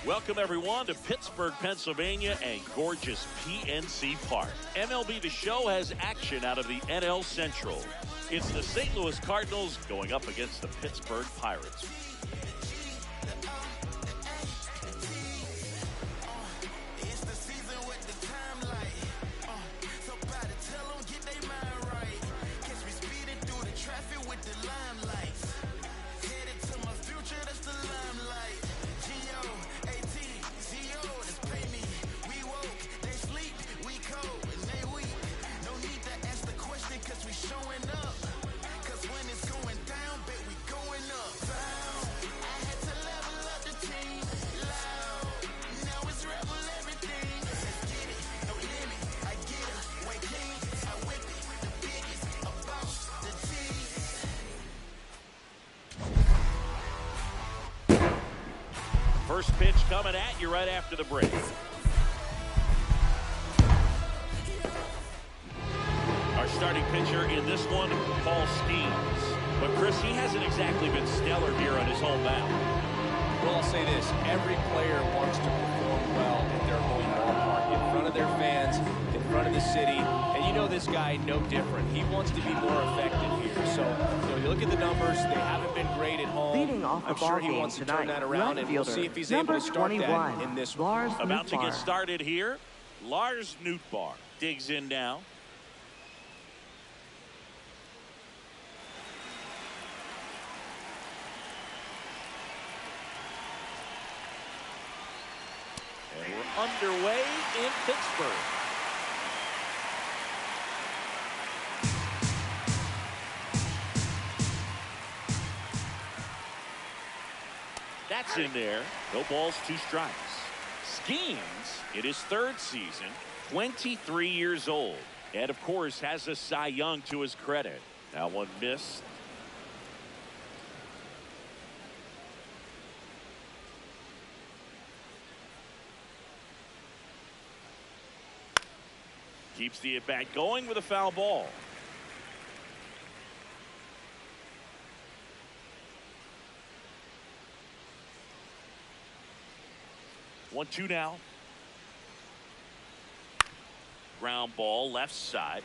Welcome, everyone, to Pittsburgh, Pennsylvania and gorgeous PNC Park. MLB The Show has action out of the NL Central. It's the St. Louis Cardinals going up against the Pittsburgh Pirates. First pitch coming at you right after the break. Our starting pitcher in this one, Paul Skeens. But Chris, he hasn't exactly been stellar here on his home mound. Well, I'll say this. Every player wants to perform well at their home ballpark, in front of their fans, in front of the city. And you know this guy, no different. He wants to be more effective here. So, you look at the numbers. They haven't been great at home. Leading off I'm sure he wants to turn that around, and we'll see if he's able to start that in this one. About to get started here. Lars Nootbaar digs in now. And we're underway in Pittsburgh. That's in there. No balls, 2 strikes. Skeens in his 3rd season, 23 years old. And, of course, has a Cy Young to his credit. That one missed. Keeps the at-bat going with a foul ball. One, 2 now. Ground ball left side.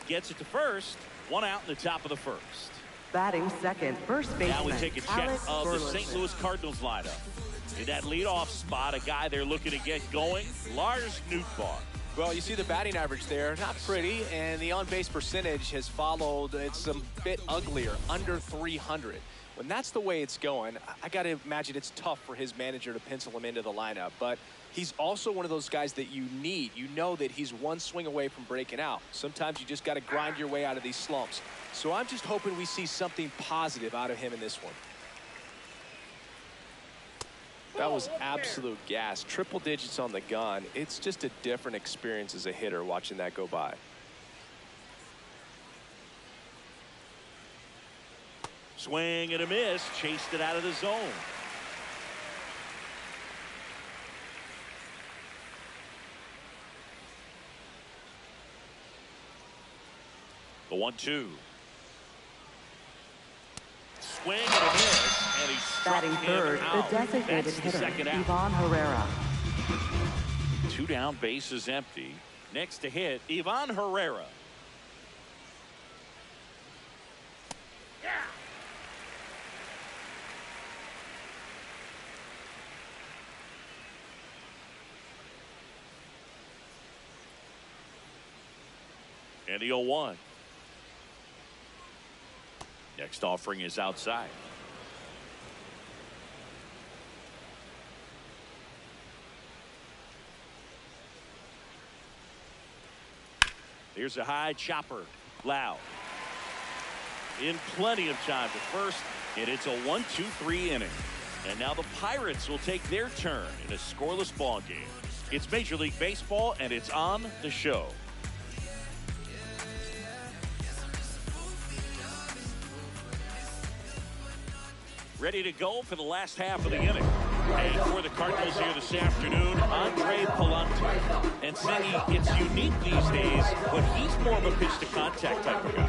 Gets it to first. 1 out in the top of the 1st. Batting second, first baseman. Now we take a check of the St. Louis Cardinals lineup. In that leadoff spot, a guy they're looking to get going, Lars Nootbaar. Well, you see the batting average there, not pretty, and the on-base percentage has followed. It's a bit uglier, under 300. When that's the way it's going, I got to imagine it's tough for his manager to pencil him into the lineup. But he's also one of those guys that you need. You know that he's one swing away from breaking out. Sometimes you just got to grind your way out of these slumps. So I'm just hoping we see something positive out of him in this one. That was absolute gas. Triple digits on the gun. It's just a different experience as a hitter watching that go by. Swing and a miss. Chased it out of the zone. The 1-2. Swing and a miss. And he struck Batting third, him the out. designated That's the hitter, second out. Ivan Herrera. 2 down, bases empty. Next to hit, Ivan Herrera. And the 0-1. Next offering is outside. Here's a high chopper. Loud. In plenty of time to first, and it's a 1-2-3 inning. And now the Pirates will take their turn in a scoreless ball game. It's Major League Baseball, and it's on the show. Ready to go for the last half of the inning. And for the Cardinals here this afternoon, Andre Palante. And Singy, it's unique these days, but he's more of a pitch-to-contact type of guy.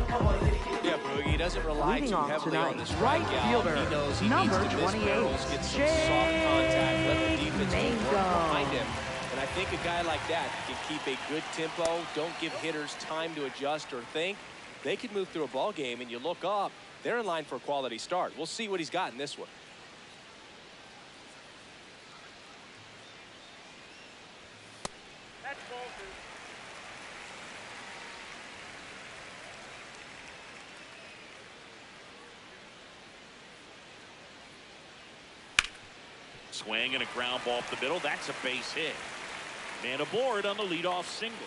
Yeah, Boogie, he doesn't rely too heavily on the strikeout. He knows he needs to miss barrels, get some soft contact, let the defense work behind him. And I think a guy like that can keep a good tempo, don't give hitters time to adjust or think. They could move through a ball game, and you look up, they're in line for a quality start. We'll see what he's got in this one. That's ball two. Swing and a ground ball up the middle. That's a base hit. And aboard on the leadoff single.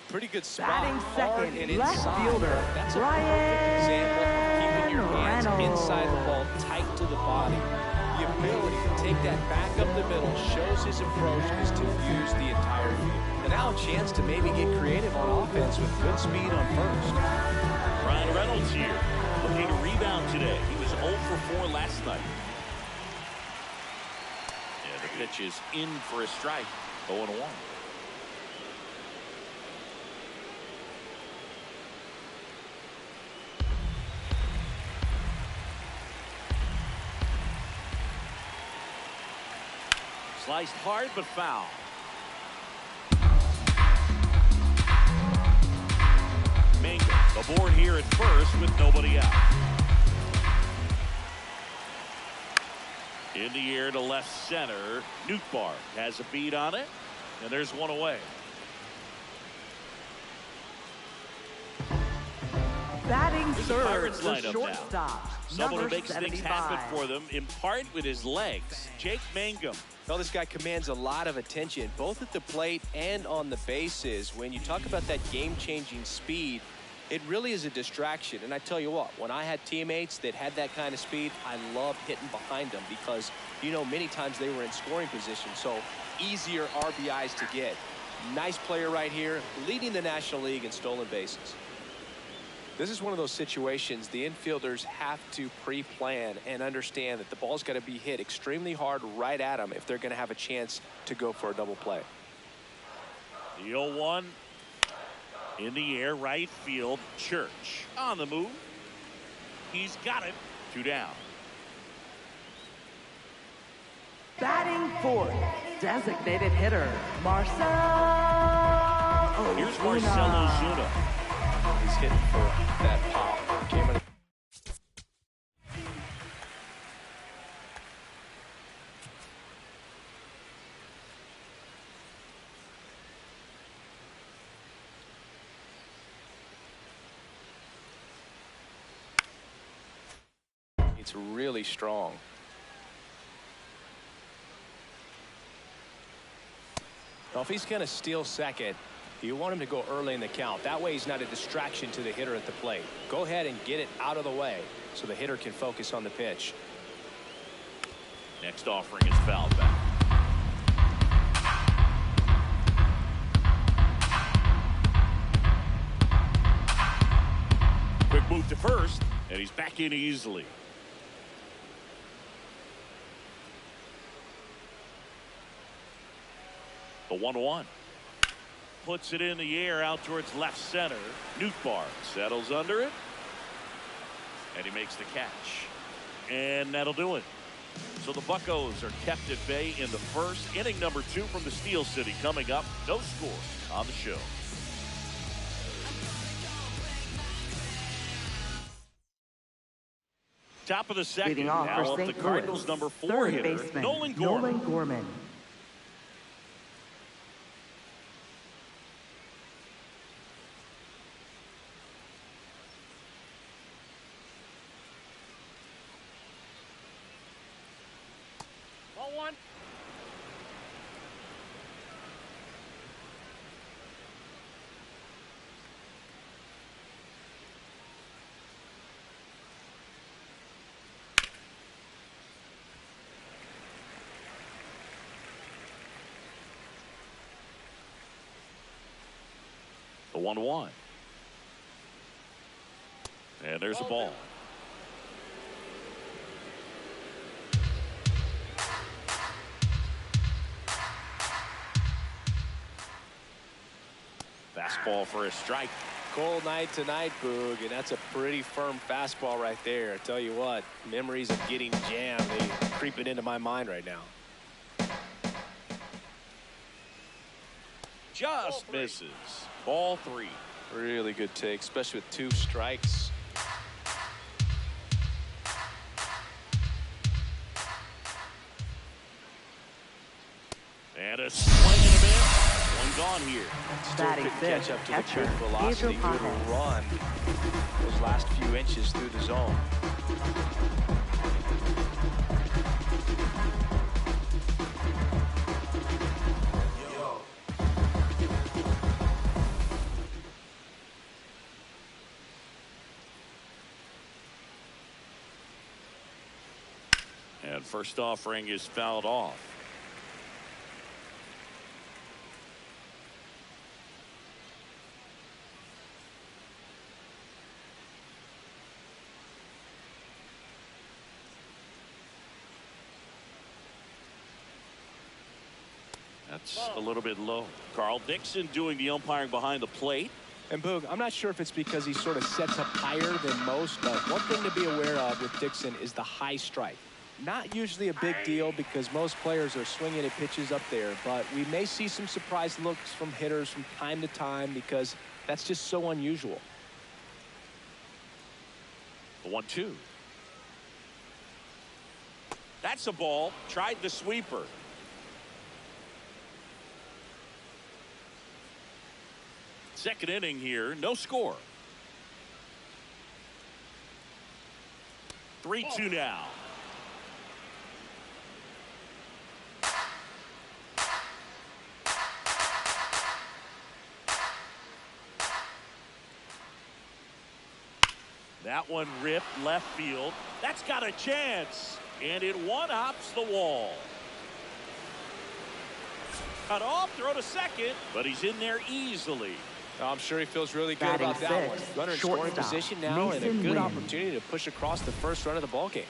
Pretty good spot. Batting second, and left inside. fielder, That's a Ryan perfect example of keeping your hands Reynolds. inside the ball, tight to the body. The ability to take that back up the middle shows his approach is to use the entire field. And now a chance to maybe get creative on offense with good speed on first. Ryan Reynolds here, looking to rebound today. He was 0 for 4 last night. Yeah, the pitch is in for a strike. 0-1. Sliced hard but foul. Mangum aboard here at first with nobody out. In the air to left center. Nootbaar has a beat on it, and there's one away. Batting The third, Pirates the lineup shortstop, Someone who number makes things happen 75. for them, in part with his legs. Jake Mangum. Well, this guy commands a lot of attention, both at the plate and on the bases. When you talk about that game-changing speed, it really is a distraction. And I tell you what, when I had teammates that had that kind of speed, I loved hitting behind them because, you know, many times they were in scoring position, so easier RBIs to get. Nice player right here, leading the National League in stolen bases. This is one of those situations the infielders have to pre-plan and understand that the ball's got to be hit extremely hard right at them if they're going to have a chance to go for a double play. The 0-1 in the air, right field. Church on the move. He's got it. 2 down. Batting fourth, designated hitter, Marcell Here's Marcell Ozuna. He's hitting for that pop. Came in. It's really strong. Now, if he's going to steal second, you want him to go early in the count. That way he's not a distraction to the hitter at the plate. Go ahead and get it out of the way so the hitter can focus on the pitch. Next offering is fouled back. Quick move to first, and he's back in easily. The 1-1. Puts it in the air out towards left center. Nootbaar settles under it. And he makes the catch. And that'll do it. So the Buccos are kept at bay in the first. Inning number 2 from the Steel City coming up. No score on the show. Top of the second. Leading off Now for up the St. Cardinals Louis, number 4 third hitter, baseman, Nolan Gorman. Nolan Gorman. 1-1. And there's a ball. Fastball for a strike. Cold night tonight, Boog, and that's a pretty firm fastball right there. I tell you what, memories of getting jammed, they creeping into my mind right now. Just misses. Ball 3. Really good take, especially with 2 strikes. And a swing and a miss. One gone here. Still couldn't catch up to the quick velocity. Good run those last few inches through the zone. And first offering is fouled off. That's a little bit low. Carl Dixon doing the umpiring behind the plate. And Boog, I'm not sure if it's because he sort of sets up higher than most, but one thing to be aware of with Dixon is the high strike. Not usually a big deal because most players are swinging at pitches up there, but we may see some surprise looks from hitters from time to time because that's just so unusual. The 1-2. That's a ball. Tried the sweeper. Second inning here, no score. 3-2 now. That one ripped left field. That's got a chance. And it one-hops the wall. Cut off, throw to second, but he's in there easily. I'm sure he feels really good about that one. Runner in scoring position now and a good opportunity to push across the first run of the ballgame.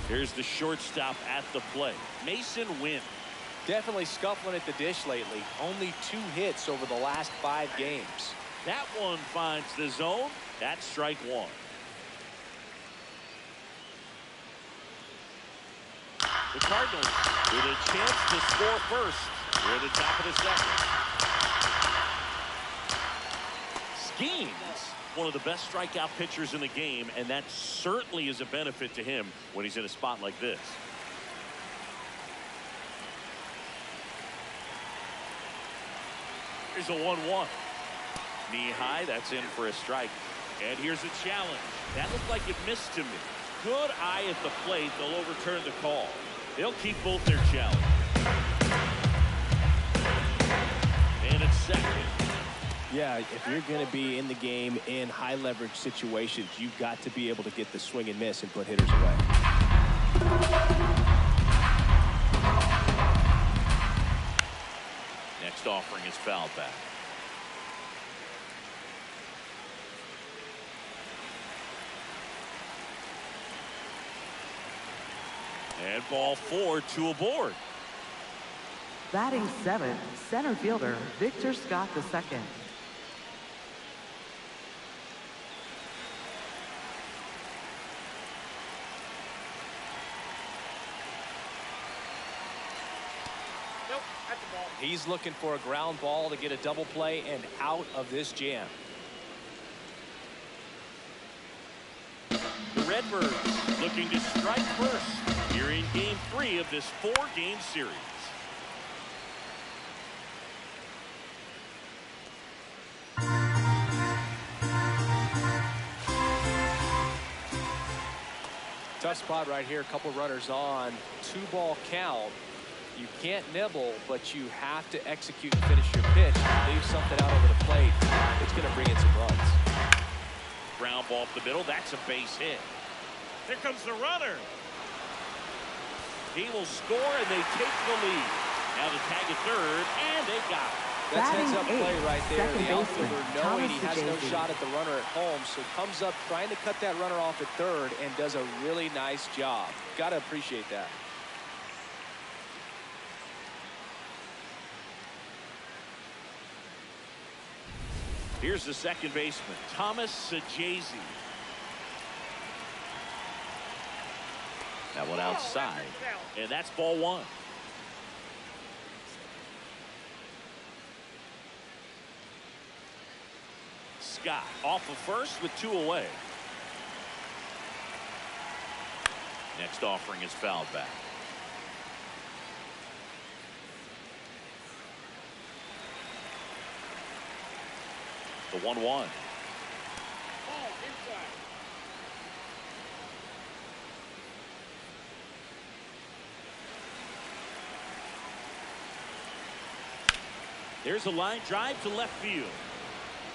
Here's the shortstop at the plate. Mason Wynn. Definitely scuffling at the dish lately. Only 2 hits over the last 5 games. That one finds the zone. That's strike 1. The Cardinals with a chance to score first. We're at the top of the second. Schemes, one of the best strikeout pitchers in the game, and that certainly is a benefit to him when he's in a spot like this. Here's a 1-1. Knee high, that's in for a strike. And here's a challenge. That looked like it missed to me. Good eye at the plate. They'll overturn the call. They'll keep both their challenge. And it's second. Yeah, if you're going to be in the game in high leverage situations, you've got to be able to get the swing and miss and put hitters away. Next offering is fouled back. And ball 4, 2 aboard. Batting 7th, center fielder Victor Scott II. He's looking for a ground ball to get a double play and out of this jam. The Redbirds looking to strike first here in game 3 of this 4-game series. Tough spot right here. A couple runners on. 2-ball count. You can't nibble, but you have to execute and finish your pitch. Leave something out over the plate. It's going to bring in some runs. ground ball up the middle. That's a base hit. Here comes the runner. He will score, and they take the lead. Now the tag at third, and they got it. That's heads-up play right there. The outfielder knowing he has no Jason. shot at the runner at home, so comes up trying to cut that runner off at third and does a really nice job. Got to appreciate that. Here's the second baseman, Thomas Sajazi. That one outside, and that's ball one. Scott off of first with 2 away. Next offering is fouled back. The 1-1. There's a line drive to left field.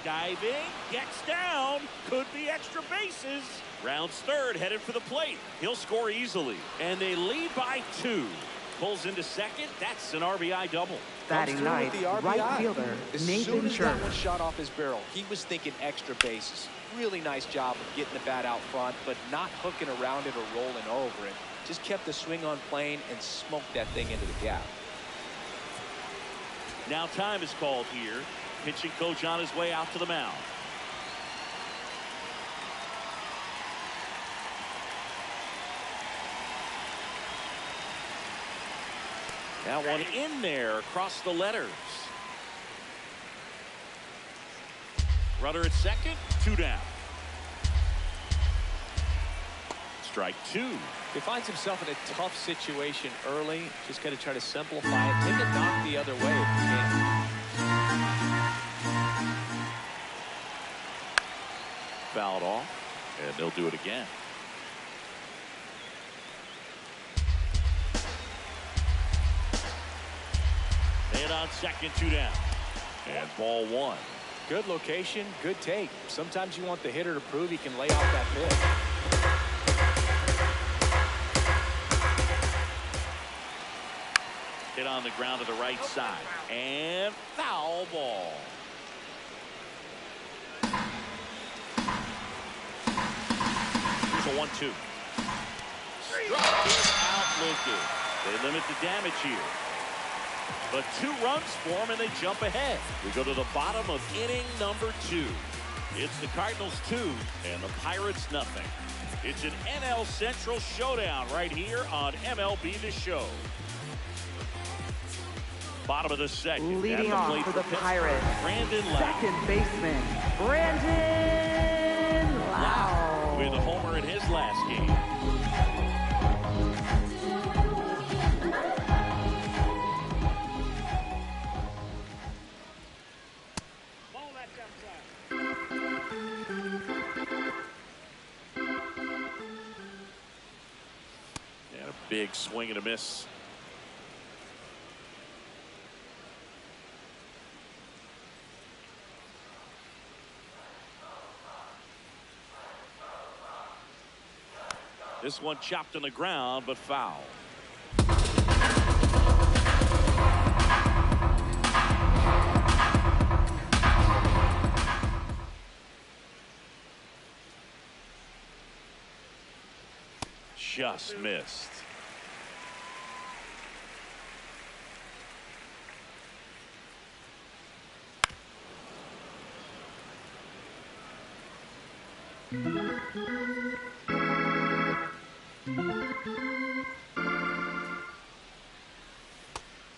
Diving, gets down, could be extra bases. Rounds third, headed for the plate. He'll score easily, and they lead by 2. Pulls into second. That's an RBI double. Batting ninth, the RBI. right fielder, As Nathan soon as that Church. one shot off his barrel, he was thinking extra bases. Really nice job of getting the bat out front, but not hooking around it or rolling over it. Just kept the swing on plane and smoked that thing into the gap. Now time is called here. Pitching coach on his way out to the mound. That one in there across the letters. Runner at second, 2 down. Strike 2. He finds himself in a tough situation early. Just got to try to simplify it. Take a knock the other way if you can. Fouled off, and they'll do it again. And on second, 2 down. And ball 1. Good location, good take. Sometimes you want the hitter to prove he can lay off that pitch. Hit on the ground to the right side. And foul ball. Here's a 1-2. Struck him out looking. They limit the damage here. But 2 runs for them, and they jump ahead. We go to the bottom of inning number 2. It's the Cardinals 2 and the Pirates nothing. It's an NL Central showdown right here on MLB The Show. Bottom of the second. Leading off for the Pirates, Brandon Lau. second baseman, Brandon Lau. With a homer in his last game. And a big swing and a miss. This one chopped on the ground, but foul. Just missed.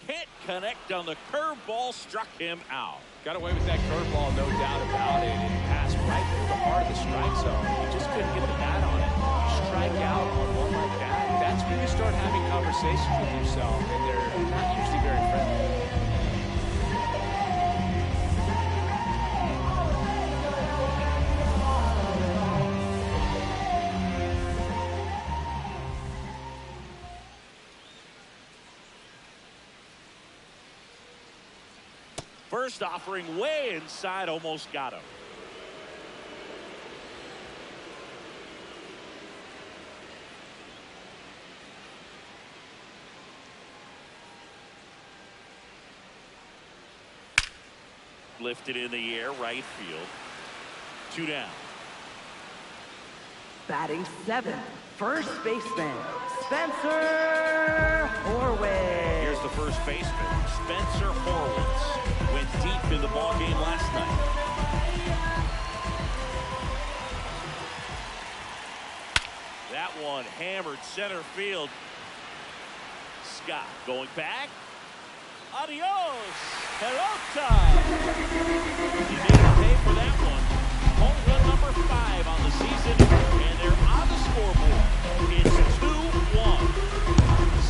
Can't connect on the curveball, struck him out. Got away with that curveball, no doubt about it. It passed right through the heart of the strike zone. He just couldn't get the bat on it. You strike out on one like that, that's when you start having conversations with yourself, and they're not usually very friendly. First offering way inside, almost got him. Lifted in the air, right field. 2 down. Batting 7th, first baseman, Spencer Horwitz. Here's the first baseman, Spencer Horwitz. Went deep in the ballgame last night. That one hammered center field. Scott going back. Adios, Peralta. He made a pay for that one. Home run number 5 on the season, and they're on the scoreboard. It's 2-1.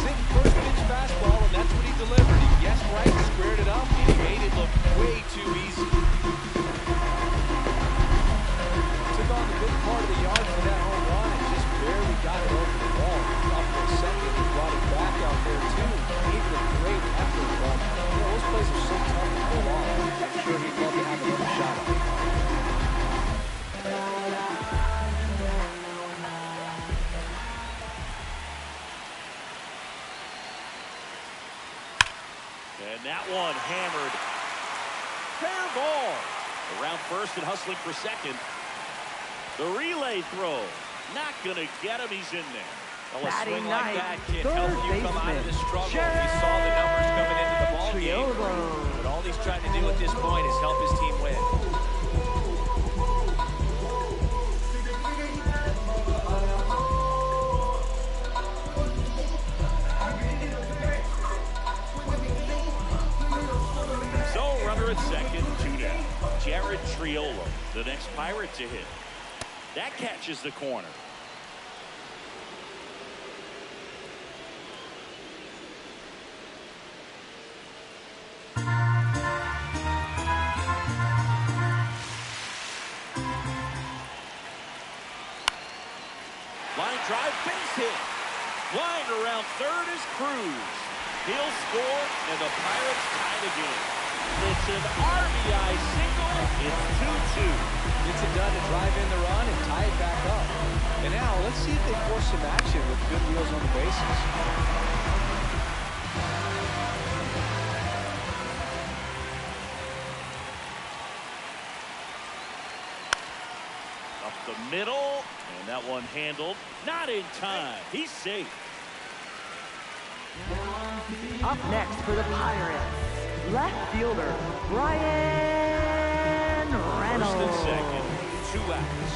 Sick first pitch fastball, and that's what he delivered. He guessed right, squared it up, and he made it look way too easy. Took on the good part of the yard for that home run and just barely got it over the wall. Up for a second, he brought it back out there too. Gave it a great effort, but those plays are so tough to pull off. I'm sure he'd love to have another shot at it. And that one hammered. Fair ball. Around first and hustling for second. The relay throw. Not going to get him. He's in there. Well, a Batting swing like ninth, that can third help you come out of this struggle. baseman, We saw the numbers coming into the ball game. Triolo. But all he's trying to do at this point is help his team win. So runner at second, 2 down. Jared Triolo, the next Pirate to hit. That catches the corner. Line drive, base hit. Flying around third is Cruz. He'll score, and the Pirates tie the game. It's an RBI single. It's 2-2. Gets it done to drive in the run and tie it back up. And now let's see if they force some action with good wheels on the bases. Up the middle, and that one handled. Not in time. He's safe. Up next for the Pirates, left fielder, Brian Reynolds. First and second, 2 outs.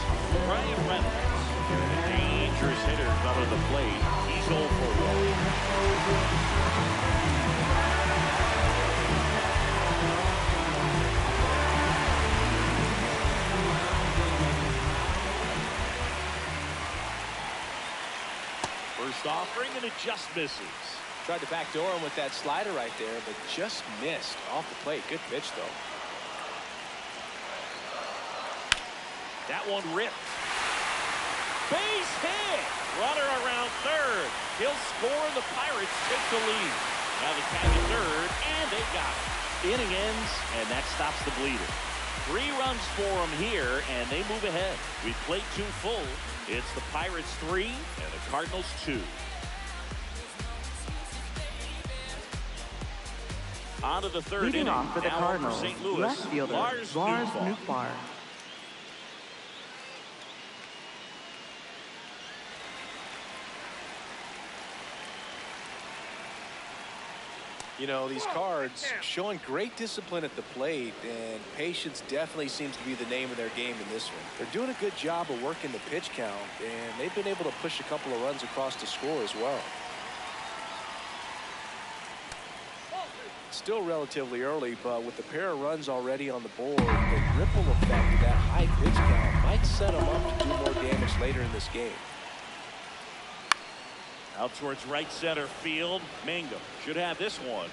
Brian Reynolds, a dangerous hitter coming to the plate. He's 0 for 1. First offering, and it just misses. Tried to backdoor him with that slider right there, but just missed off the plate. Good pitch, though. That one ripped. Base hit. Runner around third. He'll score, and the Pirates take the lead. Now the tag at third, and they got it. Inning ends, and that stops the bleeding. 3 runs for them here, and they move ahead. We played 2 full. It's the Pirates 3 and the Cardinals 2. On to the third Leading inning. off for the Now Cardinals, for St. Louis, left fielder, Lars Lars Nootbaar. Nootbaar. You know, these Cards showing great discipline at the plate, and patience definitely seems to be the name of their game in this one. They're doing a good job of working the pitch count, and they've been able to push a couple of runs across the score as well. Still relatively early, but with the pair of runs already on the board, the ripple effect of that high pitch count might set them up to do more damage later in this game. Out towards right center field. Mango should have this one.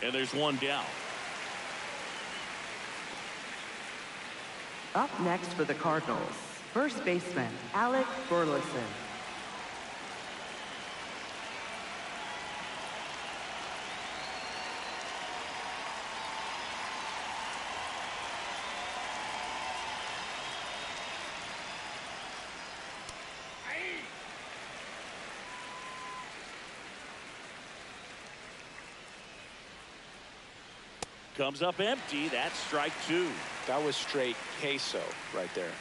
And there's one down. Up next for the Cardinals, first baseman, Alec Burleson. Comes up empty. That's strike 2. That was straight queso right there.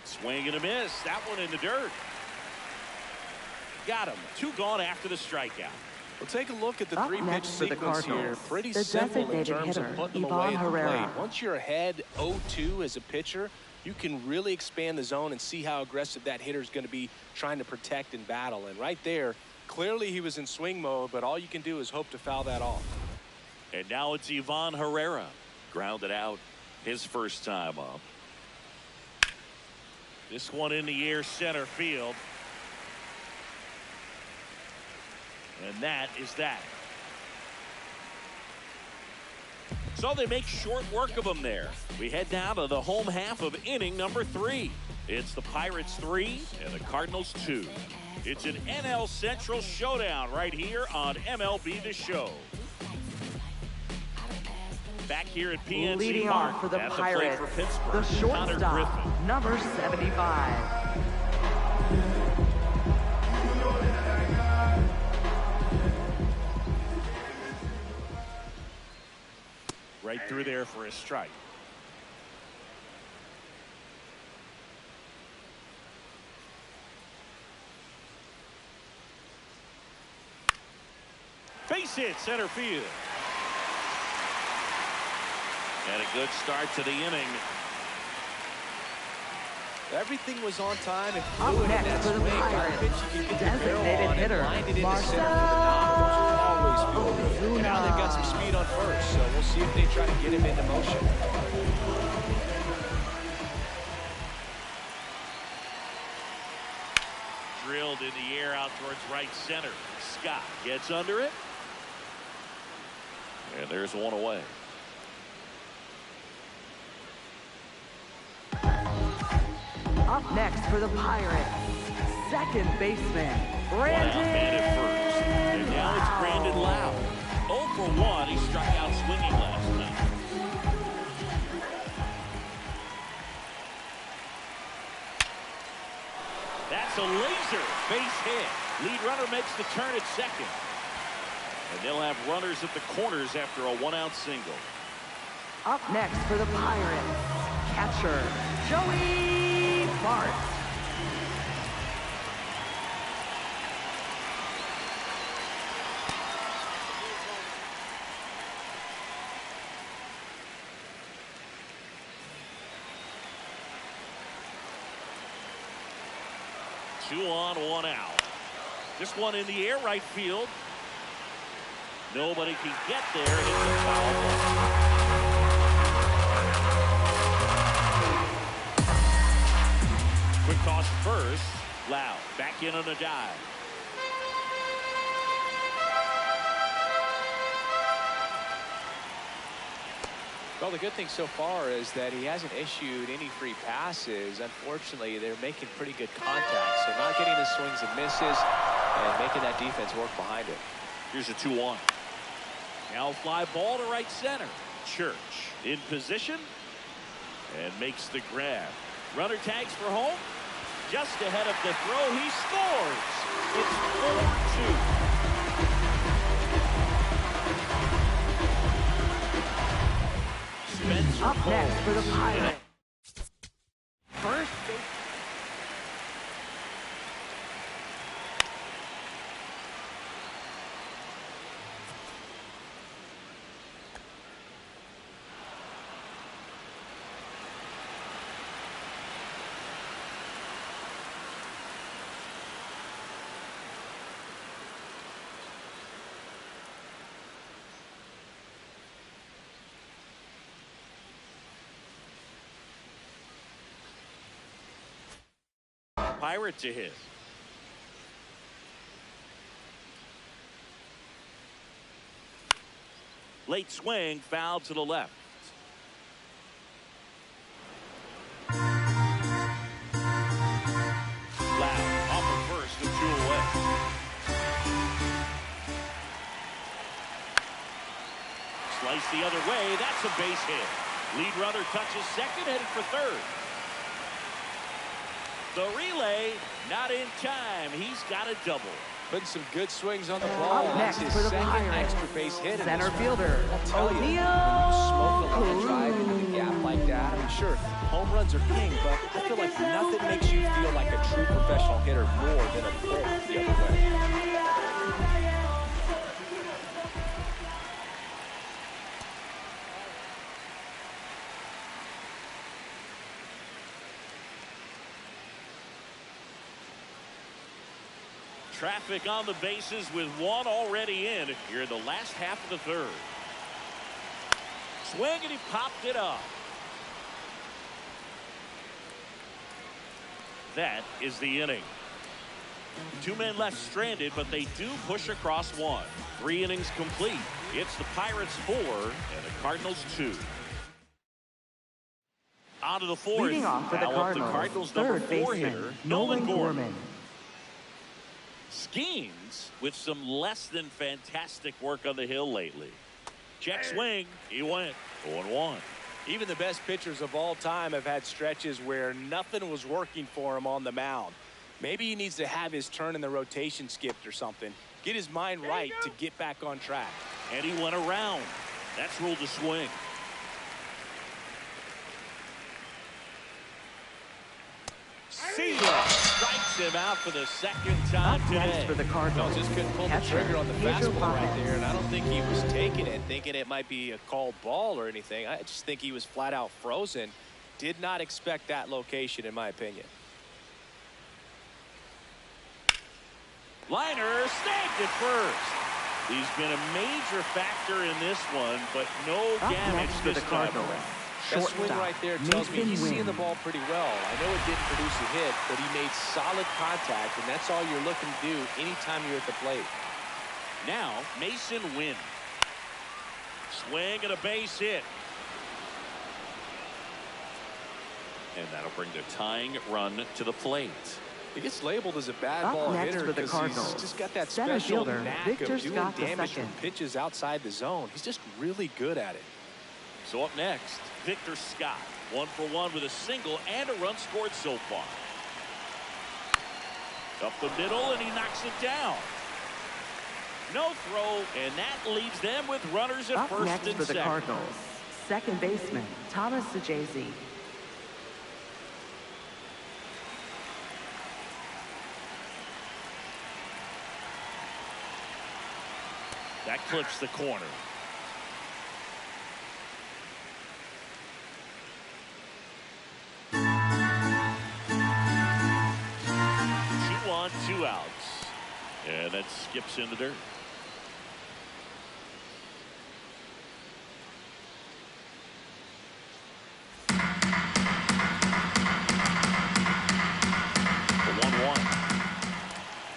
Swing and a miss. That one in the dirt. Got him. 2 gone after the strikeout. Well, take a look at the Up 3-pitch next for the sequence here. Cardinals, Pretty the simple in designated terms of hitter, putting them Ivan away at the Herrera. plate. Once you're ahead 0-2 as a pitcher, you can really expand the zone and see how aggressive that hitter is going to be trying to protect and battle. And right there, clearly he was in swing mode, but all you can do is hope to foul that off. And now it's Ivan Herrera. Grounded out his first time up. This one in the air, center field. And that is that. So they make short work of them there. We head down to the home half of inning number 3. It's the Pirates 3 and the Cardinals 2. It's an NL Central showdown right here on MLB The Show. Back here at PNC Leading Park off for the at Pirates, the plate for the Pittsburgh, Konnor shortstop, Griffin. number 75. Right through there for a strike. Base hit, center field. And a good start to the inning. Everything was on time and Up fluid in next that for the swing. Pirates, Pitch you could get the barrel designated on hitter, and lined it into center for the knock. Those are always fluid. And now they've got some speed on first, so we'll see if they try to get him into motion. Drilled in the air out towards right center. Scott gets under it. And there's one away. Up next for the Pirates, second baseman, One out man at Brandon. first. And now it's Brandon Lau. 0 for 1. He struck out swinging last night. That's a laser base hit. Lead runner makes the turn at second. And they'll have runners at the corners after a 1-out single. Up next for the Pirates, catcher, Joey Bart. Two on, 1 out. This one in the air, right field. Nobody can get there. It's a foul ball. Quick toss first. Lau back in on a dive. Well, the good thing so far is that he hasn't issued any free passes. Unfortunately, they're making pretty good contact, so not getting the swings and misses and making that defense work behind it. Here's a 2-1. Now fly ball to right center. Church in position and makes the grab. Runner tags for home. Just ahead of the throw, he scores. It's 4-2. Up next for the Pirates, first base. Pirate to hit. Late swing, foul to the left. Lau off of first and 2 away. Slice the other way. That's a base hit. Lead runner touches second, headed for third. The relay, not in time. He's got a double. Putting some good swings on the ball. Up That's next his for the second Pirates, extra base hit. center fielder, I'll tell you, when you smoke a line O'Neill. drive into the gap like that, I mean, sure, home runs are king, but I feel like nothing makes you feel like a true professional hitter more than a pull the other way. Traffic on the bases with one already in here in the last half of the third. Swing, and he popped it up. That is the inning. Two men left stranded, but they do push across one. 3 innings complete. It's the Pirates 4 and the Cardinals 2. On to the fourth. Leading off for the Cardinals, number third 4 baseman, hitter, Nolan Gorman. Skeens with some less than fantastic work on the hill lately. Check swing. He went 0-1. Even the best pitchers of all time have had stretches where nothing was working for him on the mound. Maybe he needs to have his turn in the rotation skipped or something. Get his mind right to get back on track. And he went around. That's ruled a swing. Sealer strikes him out for the second time Up next today. for the Cardinals, Just couldn't pull the catcher, trigger on the Pedro fastball right Paz. there, and I don't think he was taking it, thinking it might be a called ball or anything. I just think he was flat out frozen. Did not expect that location, in my opinion. Liner snagged at first. He's been a major factor in this one, but no Up damage next for this the time Cardinals, around. That swing shortstop, right there tells me Nathan he's seeing the Wynn. ball pretty well. I know it didn't produce a hit, but he made solid contact, and that's all you're looking to do anytime you're at the plate. Now, Mason Wynn. Swing and a base hit. And that'll bring the tying run to the plate. He gets labeled as a bad Up ball next hitter for the because Cardinals, he's just got that center special fielder, knack Victor of doing Scott damage II. from pitches outside the zone. He's just really good at it. So up next, Victor Scott. 1 for 1 with a single and a run scored so far. Up the middle, and he knocks it down. No throw, and that leaves them with runners at Up first next and for the second. Cardinals, second baseman, Thomas Sajazi. That clips the corner. Two on, 2 outs. And that skips in the dirt. The 1-1.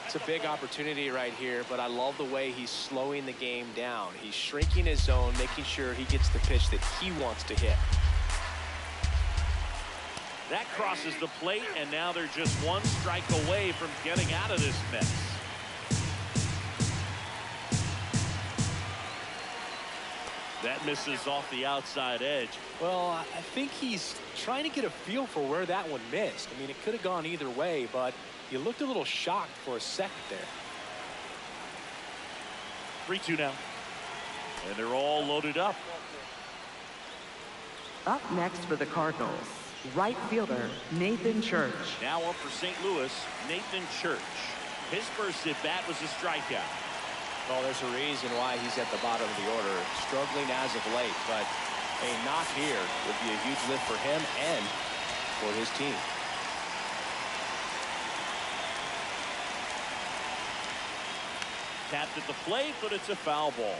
It's a big opportunity right here, but I love the way he's slowing the game down. He's shrinking his zone, making sure he gets the pitch that he wants to hit. That crosses the plate, and now they're just 1 strike away from getting out of this mess. That misses off the outside edge. Well, I think he's trying to get a feel for where that one missed. I mean, it could have gone either way, but he looked a little shocked for a second there. 3-2 now. And they're all loaded up. Up next for the Cardinals, right fielder, Nathan Church. Now up for St. Louis, Nathan Church. His first at bat was a strikeout. Well, there's a reason why he's at the bottom of the order. Struggling as of late, but a knock here would be a huge lift for him and for his team. Tapped at the plate, but it's a foul ball.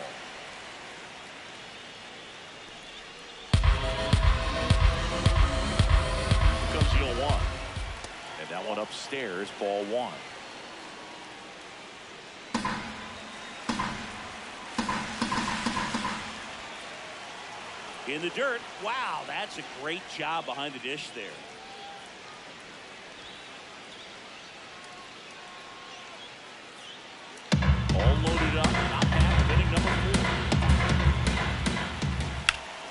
Here comes the 0-1. And that one upstairs, ball 1. In the dirt. Wow, that's a great job behind the dish there. All loaded up. Top half of inning number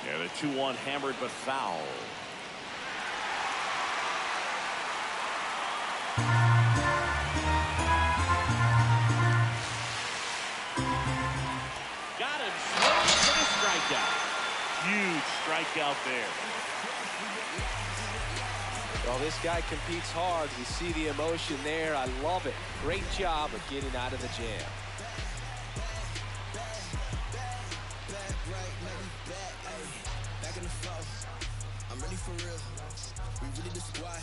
4. And a 2-1 hammered but foul. strikeout there. Well, this guy competes hard. We see the emotion there. I love it. Great job of getting out of the jam. I'm really for real. We really the squad.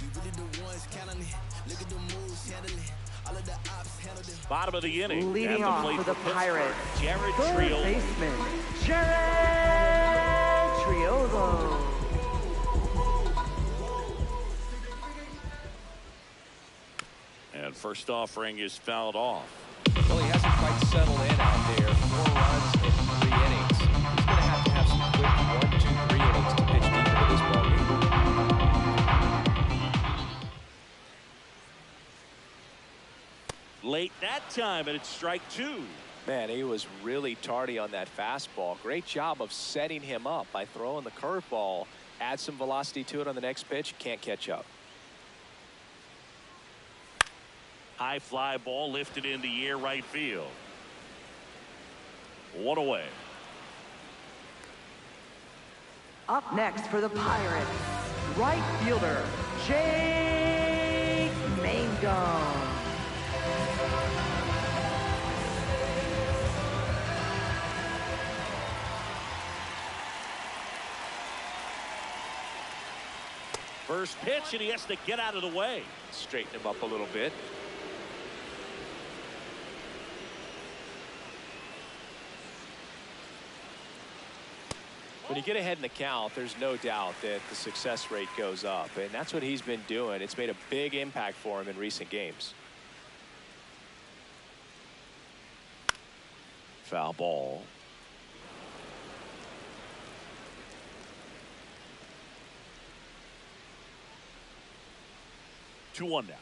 We really the ones counting it. Look at the moves, handle it. All of the ops handle it. Bottom of the inning. Leading off for the Pirates, Jared third Triolo. baseman, Jared Triolo. And first offering is fouled off. Well, he hasn't quite settled in out there. 4 runs in 3 innings. He's going to have some quick 1, 2, 3 innings to pitch deep into this ballgame. Late that time, and it's strike 2. Man, he was really tardy on that fastball. Great job of setting him up by throwing the curveball. Add some velocity to it on the next pitch. Can't catch up. High fly ball lifted in the air, right field. 1 away. Up next for the Pirates, right fielder, Jake Mangum. First pitch, and he has to get out of the way. Straighten him up a little bit. When you get ahead in the count, there's no doubt that the success rate goes up, and that's what he's been doing. It's made a big impact for him in recent games. Foul ball. Two one now.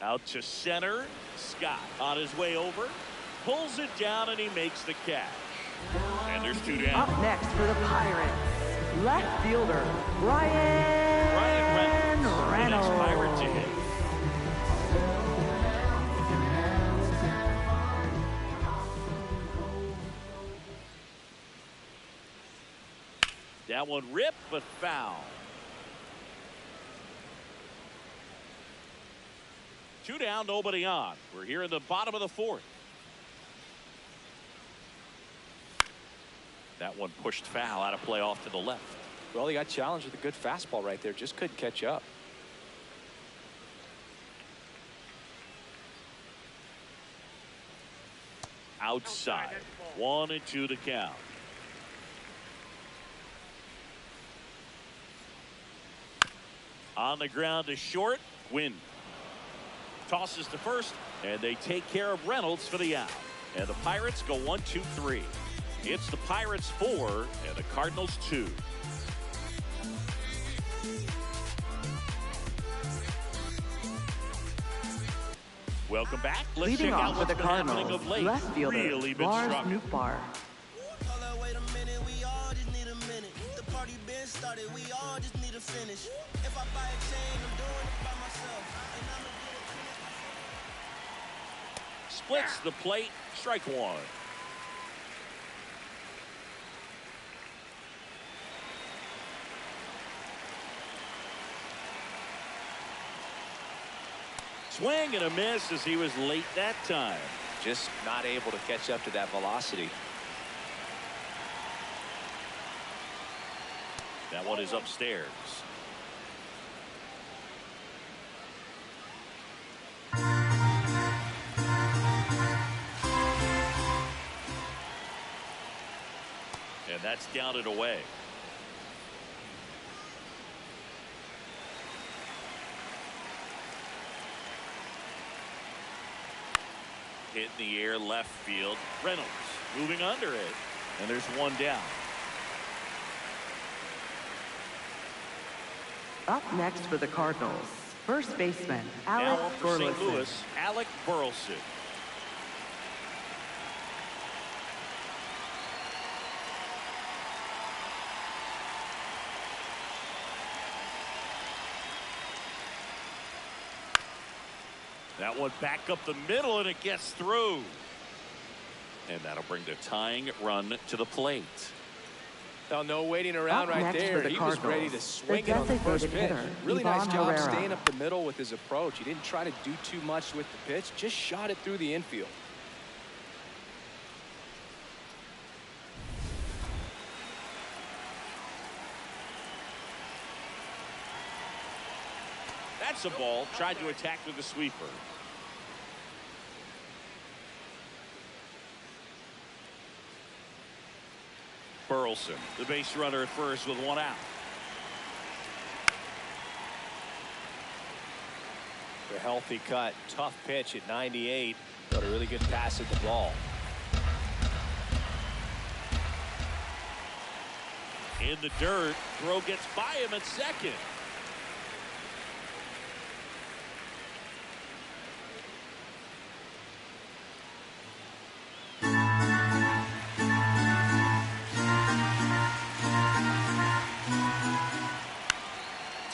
Out to center. Scott on his way over. Pulls it down, and he makes the catch. And there's 2 down. Up next for the Pirates, left fielder, Ryan Reynolds. The next Pirate to hit. That one ripped, but foul. 2 down, nobody on. We're here in the bottom of the 4th. That one pushed foul, out of play off to the left. Well, he got challenged with a good fastball right there. Just couldn't catch up. Outside. 1-2 to count. On the ground to short. Win. Tosses to first, and they take care of Reynolds for the out. And the Pirates go 1-2-3. It's the Pirates 4 and the Cardinals 2. Welcome back. Let's Leading check out off for what's the been happening Cardinals, of late. left fielder, Really been Lars struggling. Nootbaar. Hold up, wait a minute, we all just need a minute. The party been started, we all just need to finish. If I buy a chain, I'm doing it by myself. And I'ma get it. Splits the plate. Strike 1. Swing and a miss as he was late that time. Just not able to catch up to that velocity. That one is upstairs. And that's down and away. Hit in the air, left field. Reynolds moving under it. And there's 1 down. Up next for the Cardinals, first baseman, Now Alec up for St. Burleson. Louis, Alec Burleson. That one back up the middle, and it gets through. And that'll bring the tying run to the plate. Oh, no waiting around right there. He was ready to swing it on the first pitch. Really nice job staying up the middle with his approach. He didn't try to do too much with the pitch, just shot it through the infield. That's a ball. Tried to attack with the sweeper. Burleson, the base runner at first with one out. A healthy cut, tough pitch at 98, but a really good pass at the ball. In the dirt, throw gets by him at second.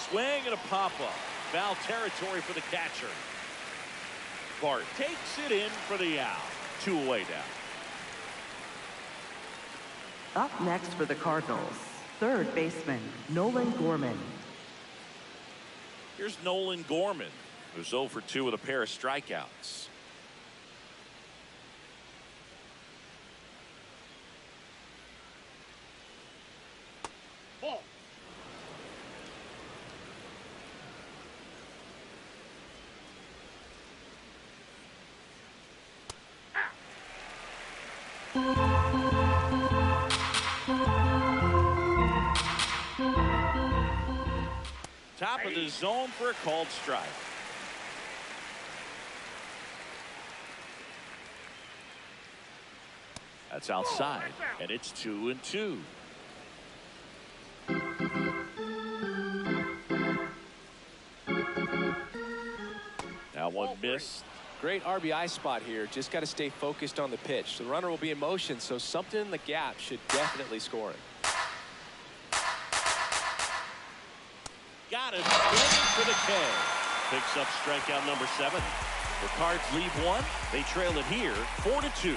Swing and a pop-up. Foul territory for the catcher. Bart takes it in for the out. 2 away now. Up next for the Cardinals, third baseman Nolan Gorman. Here's Nolan Gorman, who's 0 for 2 with a pair of strikeouts. Top of the zone for a called strike. That's outside, and it's 2-2. Now one missed. Great RBI spot here. Just got to stay focused on the pitch. The runner will be in motion, so something in the gap should definitely score him. Got it. Swinging for the K. Picks up strikeout number 7. The Cards leave one. They trail it here 4-2.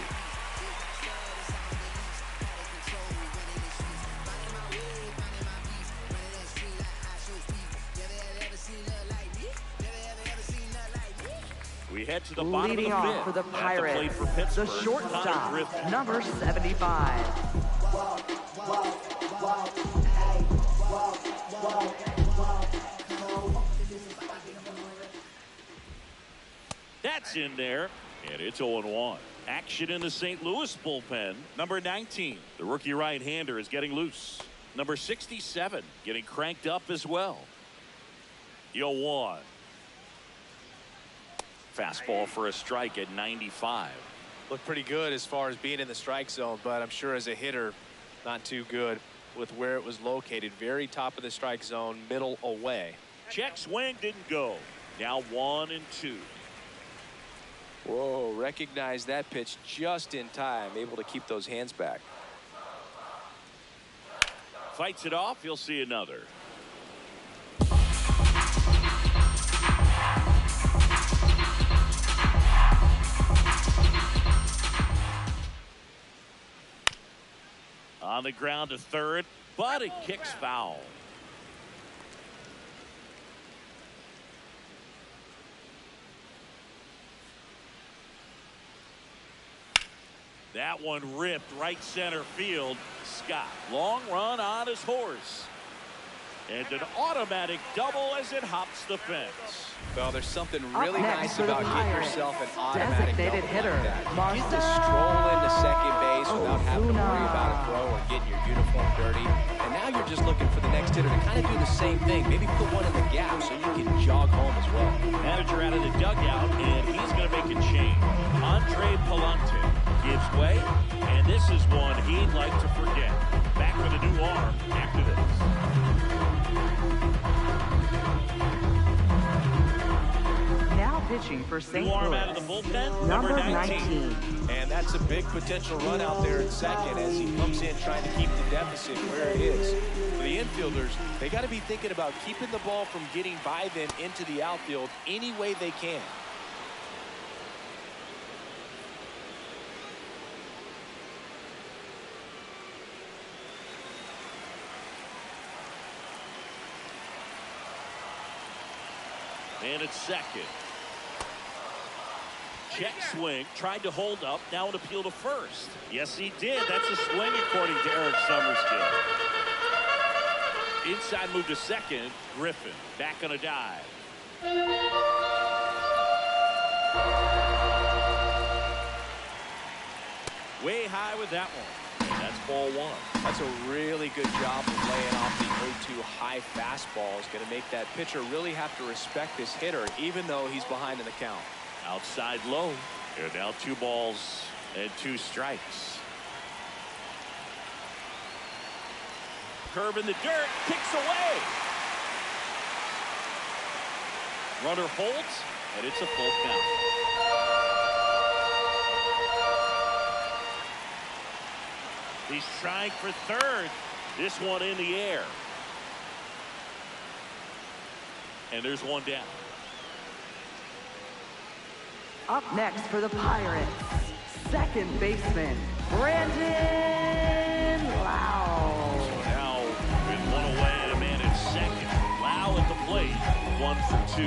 We head to the bottom Leading of the off fifth. for the Pirates, For Pittsburgh, the shortstop, Konnor Griffin. number 75. That's in there, and it's 0-1. Action in the St. Louis bullpen. Number 19, the rookie right-hander, is getting loose. Number 67 getting cranked up as well. 0-1. Fastball for a strike at 95. Looked pretty good as far as being in the strike zone, but I'm sure as a hitter, not too good with where it was located. Very top of the strike zone, middle away. Check swing didn't go. Now 1-2. Whoa, recognized that pitch just in time, able to keep those hands back. Fights it off. You'll see another. On the ground to third, but it kicks foul. That one ripped right center field. Scott, long run on his horse. And an automatic double as it hops the fence. Well, there's something really nice about getting yourself an automatic designated hitter, double. You get to stroll into second base without having to worry about a throw or getting your uniform dirty. And now you're just looking for the next hitter to kind of do the same thing. Maybe put one in the gap so you can jog home as well. Manager out of the dugout, and he's going to make a change. Andre Palante gives way, and this is one he'd like to forget. Back with a new arm after this. Now pitching for St. New arm Louis, out of the bullpen, number 19. And that's a big potential run out there in second as he comes in trying to keep the deficit where it is. For the infielders, they got to be thinking about keeping the ball from getting by them into the outfield any way they can. And it's second. Check swing. Tried to hold up. Now an appeal to first. Yes, he did. That's a swing according to Eric Summerskill. Inside move to second. Griffin back on a dive. Way high with that one. And that's ball one. That's a really good job of laying off the 0-2 high fastball. Is going to make that pitcher really have to respect this hitter, even though he's behind in the count. Outside low. They're now 2 balls and 2 strikes. Curve in the dirt. Kicks away. Runner holds, and it's a full count. He's trying for third. This one in the air. And there's one down. Up next for the Pirates, second baseman, Brandon Lau. So now with one away and a man at second. Lau at the plate, 1 for 2.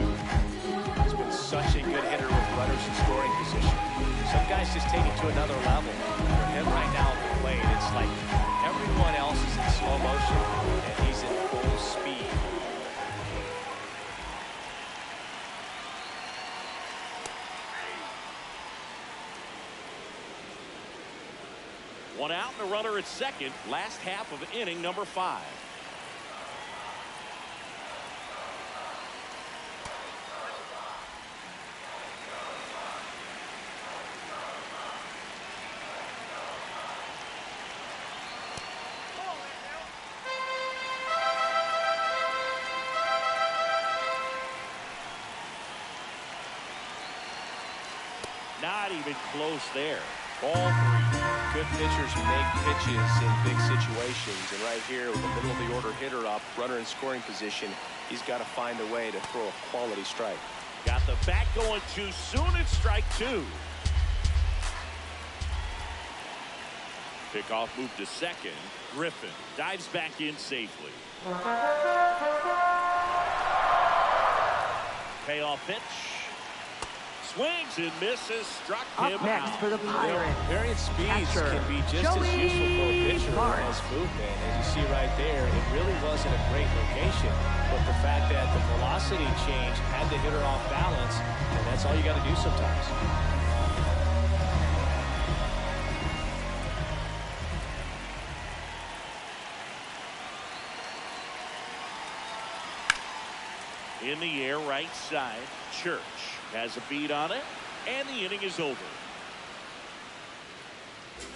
He's been such a good hitter with runners in scoring position. Some guys just take it to another level. For him right now at the plate, it's like everyone else is in slow motion and he's in full speed. One out and a runner at second. Last half of inning number 5. Not even close there. Ball 3. Good pitchers make pitches in big situations, and right here with the middle of the order hitter up, runner in scoring position, he's got to find a way to throw a quality strike. Got the bat going too soon. It's strike 2. Pickoff move to second. Griffin dives back in safely. Payoff pitch. Swings and misses. Struck him Up next out. for the Pirates, Varying speeds catcher, can be just as useful for a pitcher Mark. as movement. As you see right there, it really wasn't a great location, but the fact that the velocity change had the hitter off balance, and that's all you got to do sometimes. In the air, right side. Church has a beat on it, and the inning is over.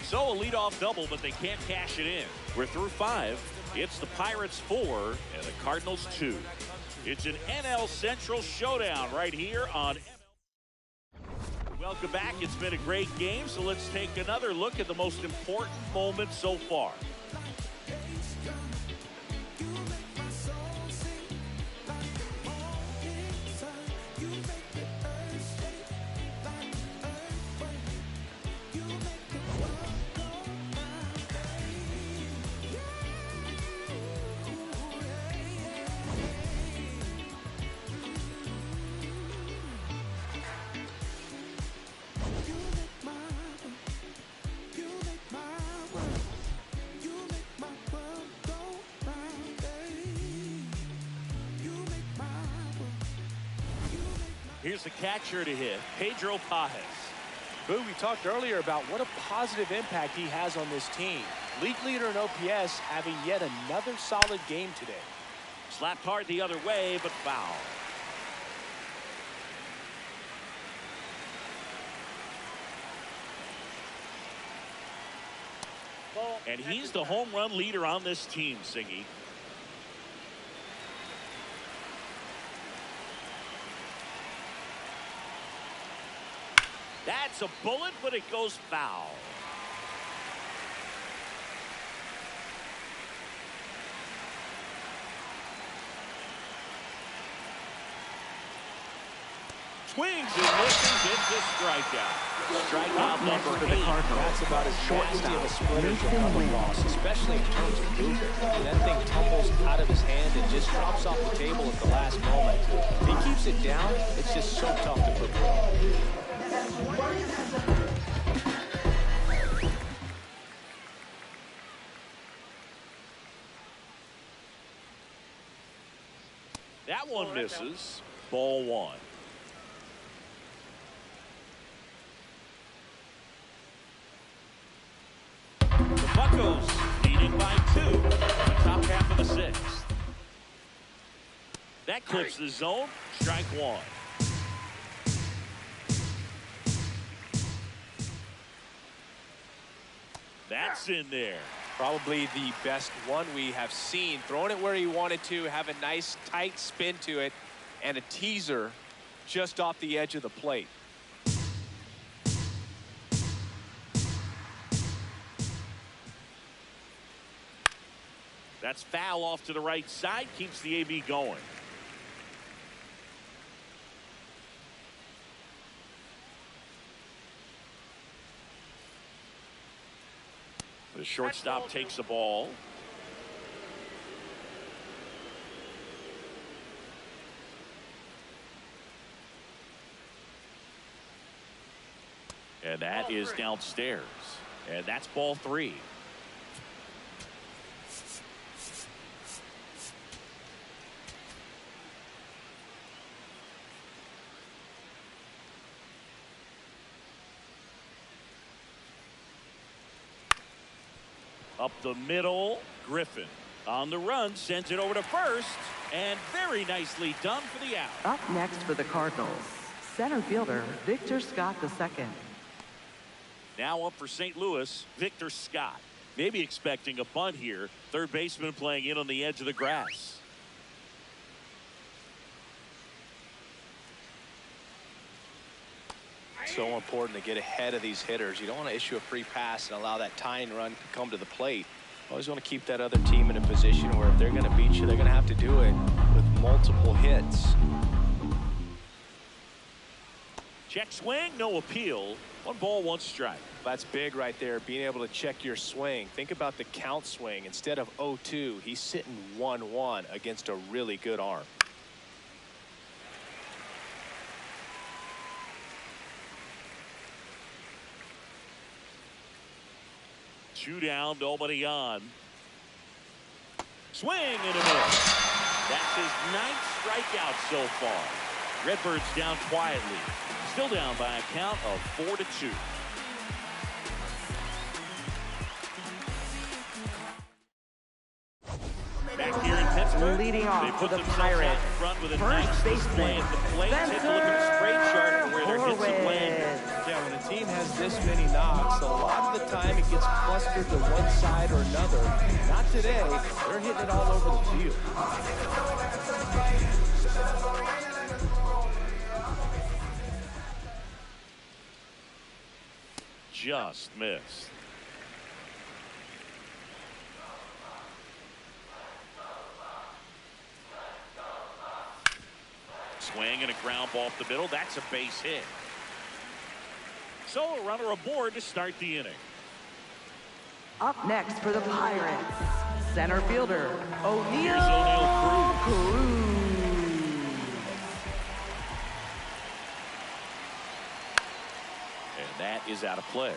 So a leadoff double, but they can't cash it in. We're through 5. It's the Pirates 4 and the Cardinals 2. It's an NL Central showdown right here on MLB. Welcome back. It's been a great game, so let's take another look at the most important moments so far. Here's the catcher to hit, Pedro Paez. Boo, we talked earlier about what a positive impact he has on this team. League leader in OPS, having yet another solid game today. Slapped hard the other way, but foul. And he's the home run leader on this team, Singy. That's a bullet, but it goes foul. Swings and misses. It's a strikeout. Strikeout Next number for the 8. Cardinals, That's about as nasty of a split as you'll come Mason across, especially in terms of movement. I mean, that thing tumbles out of his hand and just drops off the table at the last moment. If he keeps it down, it's just so tough to put through. That one misses. Ball 1. The Buccos leading by 2 in the top half of the 6th. That clips the zone. Strike 1. That's in there. Probably the best one we have seen. Throwing it where he wanted to, have a nice tight spin to it, and a teaser just off the edge of the plate. That's foul off to the right side. Keeps the AB going. The shortstop takes the ball. And that is downstairs. And that's ball 3. Up the middle, Griffin on the run, sends it over to first, and very nicely done for the out. Up next for the Cardinals, center fielder Victor Scott II. Now up for St. Louis, Victor Scott. Maybe expecting a bunt here. Third baseman playing in on the edge of the grass. So important to get ahead of these hitters. You don't want to issue a free pass and allow that tying run to come to the plate. Always want to keep that other team in a position where if they're going to beat you, they're going to have to do it with multiple hits. Check swing, no appeal. 1 ball, 1 strike. That's big right there, being able to check your swing. Think about the count swing. Instead of 0-2, he's sitting 1-1 against a really good arm. Two down, nobody on. Swing and a miss. That's his 9th strikeout so far. Redbirds down quietly. Still down by a count of 4-2. Back here in Pittsburgh, Leading off they put for the themselves out Pirates, in front with a first nice display baseman, at the plate. Take a look at the straight chart for where their hits have landed. Yeah, when a team has this many knocks, a lot of the time it gets clustered to one side or another. Not today. They're hitting it all over the field. Just missed. Swing and a ground ball up the middle. That's a base hit. So a runner aboard to start the inning. Up next for the Pirates, center fielder Here's O'Neill Cruz. And that is out of play.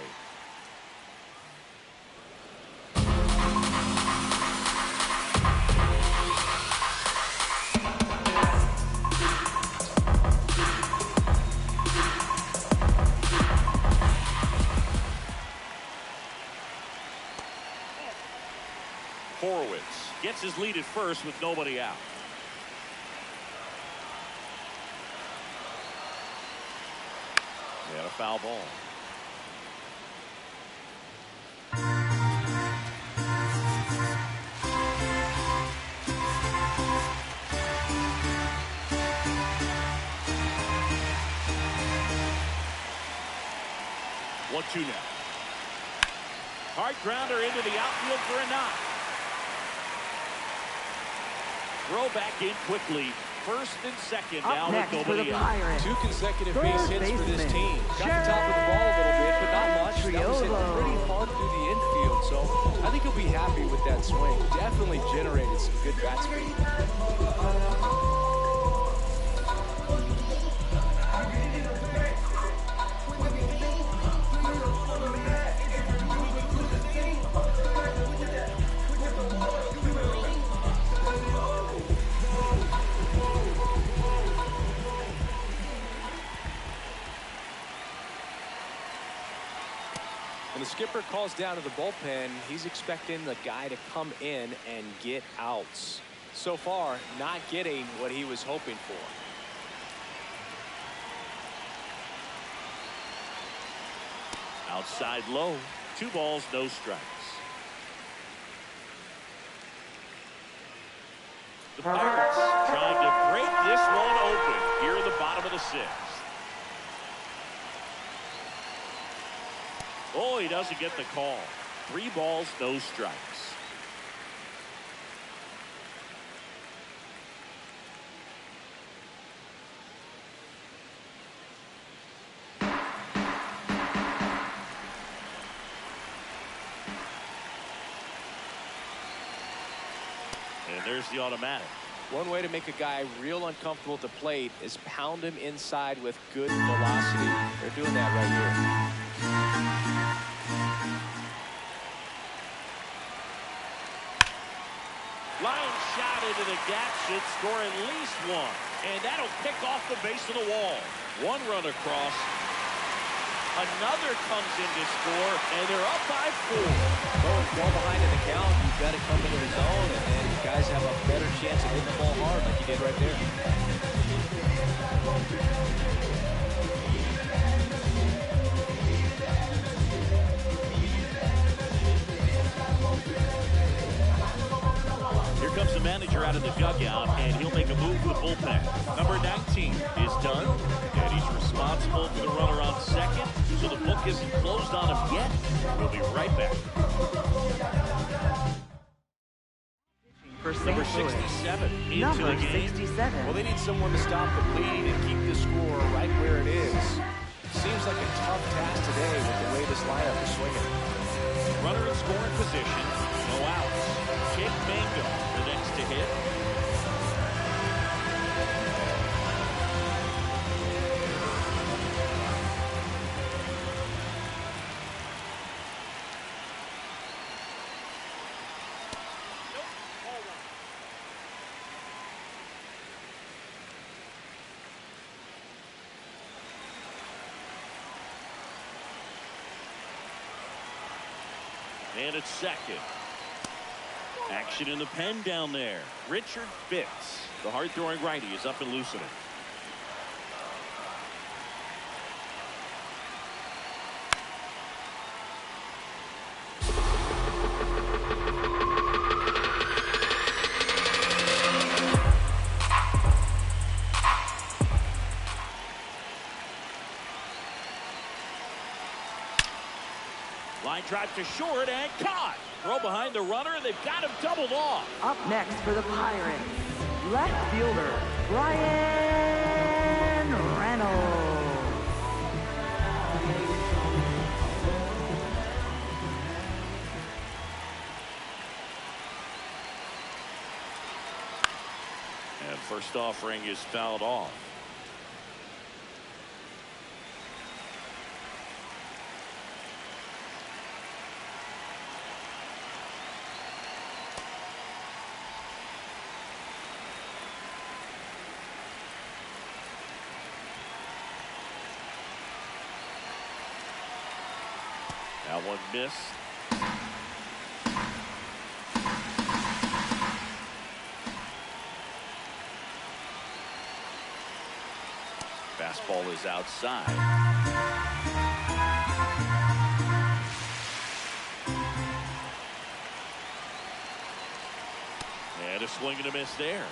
Gets his lead at first with nobody out. They had a foul ball. One, 2 now. Hard grounder into the outfield for a knock. Throw back in quickly. first and second Up now next with for the nobody out. Pirates, 2 consecutive third base hits for this team. Got the top of the ball a little bit, but not much. That was hit pretty hard through the infield, so I think he'll be happy with that swing. Definitely generated some good bat speed. When the skipper calls down to the bullpen, he's expecting the guy to come in and get outs. So far, not getting what he was hoping for. Outside low. 2 balls, no strikes. The Pirates trying to break this one open here in the bottom of the 6th. Oh, he doesn't get the call. 3 balls, no strikes. And there's the automatic. One way to make a guy real uncomfortable at the plate is pound him inside with good velocity. They're doing that right here. Line shot into the gap should score at least 1. And that'll kick off the base of the wall. 1 run across. Another comes in to score, and they're up by 4. Going well behind in the count, you've got to come into the zone, and guys have a better chance of hitting the ball hard like you did right there. Here comes the manager out of the dugout, and he'll make a move to the bullpen. Number 19 is done, and he's responsible for the runner on second, so the book isn't closed on him yet. We'll be right back. Number 67 into the game. 67. Well, they need someone to stop the bleed and keep the score right where it is. Seems like a tough task today with the way this lineup is swinging. Runner in scoring position, no outs. Jake Mango, the next to hit. And it's second. Action in the pen down there. Richard Fitz, the hard-throwing righty, is up and loosening. Line drive to short and caught. Throw behind the runner. They've got him doubled off. Up next for the Pirates, left fielder, Brian Reynolds. And first offering is fouled off. That one missed. Fastball is outside. And a swing and a miss there.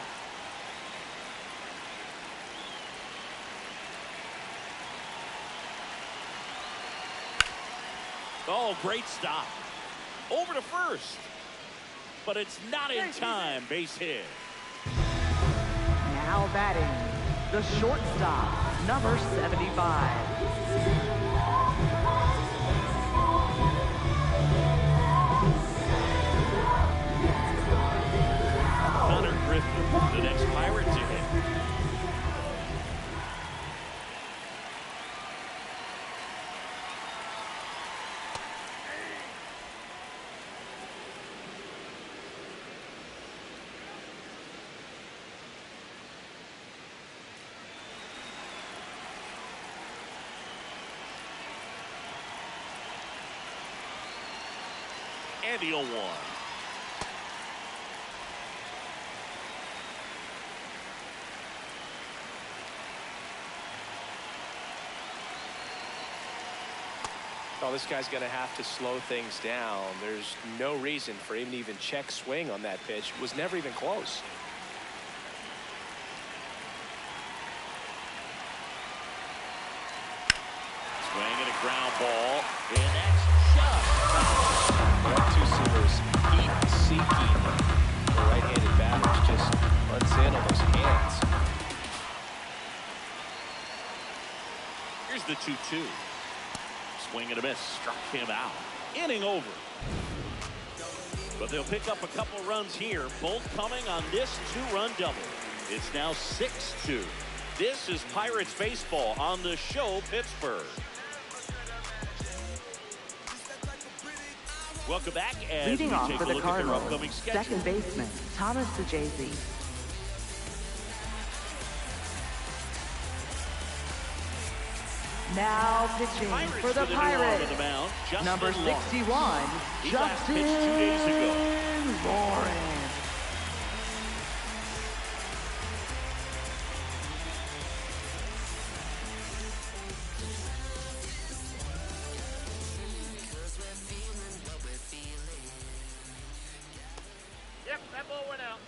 Oh, great stop. Over to first. But it's not in time. Base hit. Now batting, the shortstop, number 75. Konnor Griffin, the next Pirate to hit. And the 0-1. Oh, this guy's going to have to slow things down. There's no reason for him to even check swing on that pitch. It was never even close. Swing and a ground ball, and that's just That two-seamers heat-seeking the right-handed batters just runs in on those hands. here's the 2-2. Swing and a miss, struck him out. Inning over. But they'll pick up a couple runs here, both coming on this two-run double. It's now 6-2. This is Pirates baseball on the show, Pittsburgh. Welcome back as Leading we off take for a the look at their Cardinals, upcoming schedule. second baseman, Thomas Sajazi. Now pitching Pirates for the with a new arm on Pirates, the mound, Justin number Lawrence. 61, He last pitched 2 days ago. Justin Lawrence. Yep, that ball went out.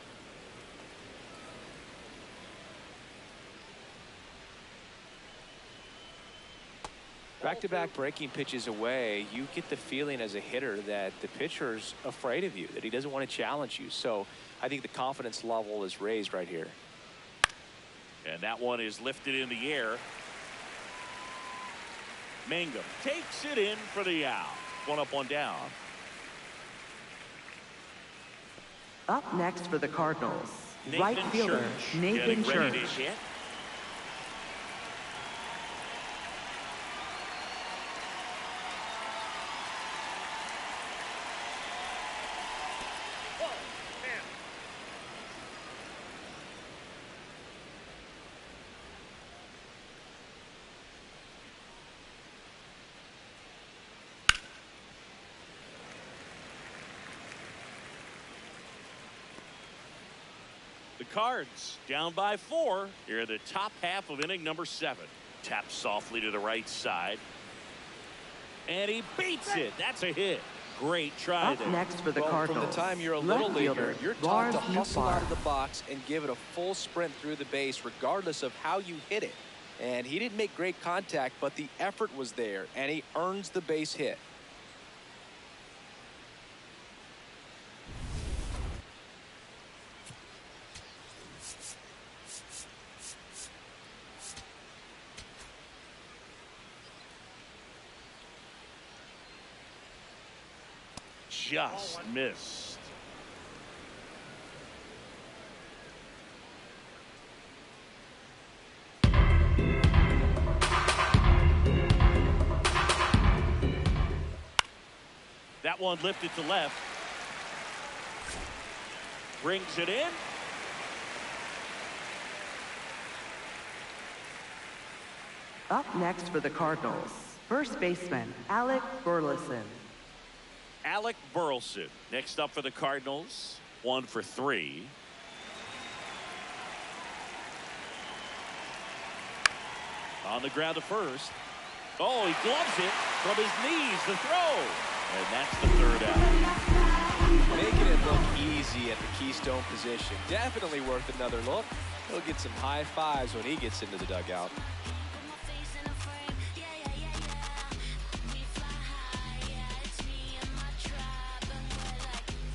Back-to-back breaking pitches away, you get the feeling as a hitter that the pitcher's afraid of you, that he doesn't want to challenge you. So I think the confidence level is raised right here. And that one is lifted in the air. Mangum takes it in for the out. One up, one down. Up next for the Cardinals, Nathan right fielder, Church Nathan getting ready Church. to hit. The Cards down by 4 here in the top half of inning number 7. Taps softly to the right side. And he beats it. That's a hit. Great try Up there. next for the Well, Cardinals, from the time you're a left little leaguer, fielder, you're taught Lars to hustle Nootbaar. out of the box and give it a full sprint through the base regardless of how you hit it. And he didn't make great contact, but the effort was there, and he earns the base hit. Just missed. That one lifted to left. Brings it in. Up next for the Cardinals, first baseman, Alec Burleson. Alec Burleson next up for the Cardinals. 1 for 3. On the ground to first. Oh, he gloves it from his knees. The throw. And that's the 3rd out. Making it look easy at the keystone position. Definitely worth another look. He'll get some high fives when he gets into the dugout.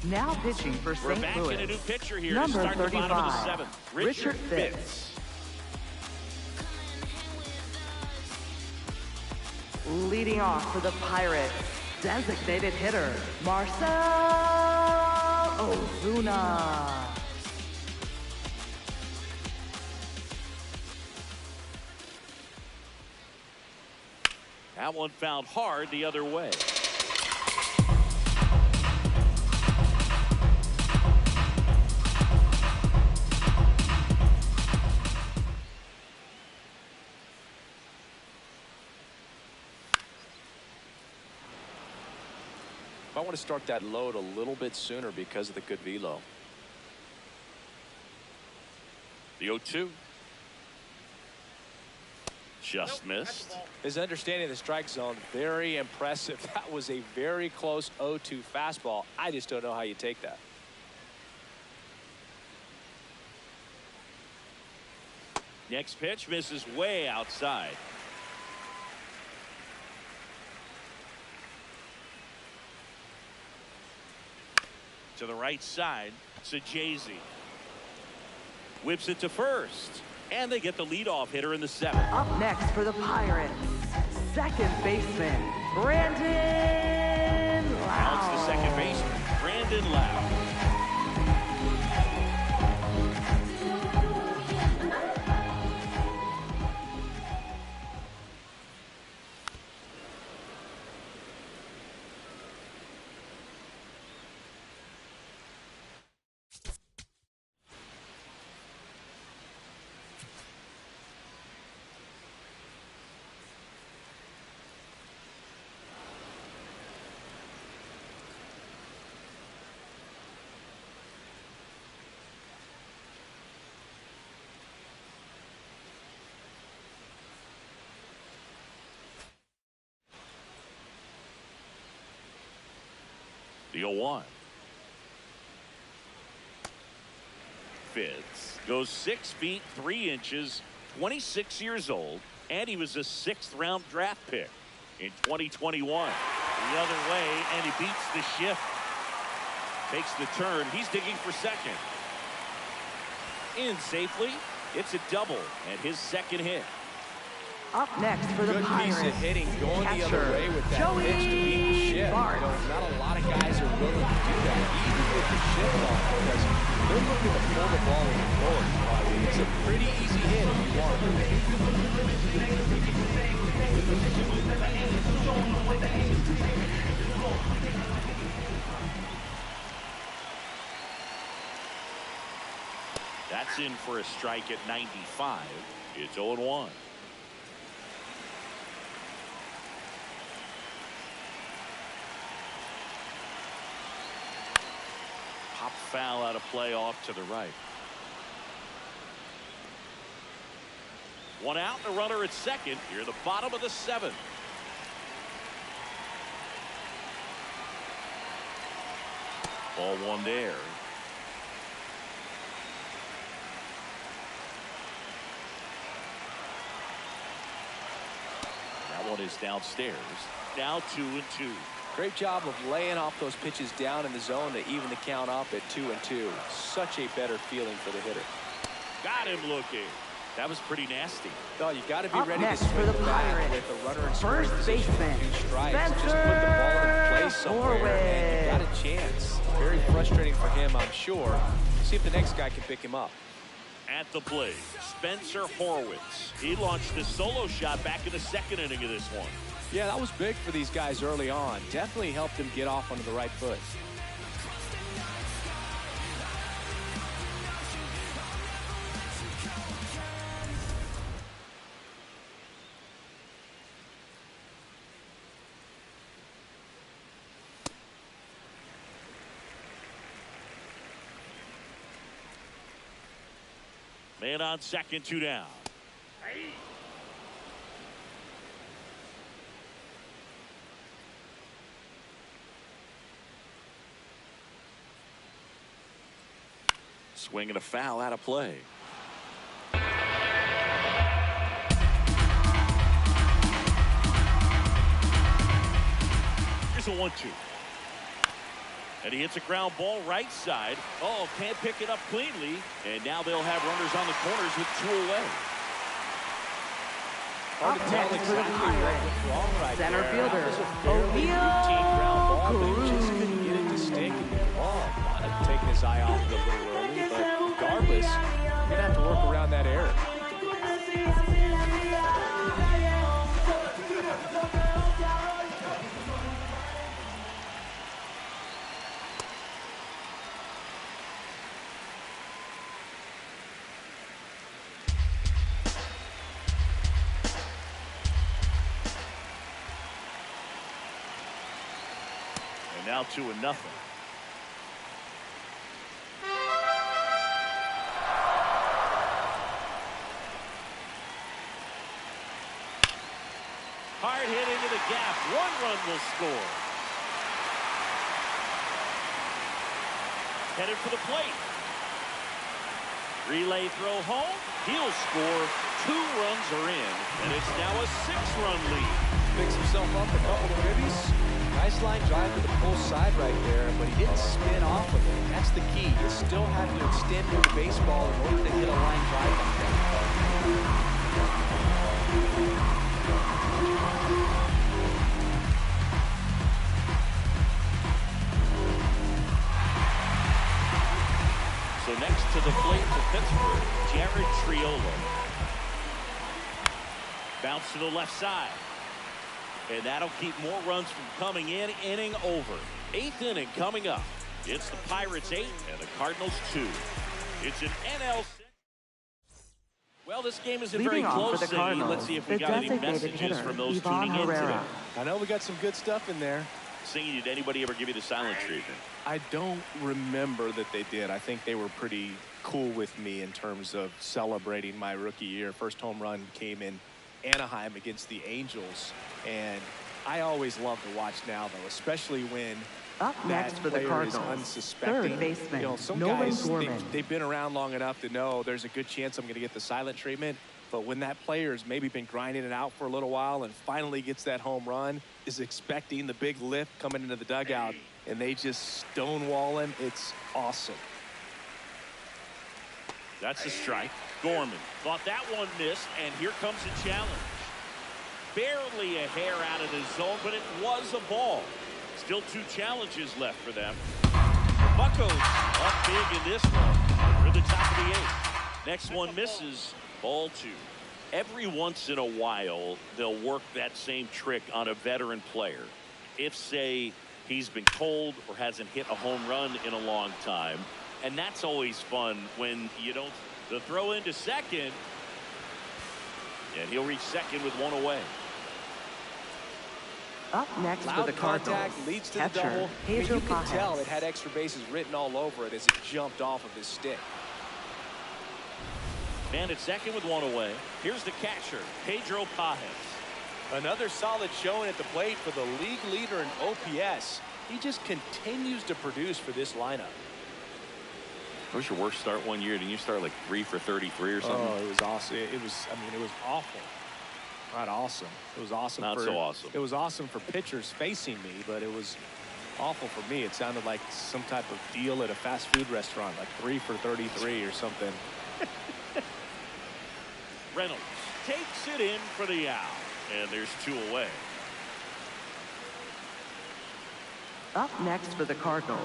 Now pitching for We're St. back Louis. in a new pitcher here Number to start the bottom of the 35, seventh. Richard Fitz. Leading off for the Pirates, designated hitter, Marcell Ozuna. That one fouled hard the other way. I want to start that load a little bit sooner because of the good velo. The 0-2. Just missed. His understanding of the strike zone, very impressive. That was a very close 0-2 fastball. I just don't know how you take that. Next pitch misses way outside. To the right side, Sajazi whips it to first, and they get the leadoff hitter in the seventh. Up next for the Pirates, second baseman, Brandon Lau. Now it's the second baseman, Brandon Lau. The 0-1. Fitz goes 6 feet 3 inches, 26 years old, and he was a 6th round draft pick in 2021. The other way, and he beats the shift. Takes the turn. He's digging for second. In safely. It's a double and his second hit. Up next for the Good Pirates, piece of hitting going the other catcher, way with that Joey pitch to beat the shift. Bart. You know, not a lot of guys are willing to do that, even with the shift on, because they're looking to pull the ball in the forward. It's a pretty easy hit if you want That's in for a strike at 95. It's 0-1. Pop foul out of play off to the right. One out, the runner at second. Here, the bottom of the seventh. Ball one there. That one is downstairs. Now 2-2. Great job of laying off those pitches down in the zone to even the count up at 2-2. Such a better feeling for the hitter. Got him looking. That was pretty nasty. No, you got to be Up ready to next swing for the the bat Pirates, with a runner in scoring first position with baseman, 2 strikes. Just put the ball in place somewhere, and you got a chance. Very frustrating for him, I'm sure. See if the next guy can pick him up. At the plate, Spencer Horwitz. He launched a solo shot back in the second inning of this one. Yeah, that was big for these guys early on. Definitely helped them get off onto the right foot. Man on second, 2 down. Swing and a foul out of play. Here's a 1-2. And he hits a ground ball right side. Oh, can't pick it up cleanly. And now they'll have runners on the corners with 2 away. Hard to tell exactly what went wrong right Center there. fielder, That was a fairly routine ground ball, but he just couldn't get it to stick and move on. Might have taken his eye off it a little early, but regardless, you're going to have to work around that error. Now 2-0. Hard hit into the gap. 1 run will score. Headed for the plate. Relay throw home. He'll score. 2 runs are in, and it's now a 6-run lead. Picks himself up a couple of ribbies. Nice line drive to the pull side right there, but he didn't spin off of it. That's the key. You still have to extend your baseball in order to hit a line drive like that. So next to the plate for Pittsburgh, Jared Triolo. Bounce to the left side. And that'll keep more runs from coming in. Inning over. 8th inning coming up. It's the Pirates 8 and the Cardinals 2. It's an NL. Well, this game isn't very close. Let's see if we got any messages from those tuning in today. I know we got some good stuff in there. Singing, did anybody ever give you the silent treatment? I don't remember that they did. I think they were pretty cool with me in terms of celebrating my rookie year. First home run came in Anaheim against the Angels, and I always love to watch now, though, especially when up next for the Cardinals, unsuspecting. third baseman, you know, some guys, they've been around long enough to know there's a good chance I'm going to get the silent treatment. But when that player's maybe been grinding it out for a little while and finally gets that home run, is expecting the big lift coming into the dugout, and they just stonewall him, it's awesome. That's a strike. Gorman thought that one missed, and here comes a challenge. Barely a hair out of the zone, but it was a ball. Still 2 challenges left for them. The Buccos up big in this one. We're at the top of the 8th. Next one misses. Ball 2. Every once in a while, they'll work that same trick on a veteran player. If, say, he's been cold or hasn't hit a home run in a long time. And that's always fun when you don't. The throw into second. And he'll reach second with 1 away. Up next Loud for the Cardinals, contact leads to catcher, the double. I mean, you could tell Pajes. it had extra bases written all over it as it jumped off of his stick. Man at second with 1 away. Here's the catcher, Pedro Pajes. Another solid showing at the plate for the league leader in OPS. He just continues to produce for this lineup. What was your worst start one year? Didn't you start like 3 for 33 or something? Oh, it was awesome. It was, I mean, it was awful. Not awesome. It was awesome. Not so awesome. It was awesome for pitchers facing me, but it was awful for me. It sounded like some type of deal at a fast food restaurant, like 3 for 33 or something. Reynolds takes it in for the out, and there's 2 away. Up next for the Cardinals,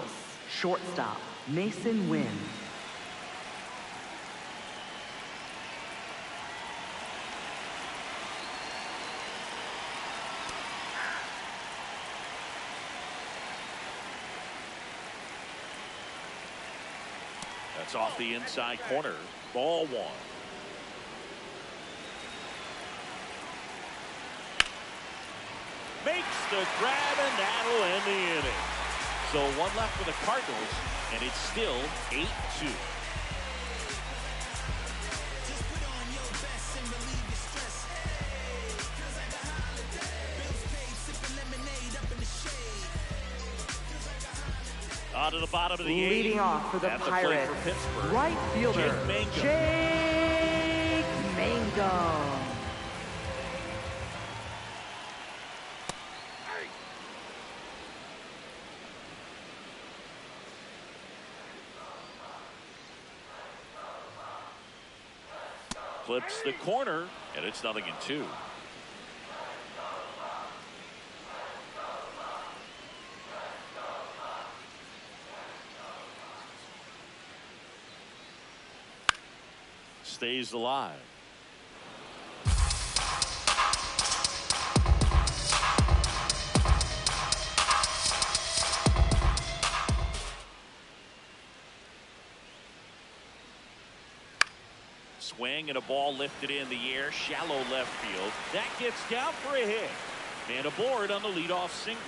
shortstop, Mason Wynn. That's off the inside corner. Ball 1. Makes the grab, and that'll end the inning. So 1 left for the Cardinals, and it's still 8-2. On to the bottom of the 8th. Leading off for the Pirates, right fielder, Jake Mangum. Clips the corner, and it's 0-2. Stays alive. Swing and a ball lifted in the air, shallow left field. That gets down for a hit. And aboard on the leadoff single.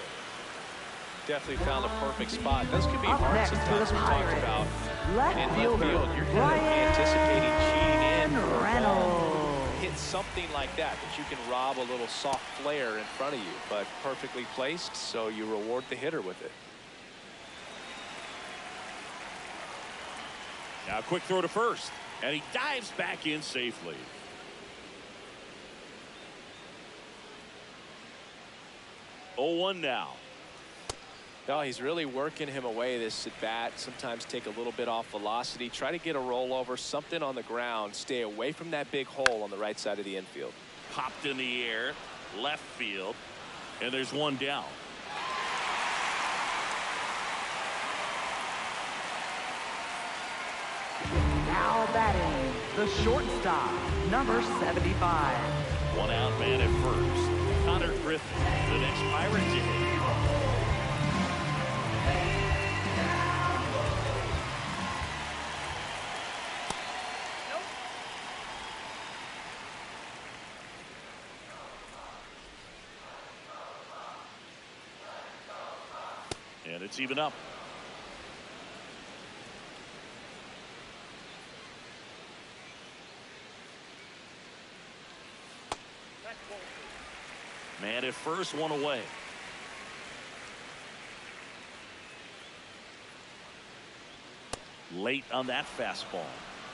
Definitely found a perfect spot. Those could be Up hard next sometimes. for We the talked Pirates, about left in left fielder, field. You're kind of anticipating cheating in for a ball. Reynolds. Hit something like that you can rob a little soft flare in front of you, but perfectly placed, so you reward the hitter with it. Now a quick throw to first, and he dives back in safely. Oh, 1 now. No, he's really working him away this at bat. Sometimes take a little bit off velocity. Try to get a rollover, something on the ground. Stay away from that big hole on the right side of the infield. Popped in the air, left field, and there's 1 down. Now batting, the shortstop, number 75. 1 out man at first. Konnor Griffin, the next Pirate to hit. And it's even up. Man at first, 1 away. Late on that fastball.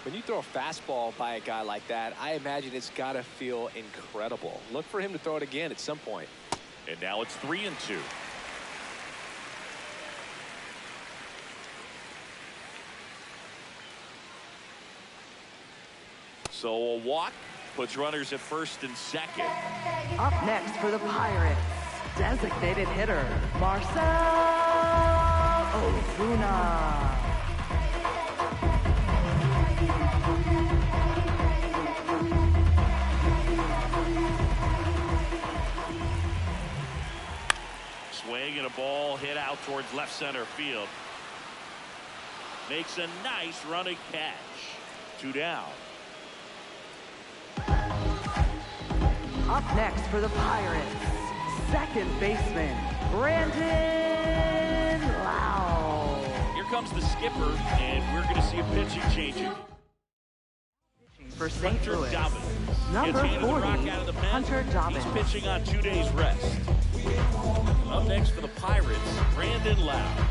When you throw a fastball by a guy like that, I imagine it's got to feel incredible. Look for him to throw it again at some point. And now it's 3-2. So a walk puts runners at first and second. Up next for the Pirates, designated hitter, Marcell Ozuna. Swing and a ball hit out towards left center field. Makes a nice running catch. 2 down. Up next for the Pirates, second baseman, Brandon Lau. Here comes the skipper, and we're going to see a pitching changing. For St. Louis, number Gets handed the 40, rock out of the pen. Hunter Dobbins. He's pitching on 2 days rest. Up next for the Pirates, Brandon Lau.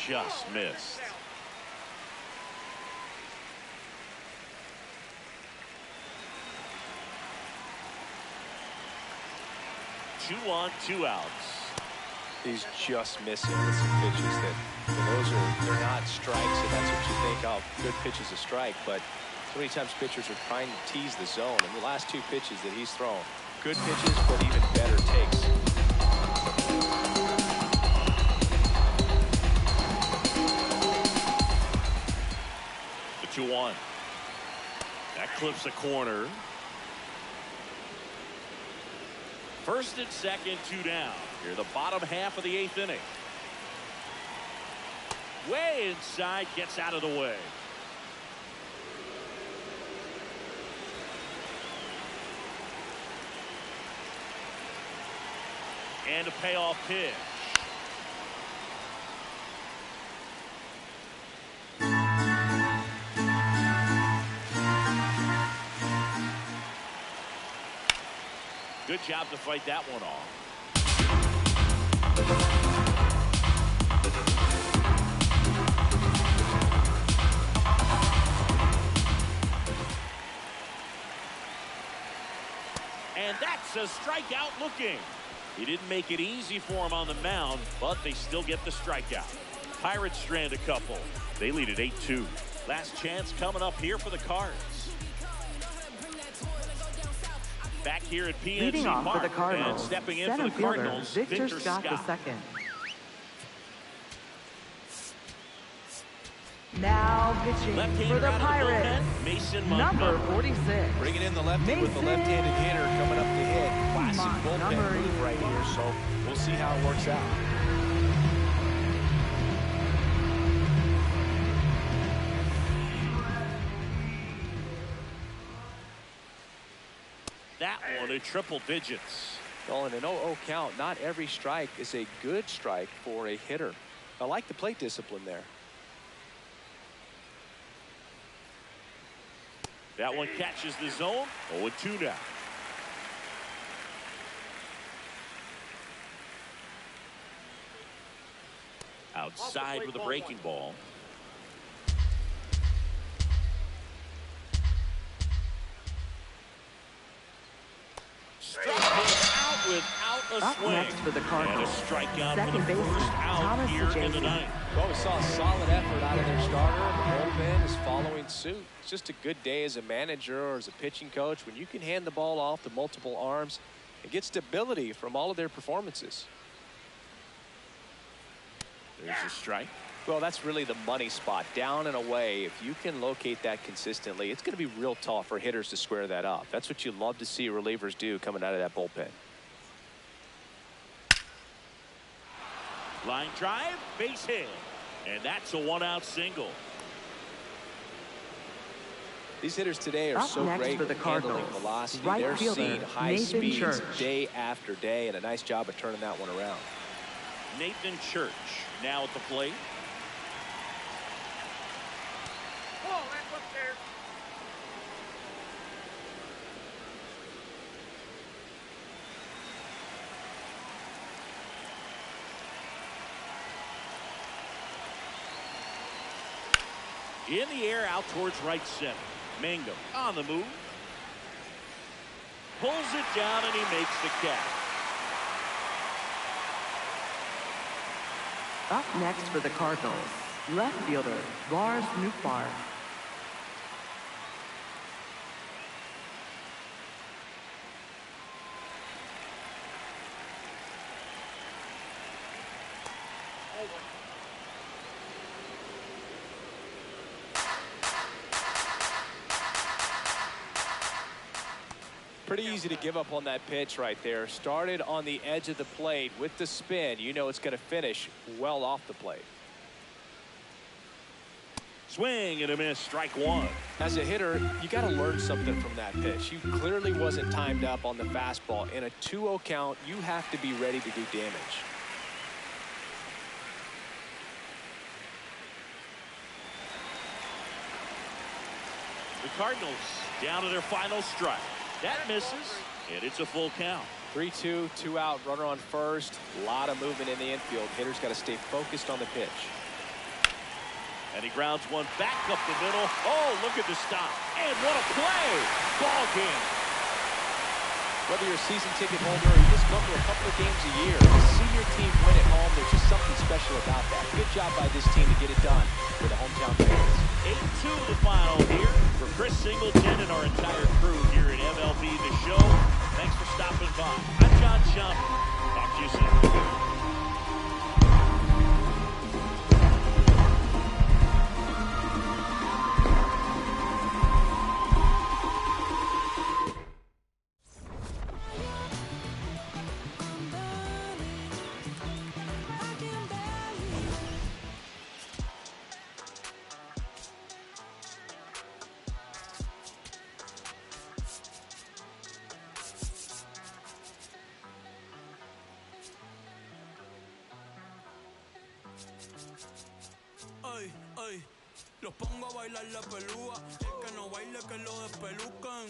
Just missed. Two on, 2 outs. He's just missing with some pitches that, well, they're not strikes, and that's what you think, oh, good pitch is a strike, but so many times pitchers are trying to tease the zone, and the last 2 pitches that he's thrown, good pitches, but even better takes. The 2-1. That clips the corner. First and second, 2 down. Here, the bottom half of the 8th inning. Way inside, gets out of the way. And a payoff pitch. Good job to fight that one off. And that's a strikeout looking. He didn't make it easy for him on the mound, but they still get the strikeout. Pirates strand a couple. They lead at 8-2. Last chance coming up here for the Cards. Back here at PNC Leading off Park, for the Cardinals, and stepping in center for the Cardinals, fielder Victor Scott. II. Now pitching for the Pirates, number 46. Bringing in the lefty with the left-handed hitter coming up to hit. Classic bullpen move right here, so we'll see how it works out. That one at triple digits. Well, in an 0-0 count, not every strike is a good strike for a hitter. I like the plate discipline there. That one catches the zone. 0-2 now. Outside with a breaking ball. Struck him out without a Up swing. next for the Cardinals, and a strikeout second for the baseman, first out Thomas here in the Adjacent. ninth. Well, we saw a solid effort out of their starter. The bullpen is following suit. It's just a good day as a manager or as a pitching coach when you can hand the ball off to multiple arms and get stability from all of their performances. There's a strike. Well, that's really the money spot. Down and away, if you can locate that consistently, it's going to be real tough for hitters to square that up. That's what you love to see relievers do coming out of that bullpen. Line drive, base hit. And that's a one-out single. These hitters today are Up so next great for the at handling Cardinals, velocity. right They're fielder, seeing high Nathan speeds Church. day after day, and a nice job of turning that one around. Nathan Church now at the plate. In the air out towards right center. Mangum on the move. Pulls it down and he makes the catch. Up next for the Cardinals, left fielder Lars Nootbaar. Pretty easy to give up on that pitch right there. Started on the edge of the plate with the spin. You know it's going to finish well off the plate. Swing and a miss, strike one. As a hitter, you got to learn something from that pitch. You clearly wasn't timed up on the fastball. In a 2-0 count, you have to be ready to do damage. The Cardinals down to their final strike. That misses, and it's a full count. 3-2, 2 out, runner on first. A lot of movement in the infield. Hitters got to stay focused on the pitch. And he grounds one back up the middle. Oh, look at the stop. And what a play. Ball game. Whether you're a season ticket holder or you just come to a couple of games a year, to see your team win at home, there's just something special about that. Good job by this team to get it done for the hometown fans. 8-2 the final here for Chris Singleton and our entire crew here at MLB The Show. Thanks for stopping by. I'm John Shump. Talk to you soon. Ay, ay, los pongo a bailar la pelúa. El que no baile que lo despelucan.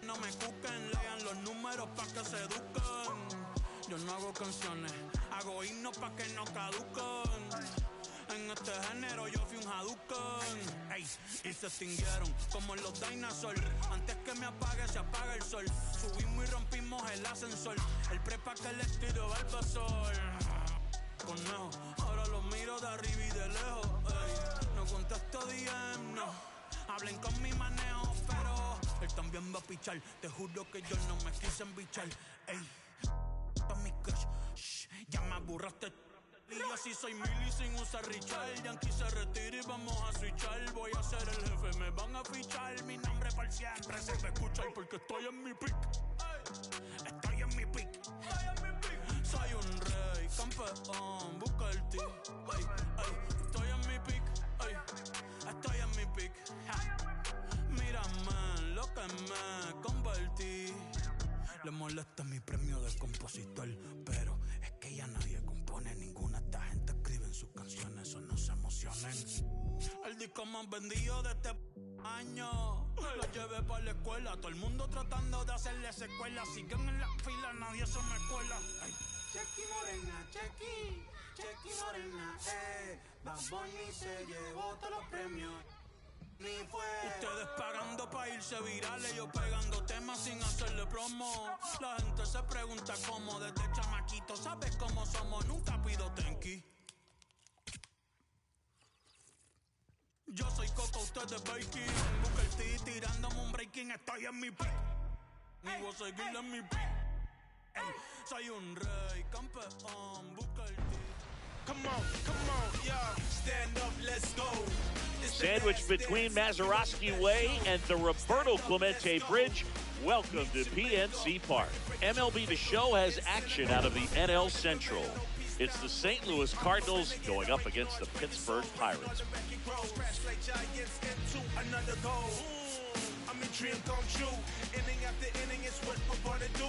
No me cuquen, lean los números pa' que se eduquen. Yo no hago canciones, hago himnos pa' que no caduquen. En este género yo fui un Hadouken. Ey, y se extinguieron como los dinosaurs. Antes que me apague, se apaga el sol. subimos y rompimos el ascensor. El prepa que les tiro Barbasol. Conejo, ahora los miro de arriba y de lejos. Ey. No contesto DM, no. Hablen con mi manejo, pero él también va a pichar. Te juro que yo no me quise embichar. Ey, mi crush, shh, ya me aburraste. Y yo sí soy Milly sin usar Richard. Yankee se retira y vamos a switchar. Voy a ser el jefe, me van a fichar. Mi nombre para siempre se me escucha. Y porque estoy en mi pick. Estoy en mi pick. Soy un rey, campeón, busca el ti. Estoy en mi pick. Estoy en mi pick. Mírame lo que me convertí. Le molesta mi premio de compositor, pero es que ya nadie compone ninguna. Esta gente escribe en sus canciones, o no se emocionen. El disco más vendido de este año lo llevé para la escuela. Todo el mundo tratando de hacerle secuela. Siguen en la fila, nadie se me cuela. Chequi morena, chequi morena, Bad Bunny se llevó todos los premios. Ustedes pagando pa' irse virales, yo pegando temas sin hacerle promo. La gente se pregunta cómo, desde chamaquito, ¿sabes cómo somos? Nunca pido tenki. Yo soy Coco, ustedes baking. Busca el T tirándome un breaking, estoy en mi pick. Y voy a seguir en mi pick. Soy un rey, campeón, busca el T. Come on, y'all. Stand up, let's go. Sandwiched between Mazeroski Way and the Roberto Clemente Bridge. Welcome to PNC Park. MLB The Show has action out of the NL Central. It's the St. Louis Cardinals going up against the Pittsburgh Pirates. I mean, dream come true. Inning after inning, it's what we're born to do.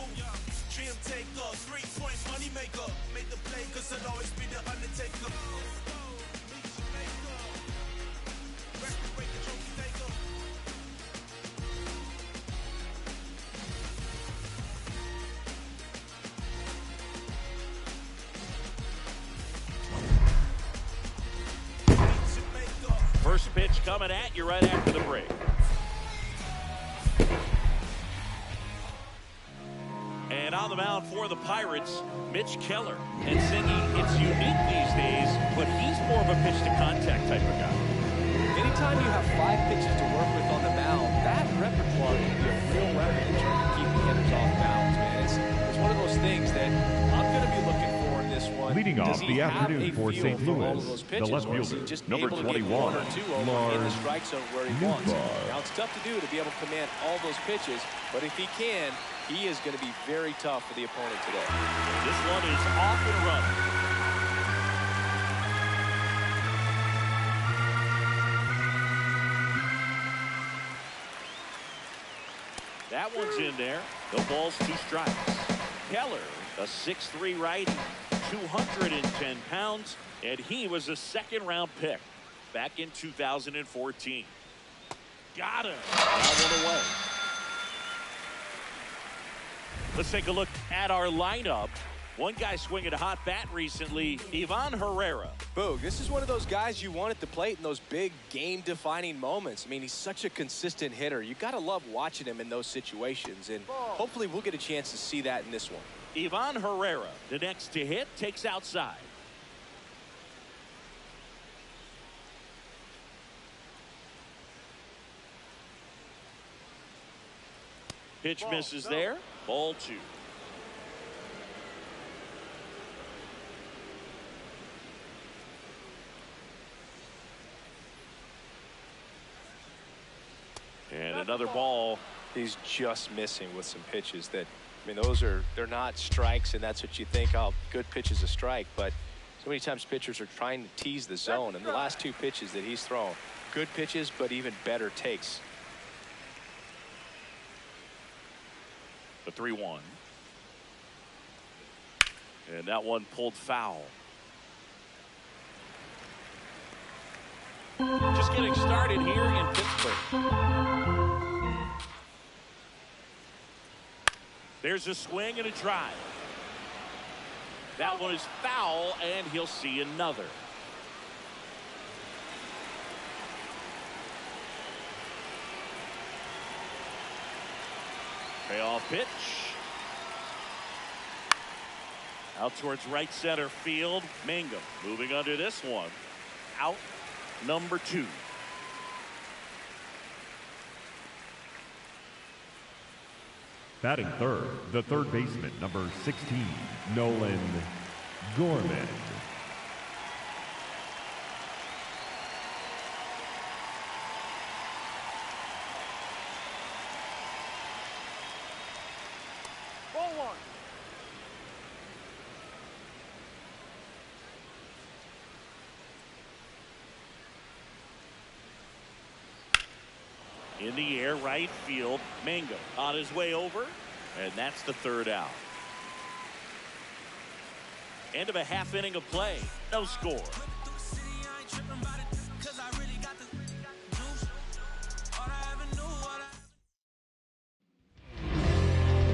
Dream taker, 3-point money maker. Made the play, cause it'll always be the Undertaker. First pitch coming at you right after the break. And on the mound for the Pirates, Mitch Keller. And Singy, it's unique these days, but he's more of a pitch-to-contact type of guy. Anytime you have 5 pitches to work with on the mound, that repertoire can be a real weapon in terms of keeping hitters off balance, man. It's one of those things that I'm going to be looking for in this one. Leading off the afternoon for St. Louis, the left fielder, number 21, in the strike zone where he wants. Now, it's tough to do to be able to command all those pitches, but if he can, he is going to be very tough for the opponent today. This one is off and running. That one's in there. The ball's 2 strikes. Keller, a 6'3" righty, 210 pounds, and he was a second-round pick back in 2014. Got him. That one away. Let's take a look at our lineup. One guy swinging a hot bat recently, Ivan Herrera. Boog, this is one of those guys you want at the plate in those big game-defining moments. I mean, he's such a consistent hitter. You got to love watching him in those situations, and hopefully we'll get a chance to see that in this one. Ivan Herrera, the next to hit, takes outside. Pitch misses there. Ball 2. And another ball. He's just missing with some pitches that, I mean, they're not strikes, and that's what you think, oh, good pitch is a strike, but so many times pitchers are trying to tease the zone, and the last 2 pitches that he's thrown, good pitches, but even better takes. The 3-1. And that one pulled foul. Just getting started here in Pittsburgh. There's a swing and a drive. That one is foul, and he'll see another. Payoff pitch. Out towards right center field. Mangum moving under this one. Out number 2. Batting third, the third baseman, number 16, Nolan Gorman. In the air, right field. Mangum on his way over, and that's the 3rd out. End of a half inning of play. No score.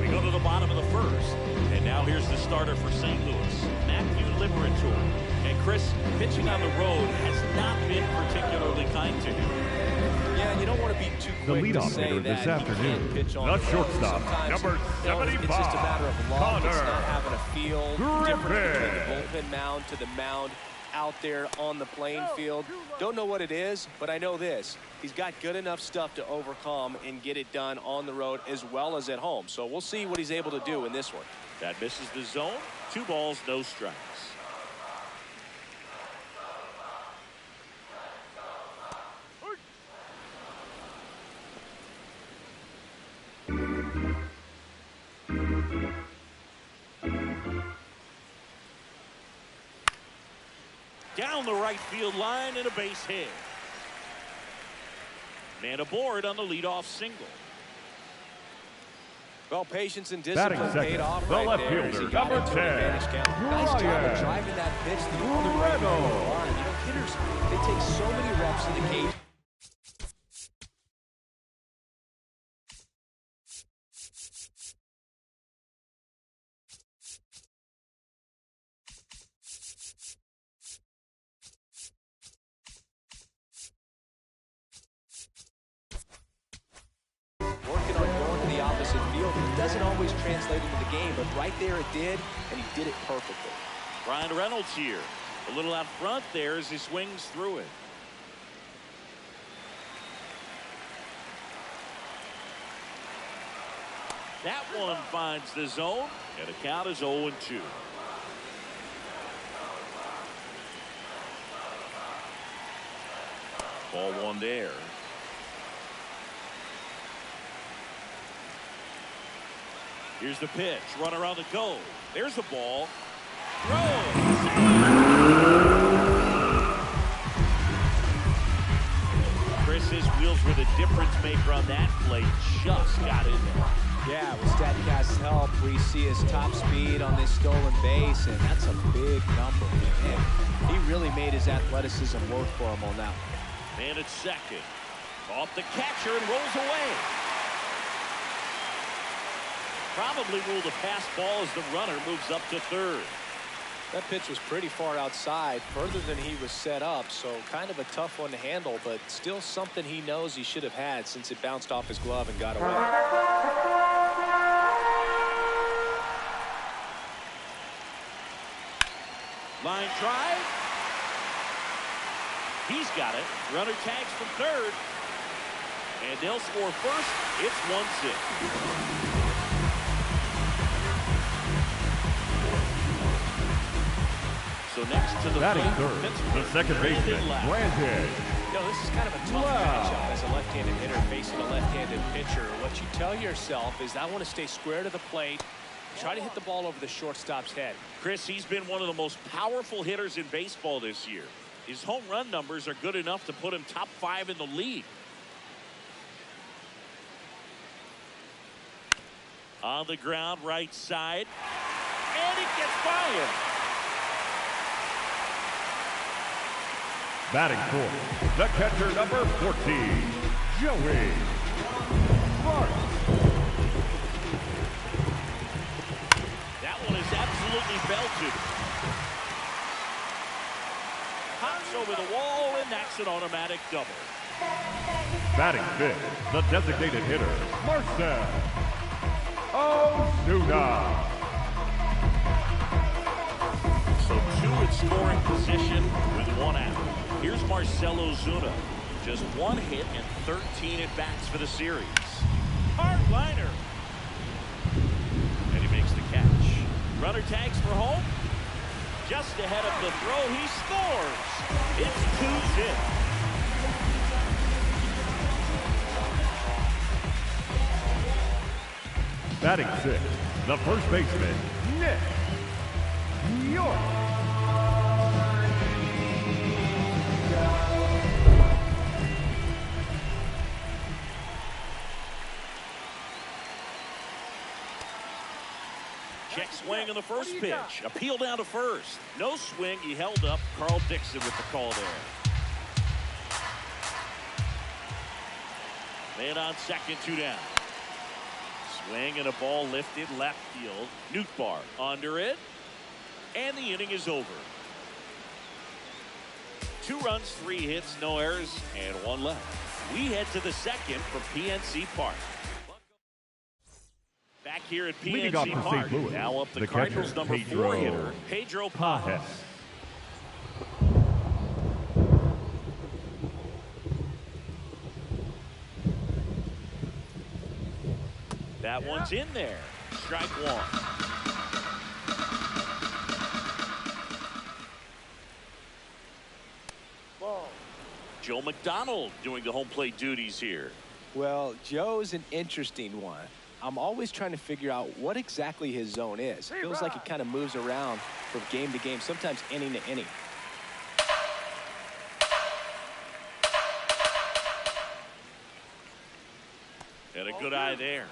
We go to the bottom of the 1st, and now here's the starter for St. Louis, Matthew Liberatore. And Chris, pitching on the road has not been particularly kind to him. Yeah, and you don't want to be too quick to say that this afternoon, pitch on the shortstop, number 75, it's just a matter of luck. It's not having a feel different Griffin. between the bullpen mound to the mound out there on the playing field. Don't know what it is, but I know this. He's got good enough stuff to overcome and get it done on the road as well as at home. So we'll see what he's able to do in this one. That misses the zone. 2 balls, no strikes. Down the right field line and a base hit. Man aboard on the leadoff single. Well, patience and discipline paid off the right left there as he fielder, got number into 10, an advantage count. Nice job of driving that pitch to the other right field line. You know, hitters, they take so many reps in the cage. Doesn't always translate into the game, but right there it did, and he did it perfectly. Ryan Reynolds here. A little out front there as he swings through it. That one finds the zone, and the count is 0-2. Ball 1 there. Here's the pitch. Runner on the go. There's the ball. Throw. Chris, his wheels were the difference maker on that play. Just got in there. Yeah, with StatCast's help, we see his top speed on this stolen base, and that's a big number for him. He really made his athleticism work for him on that one. Man at second. Off the catcher and rolls away. Probably ruled a pass ball as the runner moves up to 3rd. That pitch was pretty far outside, further than he was set up, so kind of a tough one to handle, but still something he knows he should have had since it bounced off his glove and got away. Line drive. He's got it. Runner tags from 3rd. And they'll score first. It's 1-6. So next to the batting plate, third, the second baseman, Brandon. You know, this is kind of a tough matchup as a left-handed hitter facing a left-handed pitcher. What you tell yourself is, I want to stay square to the plate, try to hit the ball over the shortstop's head. Chris, he's been one of the most powerful hitters in baseball this year. His home run numbers are good enough to put him top 5 in the league. On the ground, right side. And it gets by him. Batting fourth, the catcher, number 14, Joey Bart. That one is absolutely belted. Hops over the wall, and that's an automatic double. Batting fifth, the designated hitter, Marcel Ozuna. So 2 in scoring position with 1 out. Here's Marcell Ozuna. Just 1 hit and 13 at-bats for the series. Hardliner. And he makes the catch. Runner tags for home. Just ahead of the throw, he scores. It's 2-zip. Batting 6, the first baseman, Nick York. Check swing on the first pitch. Appeal down to first. No swing. He held up. Carl Dixon with the call there. Man on second, 2 down. Swing and a ball lifted left field. Nootbaar under it. And the inning is over. 2 runs, 3 hits, no errors, and 1 left. We head to the second for PNC Park. Back here at PNC Park. Louis, now up the catcher, Cardinals number 4 hitter, Pedro Pages. That one's in there. Strike 1. Joe McDonald doing the home plate duties here. Well, Joe's an interesting one. I'm always trying to figure out what exactly his zone is. Feels like he kind of moves around from game to game, sometimes inning to inning. And a good eye there.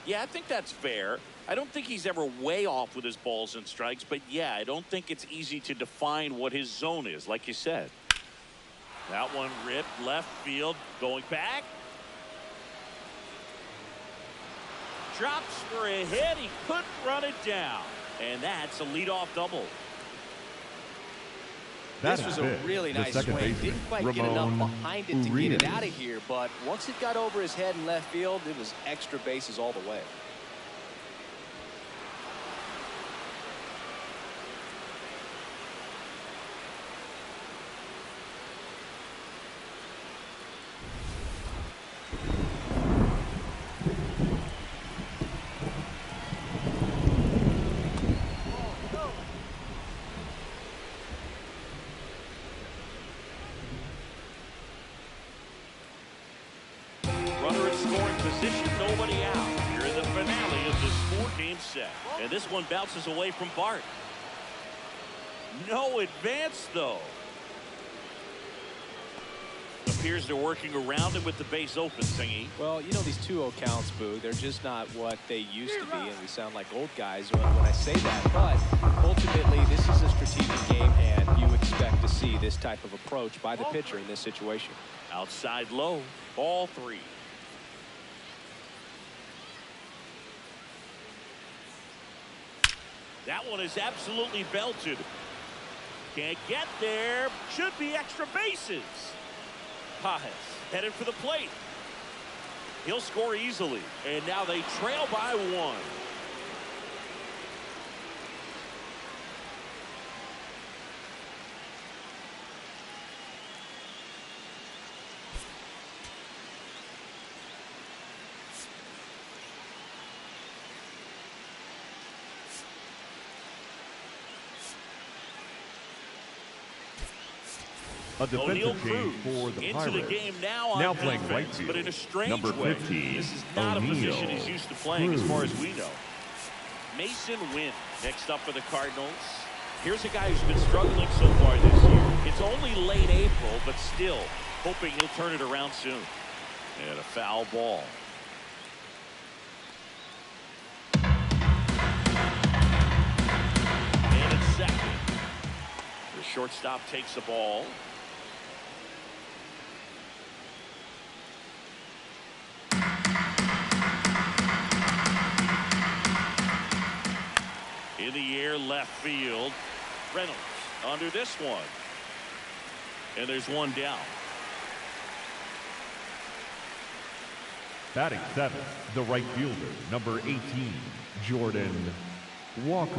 Yeah, I think that's fair. I don't think he's ever way off with his balls and strikes, but yeah, I don't think it's easy to define what his zone is, like you said. That one ripped left field, going back. Drops for a hit. He couldn't run it down. And that's a leadoff double. This was a really nice swing. Didn't quite get enough behind it to get it out of here, but once it got over his head in left field, it was extra bases all the way. Nobody out. You're in the finale of this 4-game set. And this one bounces away from Bart. No advance, though. Appears they're working around him with the base open, Singy. Well, you know, these 2-0 counts, Boo, they're just not what they used to be, and we sound like old guys when I say that. But ultimately, this is a strategic game, and you expect to see this type of approach by the pitcher in this situation. Outside low, ball 3. That one is absolutely belted. Can't get there. Should be extra bases. Pages headed for the plate. He'll score easily. And now they trail by 1. A defensive change for the Pirates. Into the game now playing defense, right field. But in a strange Number way. 15, This is not a position he's used to playing as far as we know. Mason Wynn next up for the Cardinals. Here's a guy who's been struggling so far this year. It's only late April, but still hoping he'll turn it around soon. And a foul ball. And it's second. The shortstop takes the ball. In the air, left field. Reynolds under this one. And there's one down. Batting seventh, the right fielder, number 18, Jordan Walker.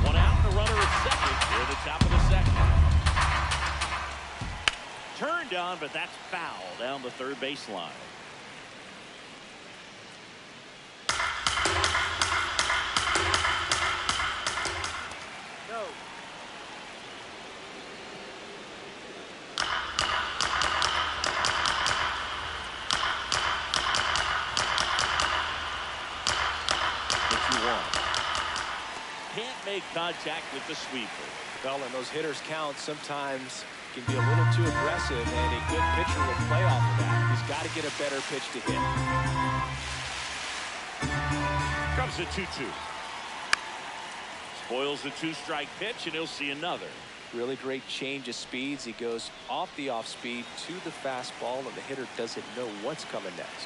One out, and a runner at second near the top of the second. Turned on, but that's foul down the third baseline. Can't make contact with the sweeper. Well, and those hitters count sometimes can be a little too aggressive, and a good pitcher will play off of that. He's got to get a better pitch to hit. Comes a 2-2. Spoils the two-strike pitch, and he'll see another. Really great change of speeds. He goes off the off-speed to the fastball, and the hitter doesn't know what's coming next.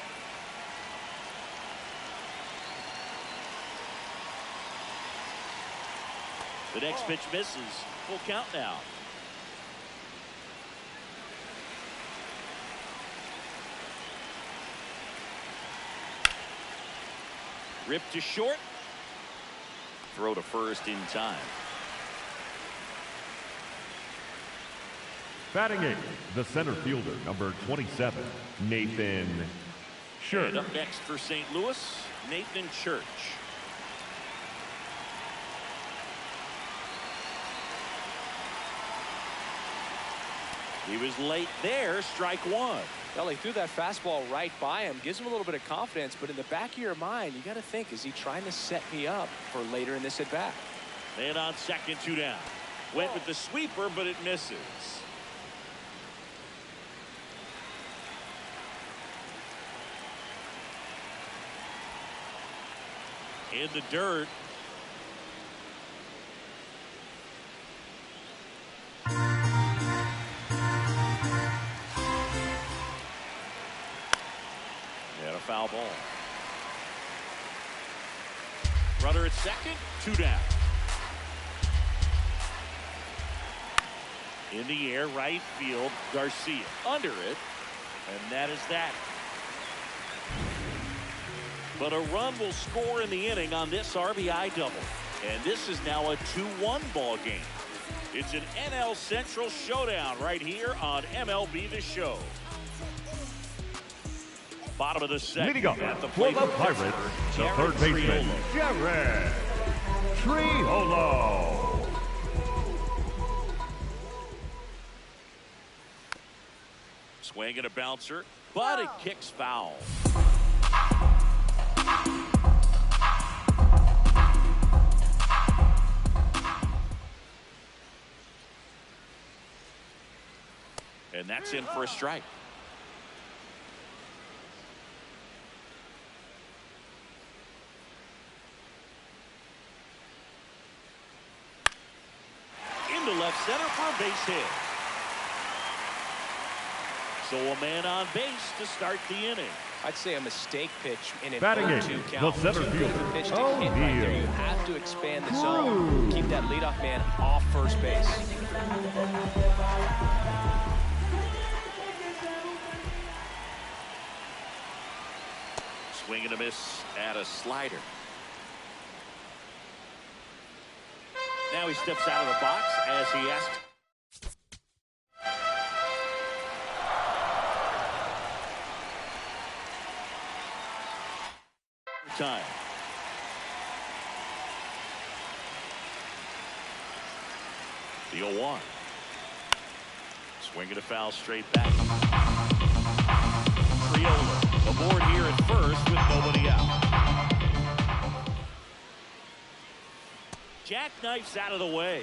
The next pitch misses. Full count now. Ripped to short. Throw to first in time. Batting eighth, the center fielder, number 27, Nathan Church. And up next for St. Louis, Nathan Church. He was late there, strike one. Well, he threw that fastball right by him, gives him a little bit of confidence, but in the back of your mind, you got to think, is he trying to set me up for later in this at-bat? And on second, 2 down. Went with the sweeper, but it misses. In the dirt. Foul ball. Runner at second, 2 down. In the air, right field, Garcia under it, and that is that. But a run will score in the inning on this RBI double, and this is now a 2-1 ball game. It's an NL Central showdown right here on MLB The Show. Bottom of the second. Leading up at the plate for the Pirates, the third baseman, Jared Triolo. Swing and a bouncer, but it kicks foul. And that's in for a strike. Left center for a base hit. So a man on base to start the inning. I'd say a mistake pitch in an 0-2 count. The center fielder, pitch to hit right there. You have to expand the zone. Keep that leadoff man off first base. Swing and a miss at a slider. Now he steps out of the box as he asked. Time. The 0-1. Swing and a foul straight back. Triolo aboard here at first with nobody out. Jackknifes out of the way.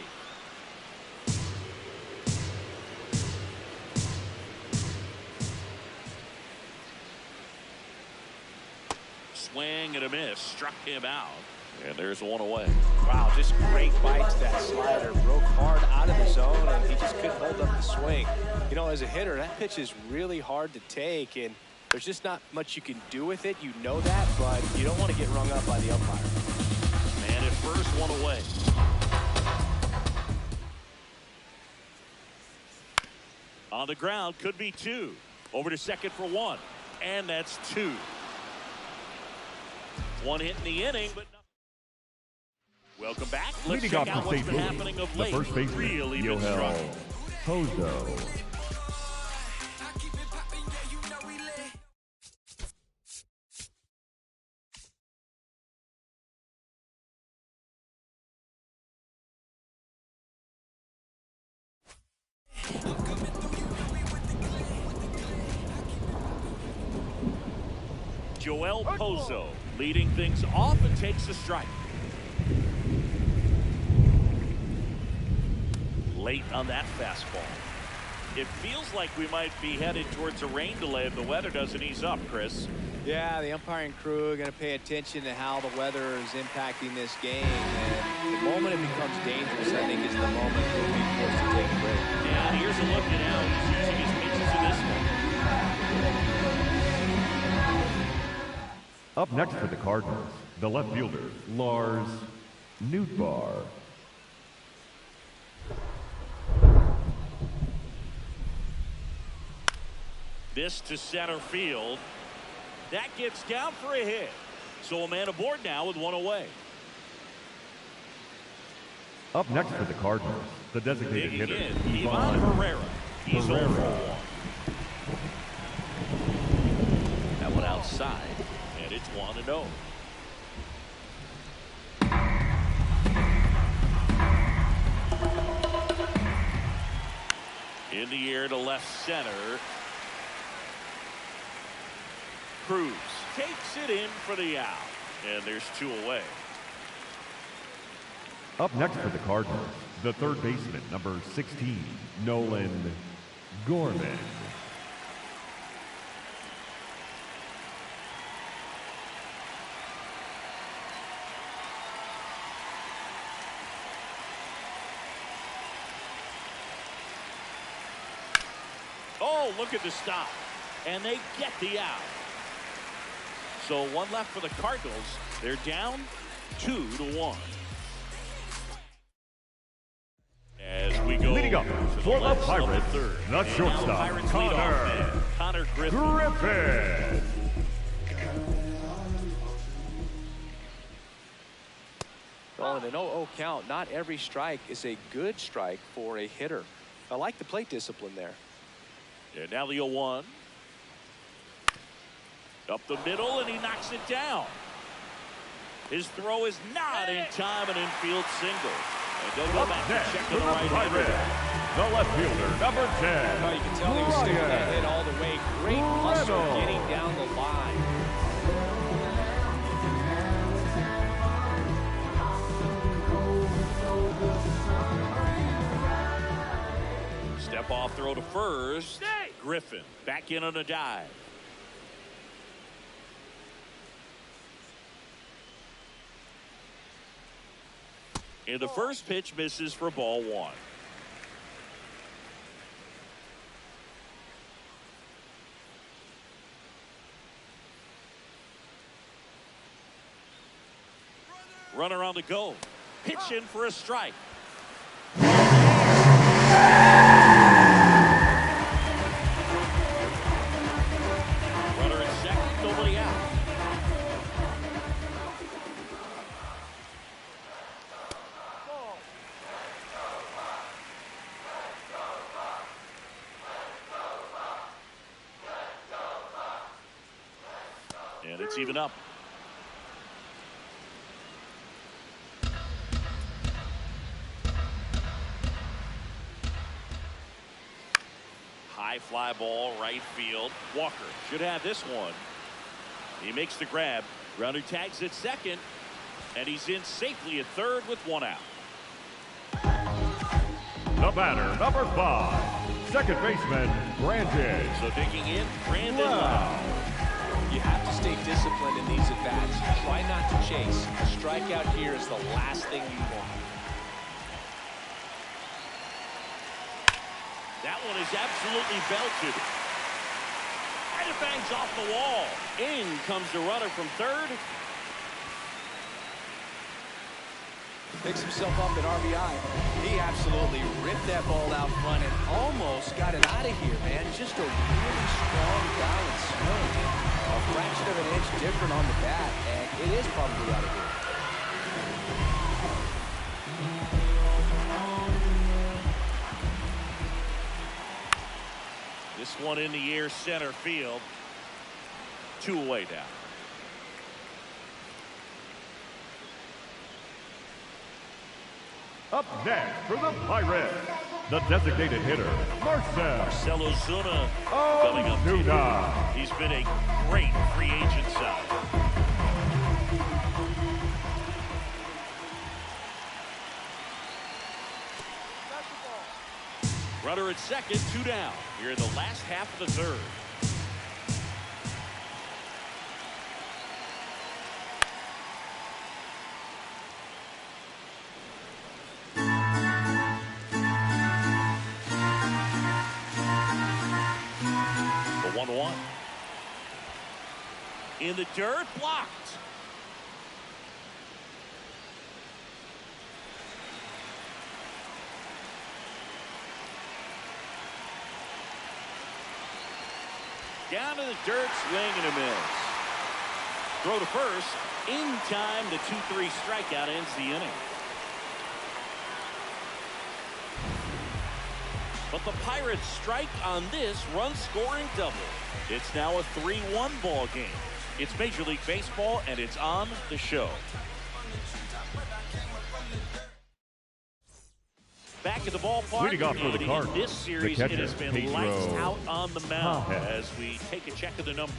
Swing and a miss. Struck him out. And there's one away. Wow, just great bite to that slider. Broke hard out of the zone, and he just couldn't hold up the swing. You know, as a hitter, that pitch is really hard to take, and There's just not much you can do with it. You know that, but you don't want to get rung up by the umpire. And at first, one away. On the ground, could be two. Over to second for one. And that's two. One hit in the inning, but not. Welcome back. Let's Leading check off out the what's St. been Louis, happening of the late. first baseman, Really been Yoel struggling. Pozo. Yoel Pozo leading things off and takes a strike. Late on that fastball. It feels like we might be headed towards a rain delay if the weather doesn't ease up, Chris. Yeah, the umpiring crew are going to pay attention to how the weather is impacting this game. And the moment it becomes dangerous, I think, is the moment we'll be forced to take a break. And here's a look at how he's using his pitches in this one. Up next for the Cardinals, the left fielder, Lars Nootbaar. This to center field. That gets down for a hit. So a man aboard now with one away. Up next for the Cardinals, the designated Digging hitter, in, Ivan Herrera. He's over Herrera. 1. That one outside, and it's 1-0. In the air to left center. Cruz takes it in for the out, and there's 2 away. Up next for the Cardinals, the third baseman, number 16, Nolan Gorman. Oh, look at the stop. And they get the out. So one left for the Cardinals. They're down 2-1. As we go Leading up to for the left of Pirates, third. the And now shortstop, Pirates leadoff man, Konnor Griffin. Griffin. Well, in an 0-0 count, not every strike is a good strike for a hitter. I like the plate discipline there. And now the 0-1. Up the middle, and he knocks it down. His throw is not in time, an infield single. And they'll go back Next to check for on the the right Pirates, hander. the left fielder, number 10. Oh, you can tell he was sticking that Ryan hit all the way. Great muscle Reynolds. getting down the line. Step off throw to first. Griffin back in on a dive. And the first pitch misses for ball 1. Runner on the go. Pitch in for a strike. Runner at second, nobody out. And it's even up. High fly ball, right field. Walker should have this one. He makes the grab. Runner tags at second, and he's in safely at third with 1 out. The batter, number 5, second baseman, Brandon. So digging in, Brandon Lau. Lau. You have to stay disciplined in these at-bats. Try not to chase. A strikeout here is the last thing you want. That one is absolutely belted. And it bangs off the wall. In comes the runner from third. Picks himself up in RBI. He absolutely ripped that ball out front and almost got it out of here, man. Just a really strong balanced swing. A fraction of an inch different on the bat, and it is probably out of here. This one in the air, center field. 2 away now. Up next for the Pirates, the designated hitter, Marcell Ozuna coming up. Ozuna. He's been a great free agent sign. Runner at second, 2 down. Here in the last half of the third. The 1-1. In the dirt, blocked. Down to the dirt, swing and a miss. Throw to first. In time, the 2-3 strikeout ends the inning. But the Pirates strike on this run-scoring double. It's now a 3-1 ball game. It's Major League Baseball, and it's on the show. Back at the ballpark. Leading off for the Cardinals, this series, catcher, it has been Pedro lights out on the mound Pages. as we take a check of the numbers.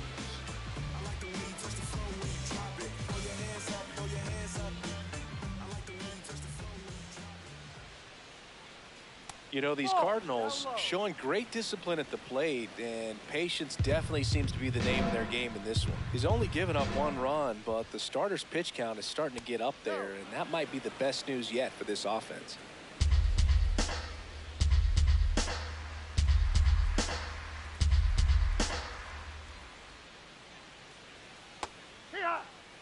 You know, these Cardinals showing great discipline at the plate, and patience definitely seems to be the name of their game in this one. He's only given up 1 run, but the starter's pitch count is starting to get up there, and that might be the best news yet for this offense.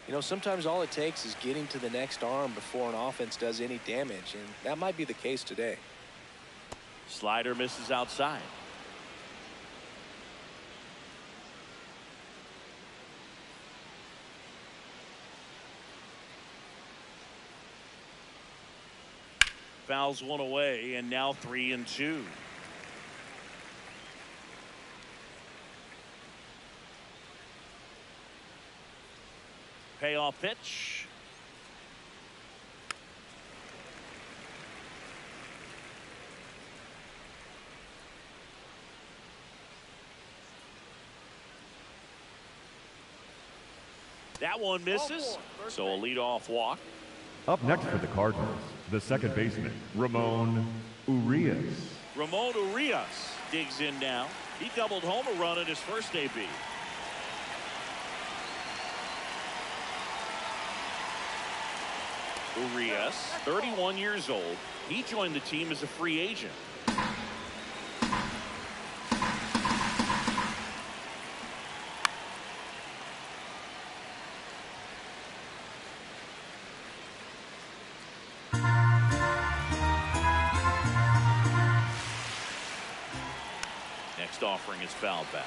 You know, sometimes all it takes is getting to the next arm before an offense does any damage, and that might be the case today. Slider misses outside. Fouls one away, and now 3-2. Payoff pitch. That one misses, so a leadoff walk. Up next for the Cardinals, the second baseman, Ramon Urias. Ramon Urias digs in now. He doubled home a run in his first AB. Urias, 31 years old. He joined the team as a free agent. Next offering is fouled back.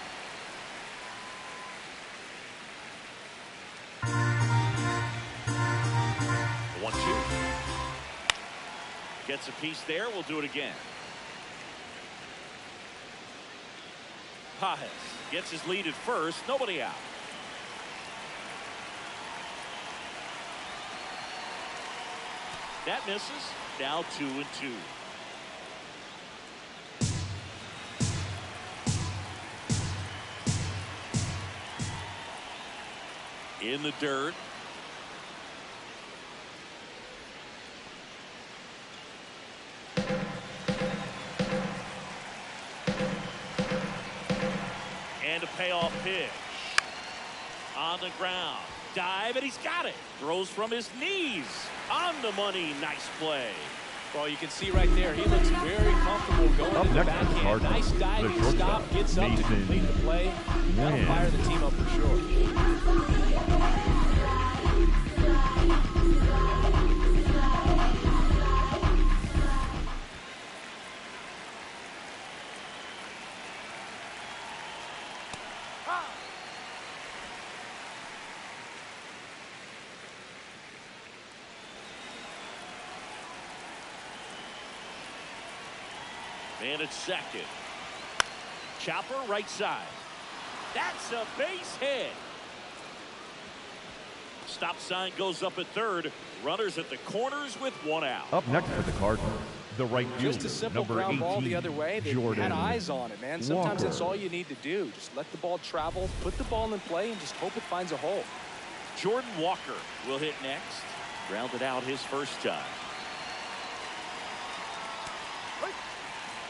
The 1-2. Gets a piece there. We'll do it again. Pages gets his lead at first. Nobody out. That misses. Now 2-2. In the dirt. And a payoff pitch. On the ground. Dive, and he's got it. Throws from his knees. On the money. Nice play. Well, you can see right there, he looks very comfortable going to the backhand. Nice diving stop, gets up to complete the play. That'll fire the team up for sure. And it's second. Chopper right side. That's a base hit. Stop sign goes up at third. Runners at the corners with one out. Up next for the Cardinals, the right fielder, Just a simple number ground 18, ball the other way. They had eyes on it, man. Sometimes Walker. that's all you need to do. Just let the ball travel, put the ball in play, and just hope it finds a hole. Jordan Walker will hit next. Grounded out his first time.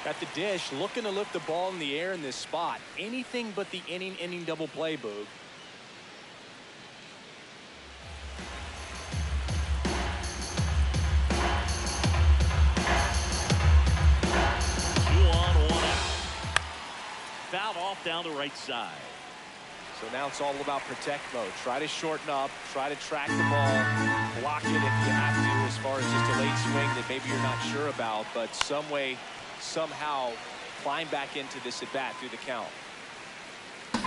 Got the dish, looking to lift the ball in the air in this spot. Anything but the inning double play, Boog. Fouled off down the right side. So now it's all about protect mode. Try to shorten up, try to track the ball, block it if you have to, as far as just a late swing that maybe you're not sure about, but some way, somehow climb back into this at bat through the count. The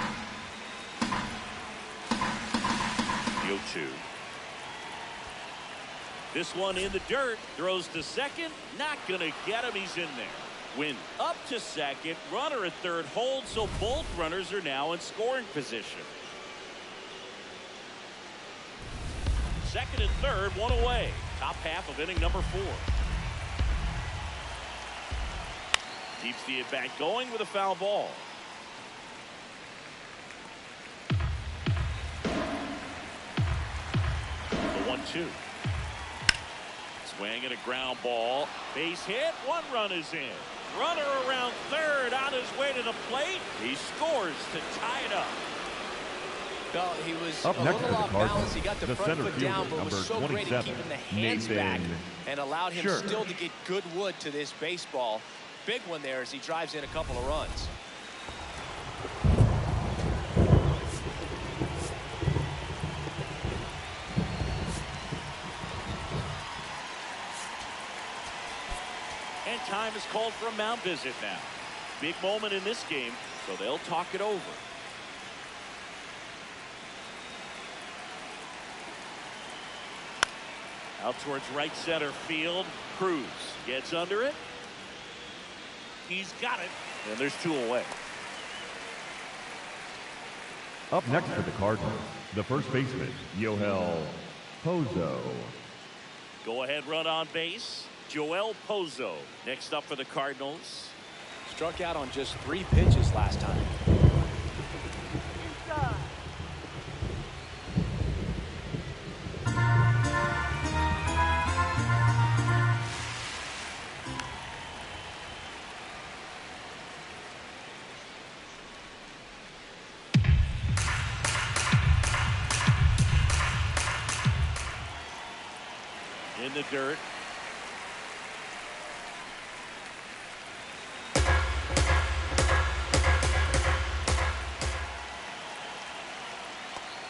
0-2. This one in the dirt, throws to second, not gonna get him, he's in there. Win up to second, runner at third holds, so both runners are now in scoring position. Second and third, one away. Top half of inning number 4. Keeps the at bat going with a foul ball. The 1-2. Swing and a ground ball. Base hit. One run is in. Runner around third on his way to the plate. He scores to tie it up. Well, he was Up a next little for off the balance. He Cardinals, got the the front center foot down, fielder, but was so number great at 27, keeping the hands back and allowed him Sure. still to get good wood to this baseball. Big one there as he drives in a couple of runs. And time is called for a mound visit now. Big moment in this game, so they'll talk it over. Out towards right center field. Cruz gets under it. He's got it. And there's 2 away. Up next for the Cardinals, the first baseman, Yoel Pozo. Go ahead run on base. Joel Pozo next up for the Cardinals. Struck out on just 3 pitches last time. In the dirt.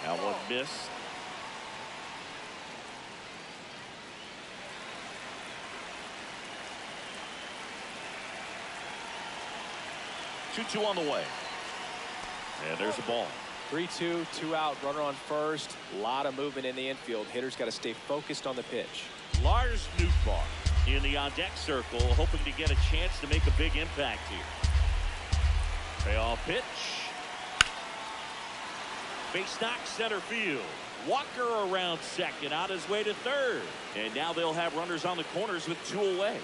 That one missed. Two on the way. And there's a ball. 3-2, 2 out, runner on first. A lot of movement in the infield. Hitter's got to stay focused on the pitch. Lars Nootbaar in the on-deck circle, hoping to get a chance to make a big impact here. Payoff pitch. Base knock center field. Walker around second, on his way to third. And now they'll have runners on the corners with 2 away.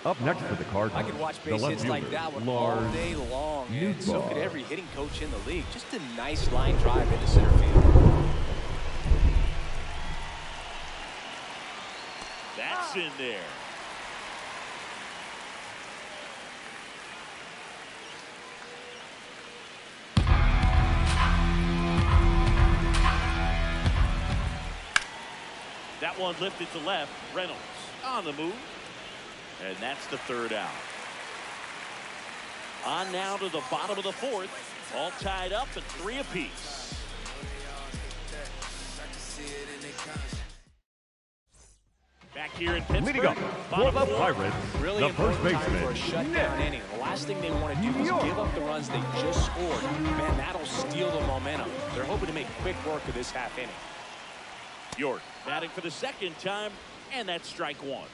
Up next for the Cardinals, I could watch the base left hits like fielder, that one Lars all day long, and so Nootbaar. could every hitting coach in the league. Just a nice line drive into center field. That's in there. That one lifted to left. Reynolds on the move. And that's the third out. On now to the bottom of the fourth. All tied up at 3 apiece. Back here in Pittsburgh. Leading up for the Pirates, Really the first important time for a baseman, shutdown inning. The last thing they want to do is give up the runs they just scored. Man, that'll steal the momentum. They're hoping to make quick work of this half inning. York batting for the second time, and that's strike one.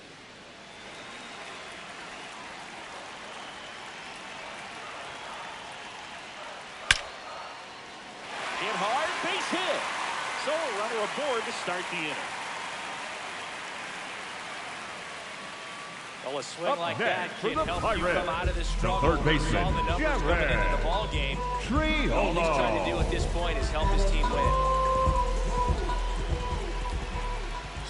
Hit hard, base hit. So a runner aboard to start the inning. Well, a swing Up like next that for can the help you Pirates, come out of this struggle. third baseman, Saw the numbers coming into the ball game. All he's trying to do at this point is help his team win.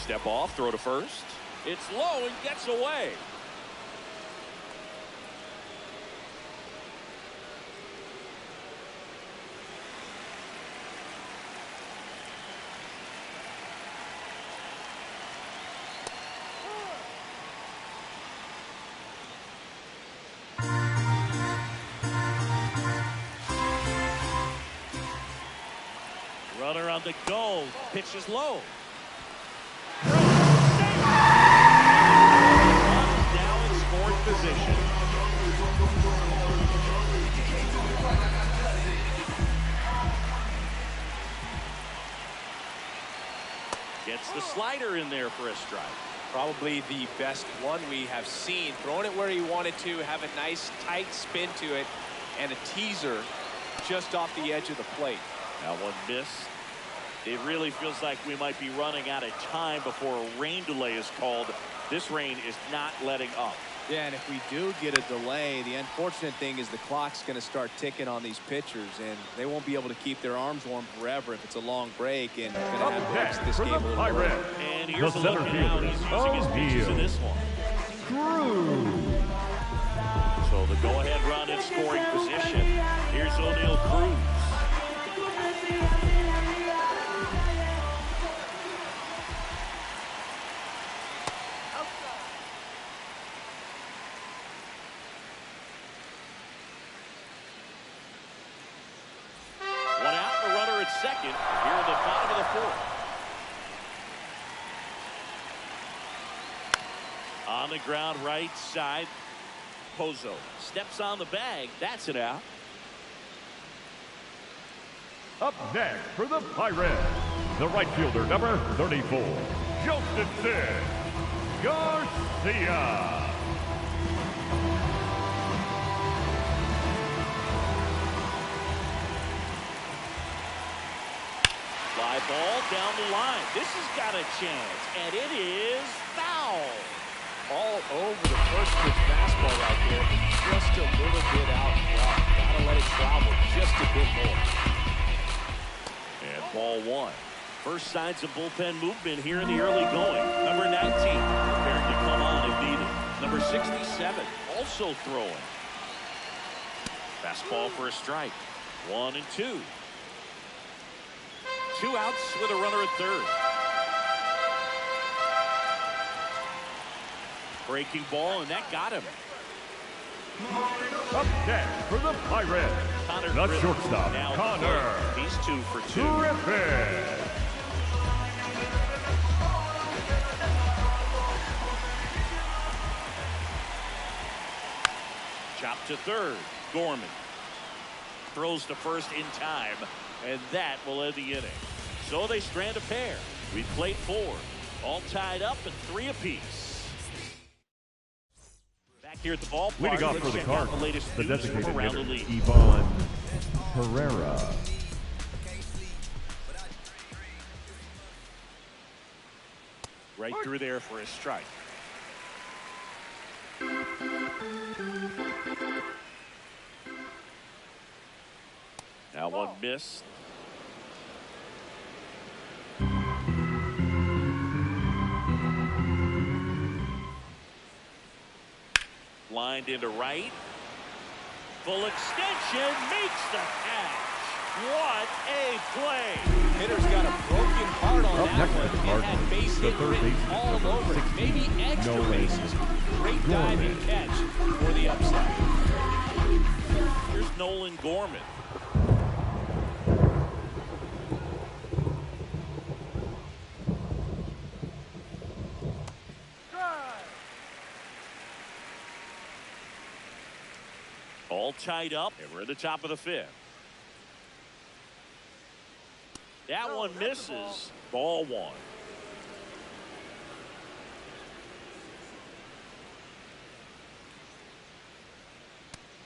Step off, throw to first. It's low and gets away. Runner on the go. Pitch is low. Down in scoring position. Gets the slider in there for a strike. Probably the best one we have seen. Throwing it where he wanted to, have a nice tight spin to it, and a teaser just off the edge of the plate. That one missed. It really feels like we might be running out of time before a rain delay is called. This rain is not letting up. Yeah, and if we do get a delay, the unfortunate thing is the clock's going to start ticking on these pitchers, and they won't be able to keep their arms warm forever if it's a long break, and they're going to have to watch this game a little bit. And here's a look at how he's using his pitches in this one. So the go-ahead run in scoring position. Here's O'Neal Cruz. One out, the runner at second. Here in the bottom of the fourth. On the ground, right side. Pozo steps on the bag. That's it out. Up next for the Pirates, the right fielder, number 34, Joseph Garcia. Fly ball down the line. This has got a chance, and it is foul. All over the first pitch fastball right there. Just a little bit out front. Gotta let it travel just a bit more. And ball one. First signs of bullpen movement here in the early going. Number 19 preparing to come on if needed. Number 67 also throwing. Fastball for a strike. 1 and 2. 2 outs with a runner at third. Breaking ball, and that got him. Up next for the Pirates, Konnor the Griffin. shortstop, Now Konnor he's 2 for 2. Griffin. Chop to third. Gorman throws to first in time, and that will end the inning. So they strand a pair. We played 4. All tied up at 3 apiece. Back here at the ballpark, Leading off let's for the check out the Cardinals, latest the news from designated around the hitter, league. Ivan Herrera. Right through there for a strike. Now one missed. Lined into right. Full extension, makes the catch. What a play. Hitter's got a broken heart on on Up that next one. for the It had Cardinals, base the hit third written baseman, all number over it. 16, Maybe extra Nolan bases. Great diving Gorman. catch for the upset. Here's Nolan Gorman. All tied up, and we're at the top of the fifth. That one misses. Ball one.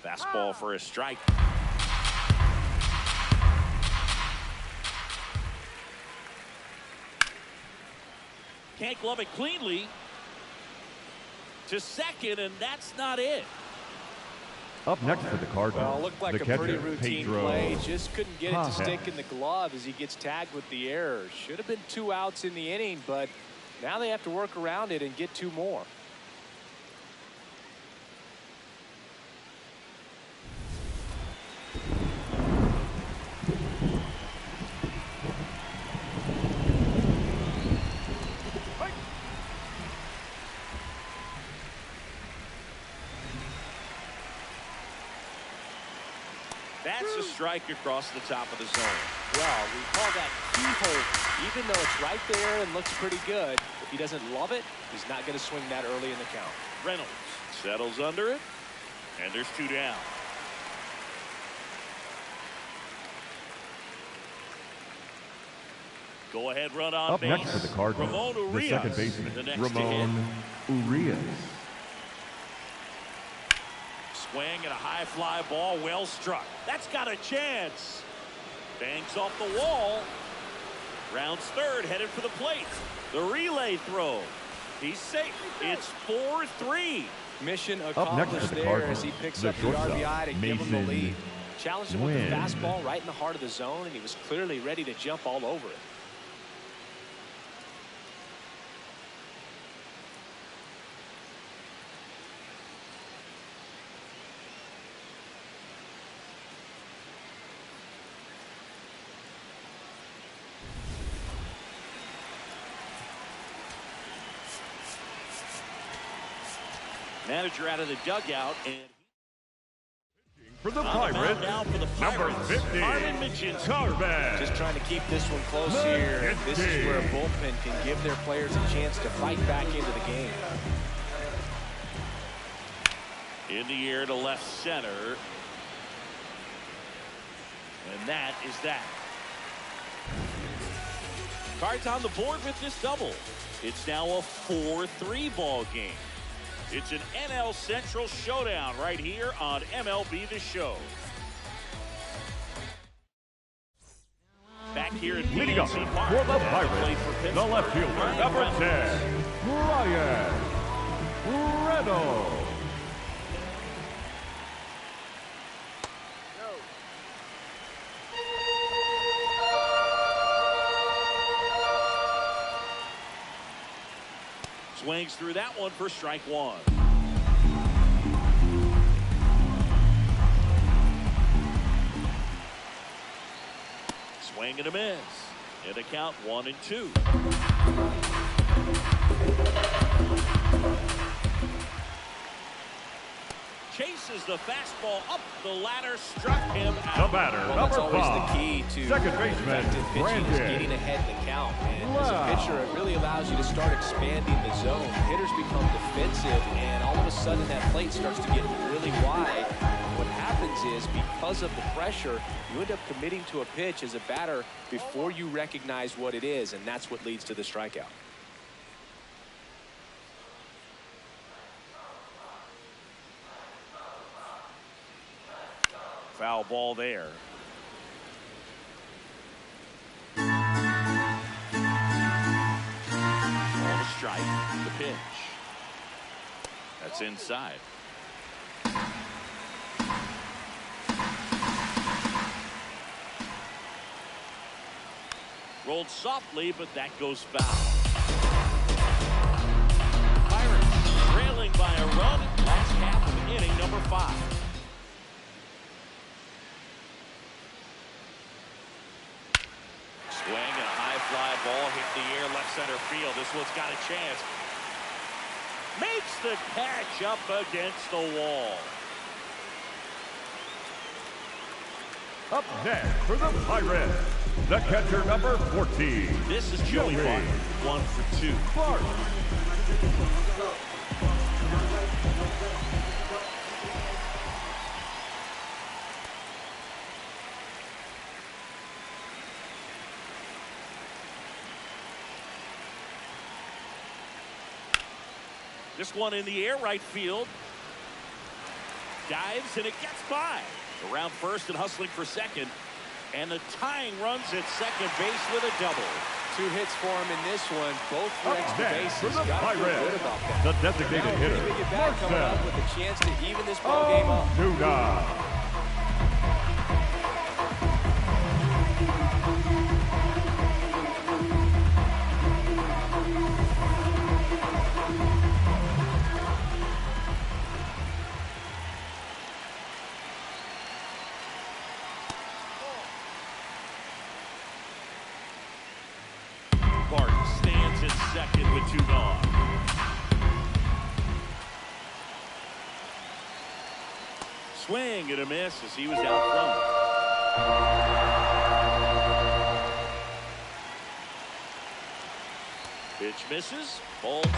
Fastball for a strike. Can't glove it cleanly to second, and that's not it. Up next for the Cardinals, Well, looked like the a catcher, pretty routine Pedro play. Just couldn't get it to Pajes. stick in the glove as he gets tagged with the error. Should have been 2 outs in the inning, but now they have to work around it and get 2 more. That's a strike across the top of the zone. Well, we call that keyhole. Even though it's right there and looks pretty good, if he doesn't love it, he's not going to swing that early in the count. Reynolds settles under it, and there's 2 down. Go ahead, run on Up base. next for the Cardinals, Ramon the Urias, second baseman, the next to hit. Ramon Urias. Swing and a high fly ball, well struck. That's got a chance. Bangs off the wall. Rounds third, headed for the plate. The relay throw. He's safe. It's 4-3. Mission Up next accomplished for the there Cardinals, as he picks the up the shortstop, RBI to give him the Mason lead. Challenged him with the Wynn. fastball right in the heart of the zone, and he was clearly ready to jump all over it. Manager out of the dugout, and For the on the mound Pirates, now for the number Pirates, 50, Carmen Michinski. Corbin. Just trying to keep this one close here. This is where a bullpen can give their players a chance to fight back into the game. In the air to left center. And that is that. Cards on the board with this double. It's now a 4-3 ball game. It's an NL Central showdown right here on MLB The Show. Back here at Leading up PNC for Park. the Played Pirates, for the Pittsburgh, left fielder, Ryan number Reynolds. 10, Ryan Reynolds. Swings through that one for strike one. Swing and a miss. In a count 1-2. Chases the fastball up the ladder, struck him out. The batter, Well, number that's always 5, the key to second baseman, effective pitching is Brandon. getting ahead in the count. And as a Wow. pitcher, it really allows you to start expanding the zone. Hitters become defensive, and all of a sudden that plate starts to get really wide. What happens is, because of the pressure, you end up committing to a pitch as a batter before you recognize what it is, and that's what leads to the strikeout. Foul ball there. On a strike, the pitch. That's inside. Rolled softly, but that goes foul. Pirates trailing by a run. Last half of inning number 5. Swing and a high fly ball hit the air left center field. This one's got a chance. Makes the catch up against the wall. Up next for the Pirates, the catcher number 14. This is Joey Bart, 1 for 2. Bart. This one in the air, right field. Dives and it gets by. Around first and hustling for second. And the tying runs at second base with a double. 2 hits for him in this one. Both for extra For bases. the Got to feel Pirates, good about that. the designated hitter, Pretty big at bat coming up with a chance to even this ball game up. Duda. Bart stands at second with 2 gone. Swing and a miss as he was out front. Pitch misses. Ball 2.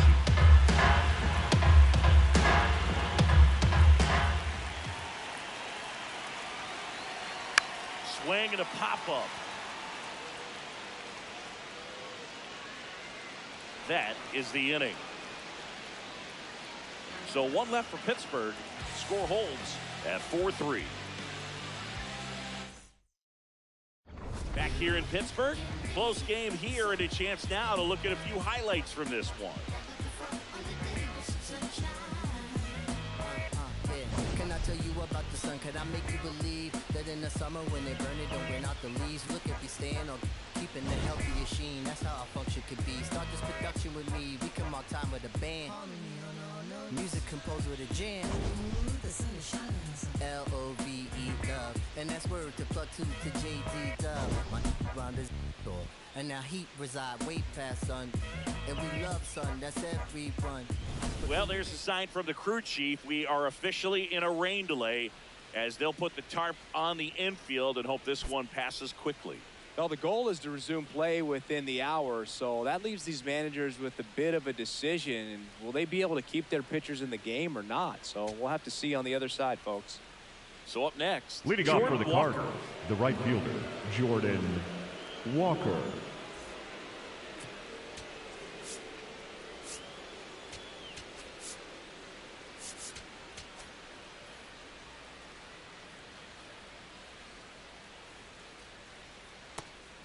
Swing and a pop-up. That is the inning. So 1 left for Pittsburgh. Score holds at 4-3. Back here in Pittsburgh. Close game here and a chance now to look at a few highlights from this one. Can I tell you about the sun? Could I make you believe that in the summer when they burn it, don't rain out the leaves? Look at me staying on keeping the healthiest sheen. That's how our function could be. Start this production with me. We come on time with a band. Music composed with a jam. L-O-V-E love. And that's word to plug 2 to J-D Dub. My round is door. And now heat reside way past sun. And we love sun. That's everyone. Well, there's a sign from the crew chief. We are officially in a rain delay as they'll put the tarp on the infield and hope this one passes quickly. Well, the goal is to resume play within the hour, so that leaves these managers with a bit of a decision. Will they be able to keep their pitchers in the game or not? So we'll have to see on the other side, folks. So up next, Leading off for the Cardinals, the right fielder, Jordan Walker.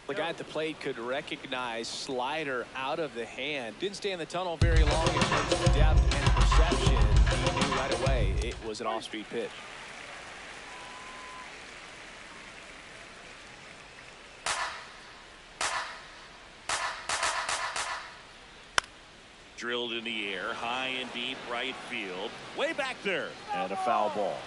The guy at the plate could recognize slider out of the hand. Didn't stay in the tunnel very long in terms of depth and perception. He knew right away it was an off-speed pitch. drilled in the air, high and deep right field, way back there, and a foul ball.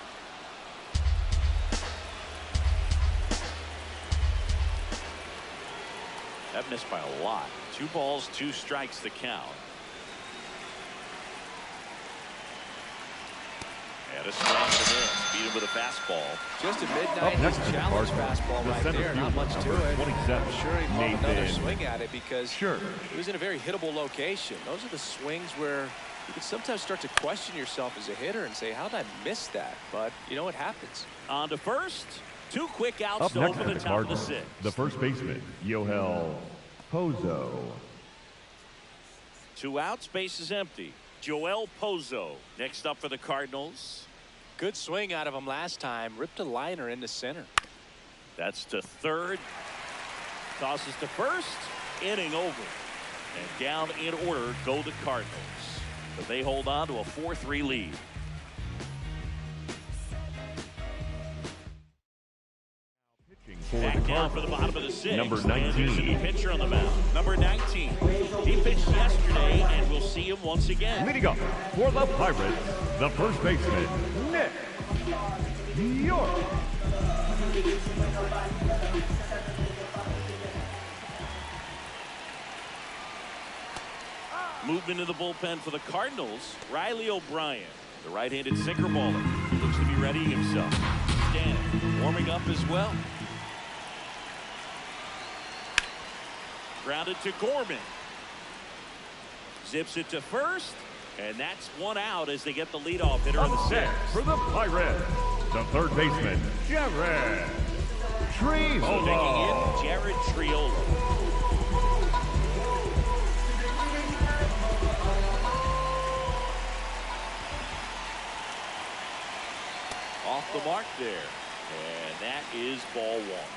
That missed by a lot. 2 balls, 2 strikes the count. And a swing and a miss. Beat him with a fastball. Just a mid-90s challenge fastball right there. Not much to it. I'm sure he'd love another swing at it because he was in a very hittable location. Those are the swings where you can sometimes start to question yourself as a hitter and say, how did I miss that? But, you know, it happens. On to first. 2 quick outs Up to next open the at the top of the Cardinals, 6th. the first baseman, Yoel Pozo. 2 outs, base is empty. Joel Pozo next up for the Cardinals. Good swing out of him last time. Ripped a liner into center. That's to third. Tosses to first. Inning over. And down in order go the Cardinals. But they hold on to a 4-3 lead. Back down for the bottom of the 6th. Number 19. And there's a new pitcher on the mound. Number 19. He pitched yesterday, and we'll see him once again. Leading up for the Pirates, the first baseman, Nick York. Movement in the bullpen for the Cardinals. Riley O'Brien, the right-handed sinker baller, looks to be readying himself. Stanton warming up as well. Grounded to Gorman. Zips it to first, and that's one out as they get the leadoff hitter in the sixth. For the Pirates, the third baseman, Jared Triolo. Digging in, Jared Triolo. Off the mark there, and that is ball one.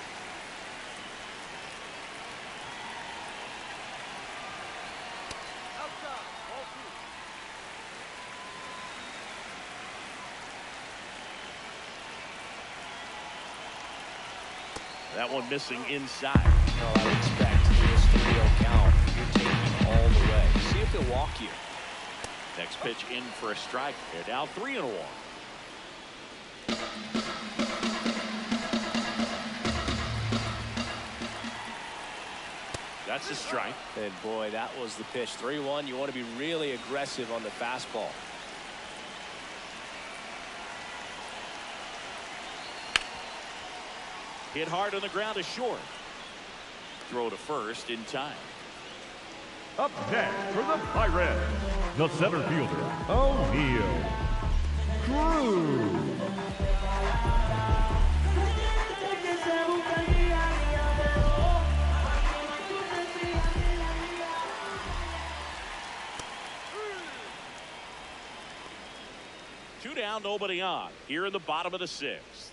That one missing inside. Well, I would expect this 3-0 count. You're taking all the way. See if they'll walk you. Next pitch in for a strike. They're down 3-1. That's a strike. And boy, that was the pitch. 3-1. You want to be really aggressive on the fastball. Hit hard on the ground to short. Throw to first in time. Up next for the Pirates, the center fielder, O'Neal Cruz. Two down, nobody on. Here in the bottom of the sixth.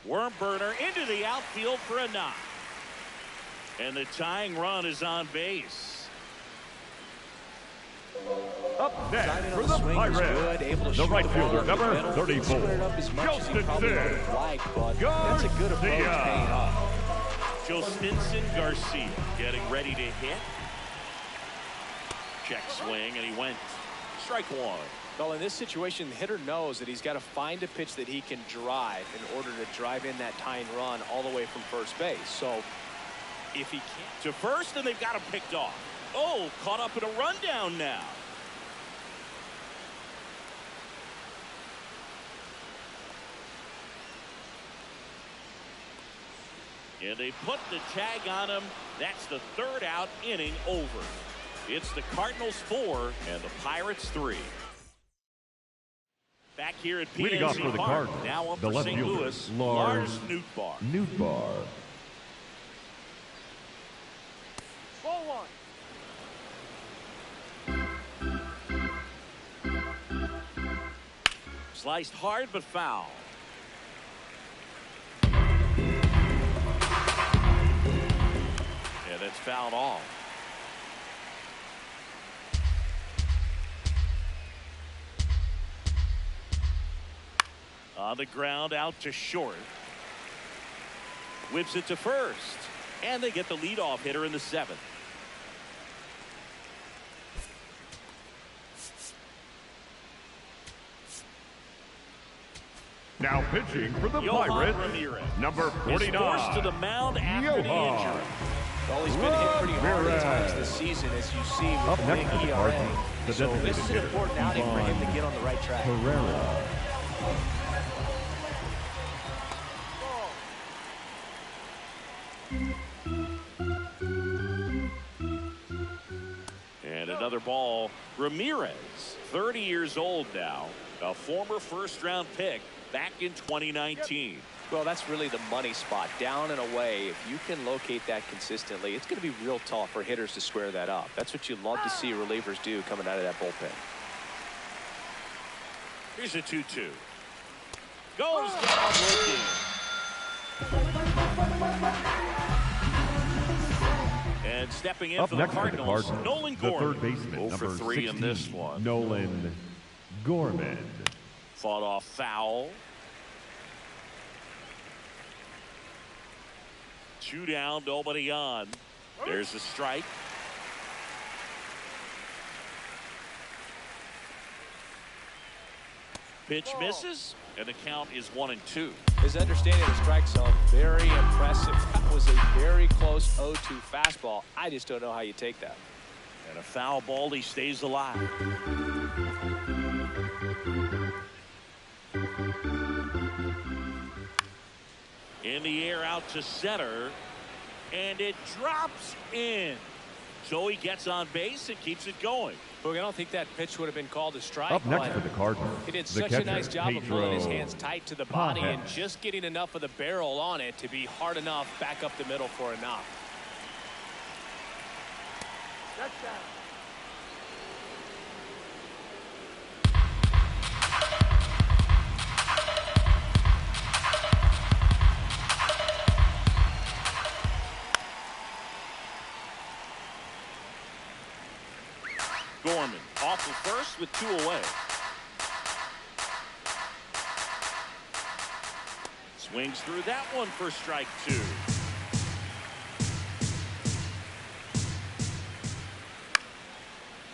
Worm burner into the outfield for a knock. And the tying run is on base. Up next for the Pirates, the right fielder, number 34, Justin That's a good approach paying off. Justin Garcia getting ready to hit. Check swing, and he went strike one. Well, in this situation, the hitter knows that he's got to find a pitch that he can drive in order to drive in that tying run all the way from first base. So if he can't to first, and they've got him picked off. Oh, caught up in a rundown now. And they put the tag on him. That's the third out, inning over. It's the Cardinals 4 and the Pirates 3. Back here at leading off PNC for the Park, Cardinals, now up the for left St. fielder, Louis, Lars Nootbaar. Ball one. Sliced hard but foul. And it's fouled off. On the ground, out to short. Whips it to first. And they get the leadoff hitter in the seventh. Now pitching for the Yohan Pirates, Ramirez. number 49. Is forced to the mound after the injury. Well, he's been hit pretty hard at times this season, as you see with Up the next big for the ERA. Cardinals, the So designated this is an hitter, important outing for him to get on the right track. Herrera. And another ball. Ramirez, 30 years old now, a former first-round pick back in 2019. Well, that's really the money spot. Down and away, if you can locate that consistently, it's going to be real tough for hitters to square that up. That's what you love to see relievers do coming out of that bullpen. Here's a 2-2. Goes down looking. And stepping in Up for the next for the Cardinals, Cardinals, Nolan the Gorman. third baseman, 0 for number 3 16, in this one. Nolan Gorman. Fought off foul. 2 down, nobody on. There's a strike. Pitch misses, and the count is 1-2. His understanding of the strike zone, very impressive. That was a very close 0-2 fastball. I just don't know how you take that. And a foul ball, he stays alive. In the air out to center. And it drops in. So he gets on base and keeps it going. Boog, I don't think that pitch would have been called a strike. Up next for the Cardinals, he did the such catcher, a nice job of pulling his Pedro hands tight to the body and Pages. just getting enough of the barrel on it to be hard enough back up the middle for a knock. Gorman off the first with 2 away. Swings through that one for strike 2.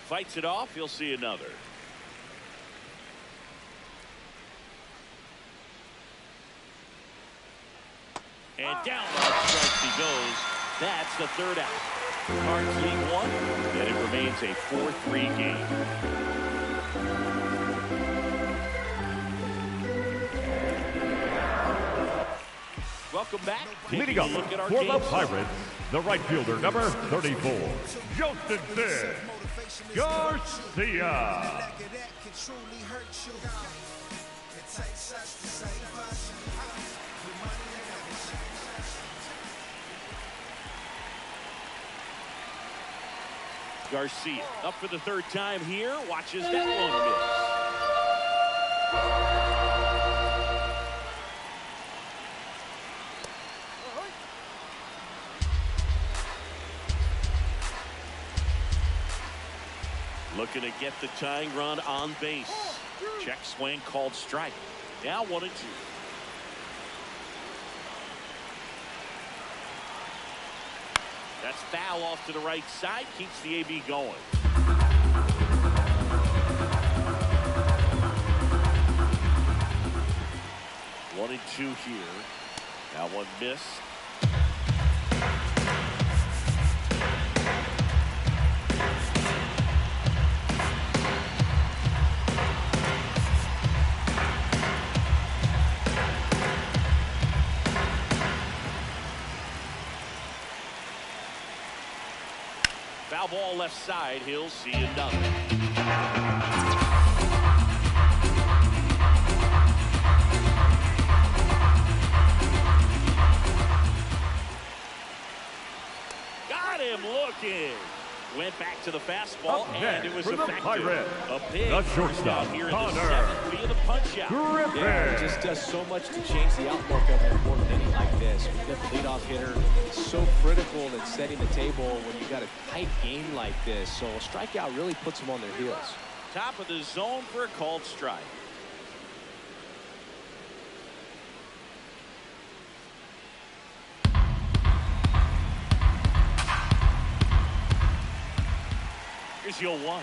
Fights it off. He'll see another. And down on strikes he goes. That's the 3rd out. The Cards lead 1, and it remains a 4-3 game. Welcome back. Leading up Look at our for game. the Pirates, the right fielder, number 34, Joseph Garcia. Garcia up for the 3rd time here. Watches that one miss. Looking to get the tying run on base. Check swing called strike. Now 1-2. That's foul off to the right side. Keeps the AB going. One and 2 here. Now one missed. Foul ball left side. He'll see another. Got him looking. Went back to the fastball, and it was effective. A big the shortstop, here in Konnor the 7th via the punch out. Griffin. Yeah, it just does so much to change the outlook of an important inning like this. When you get the leadoff hitter, it's so critical in setting the table when you got a tight game like this. So a strikeout really puts them on their heels. Top of the zone for a called strike. Here's your 1.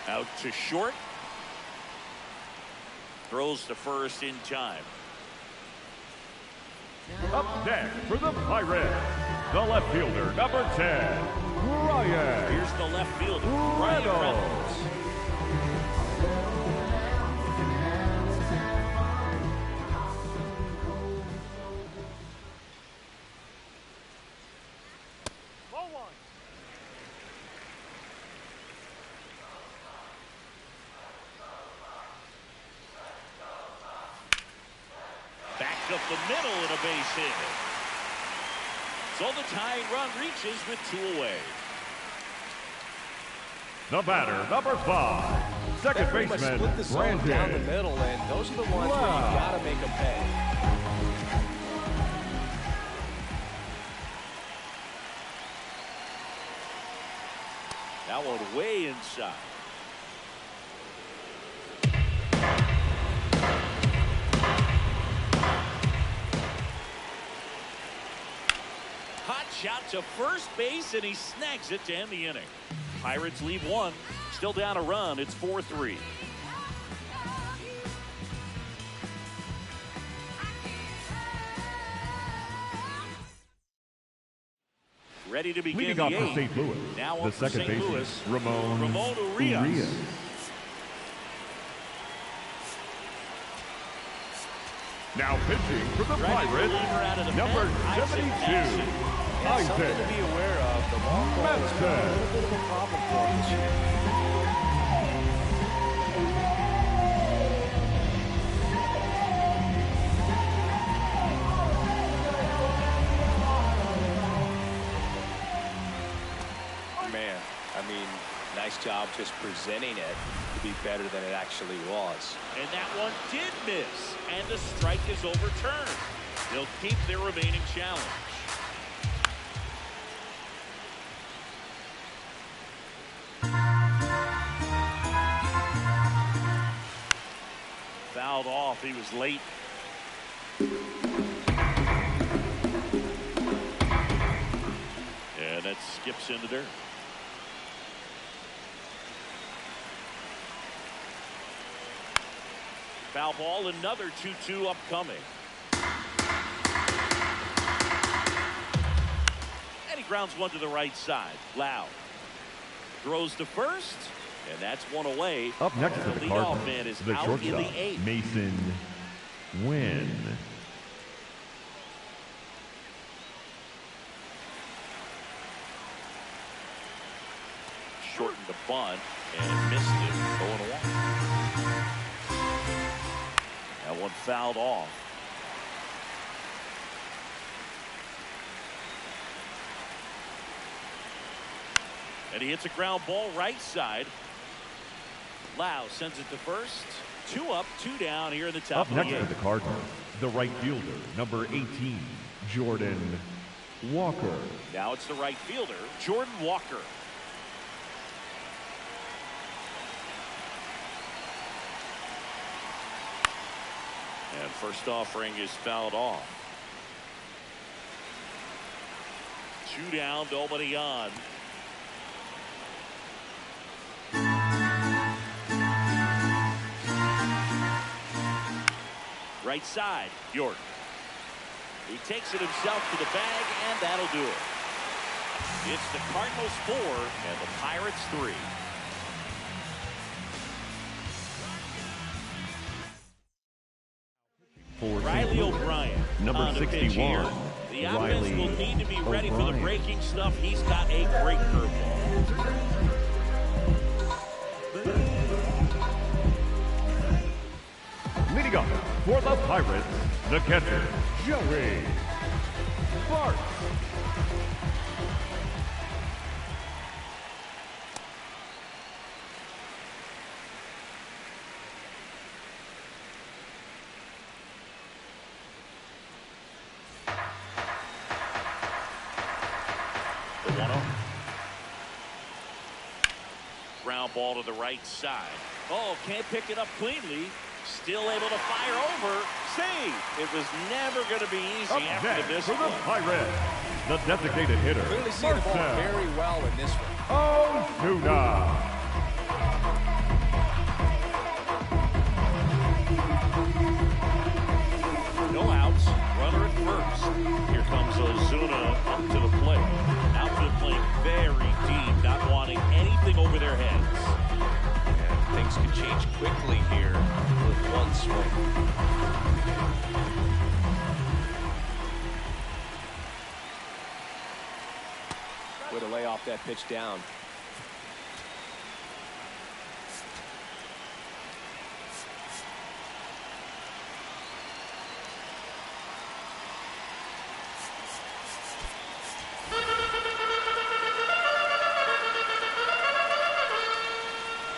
Out to short. Throws to first in time. Up next for the Pirates, the left fielder, number 10, Ryan. Here's the left fielder, Ryan Reynolds. Up the middle and a base hit. So the tying run reaches with 2 away. The batter, number 5, second baseman, Split the zone down the Brandon. middle, and those are the ones where you got to make them pay. That one way inside. Hot shot to first base, and he snags it to end the inning. Pirates lead 1. Still down a run. It's 4-3. Ready to begin Leading the off for eighth. St. Louis, Now the up for second St. baseman, Louis, Ramon Urias. Now pitching for the Right Pirates, reliever out of the number pen, 72, And something to be aware of, the long ball has been a little bit of a problem for him this year. Man, I mean, nice job just presenting it to be better than it actually was. And that one did miss, and the strike is overturned. They'll keep their remaining challenge. Fouled off. He was late. And that skips into dirt. Foul ball, another 2-2 upcoming. And he grounds one to the right side. Loud throws to first, and that's one away. Up next for the leadoff Cardinals, man is the out in shortstop, the eighth. Mason Wynn. Shortened the bunt and missed it. 0-1. That one fouled off. And he hits a ground ball right side. Lau sends it to first. 2 up, 2 down here in the top Up of the next eighth. for the Cardinals, the right fielder, number 18, Jordan Walker. Now it's the right fielder, Jordan Walker. And first offering is fouled off. 2 down, nobody on. Right side, York. He takes it himself to the bag, and that'll do it. It's the Cardinals 4 and the Pirates 3. For Riley St. Louis, O'Brien, number on the pitch 61, here. The offense Riley will need to be ready for the O'Brien. breaking stuff. He's got a great curveball. Leading up for the Pirates, the catcher, Joey Bart. The 1-0. Ground ball to the right side. Oh, can't pick it up cleanly. Still able to fire over. Save. It was never going to be easy Up after next the missed for the one. Pirates, the designated hitter, Clearly seeing the ball Marcel very well in this one. Ozuna. No outs. Runner at first. Here comes Ozuna up to the plate. Outfield playing very deep, not wanting anything over their heads. And things could change quickly here with one swing. Way to lay off that pitch down.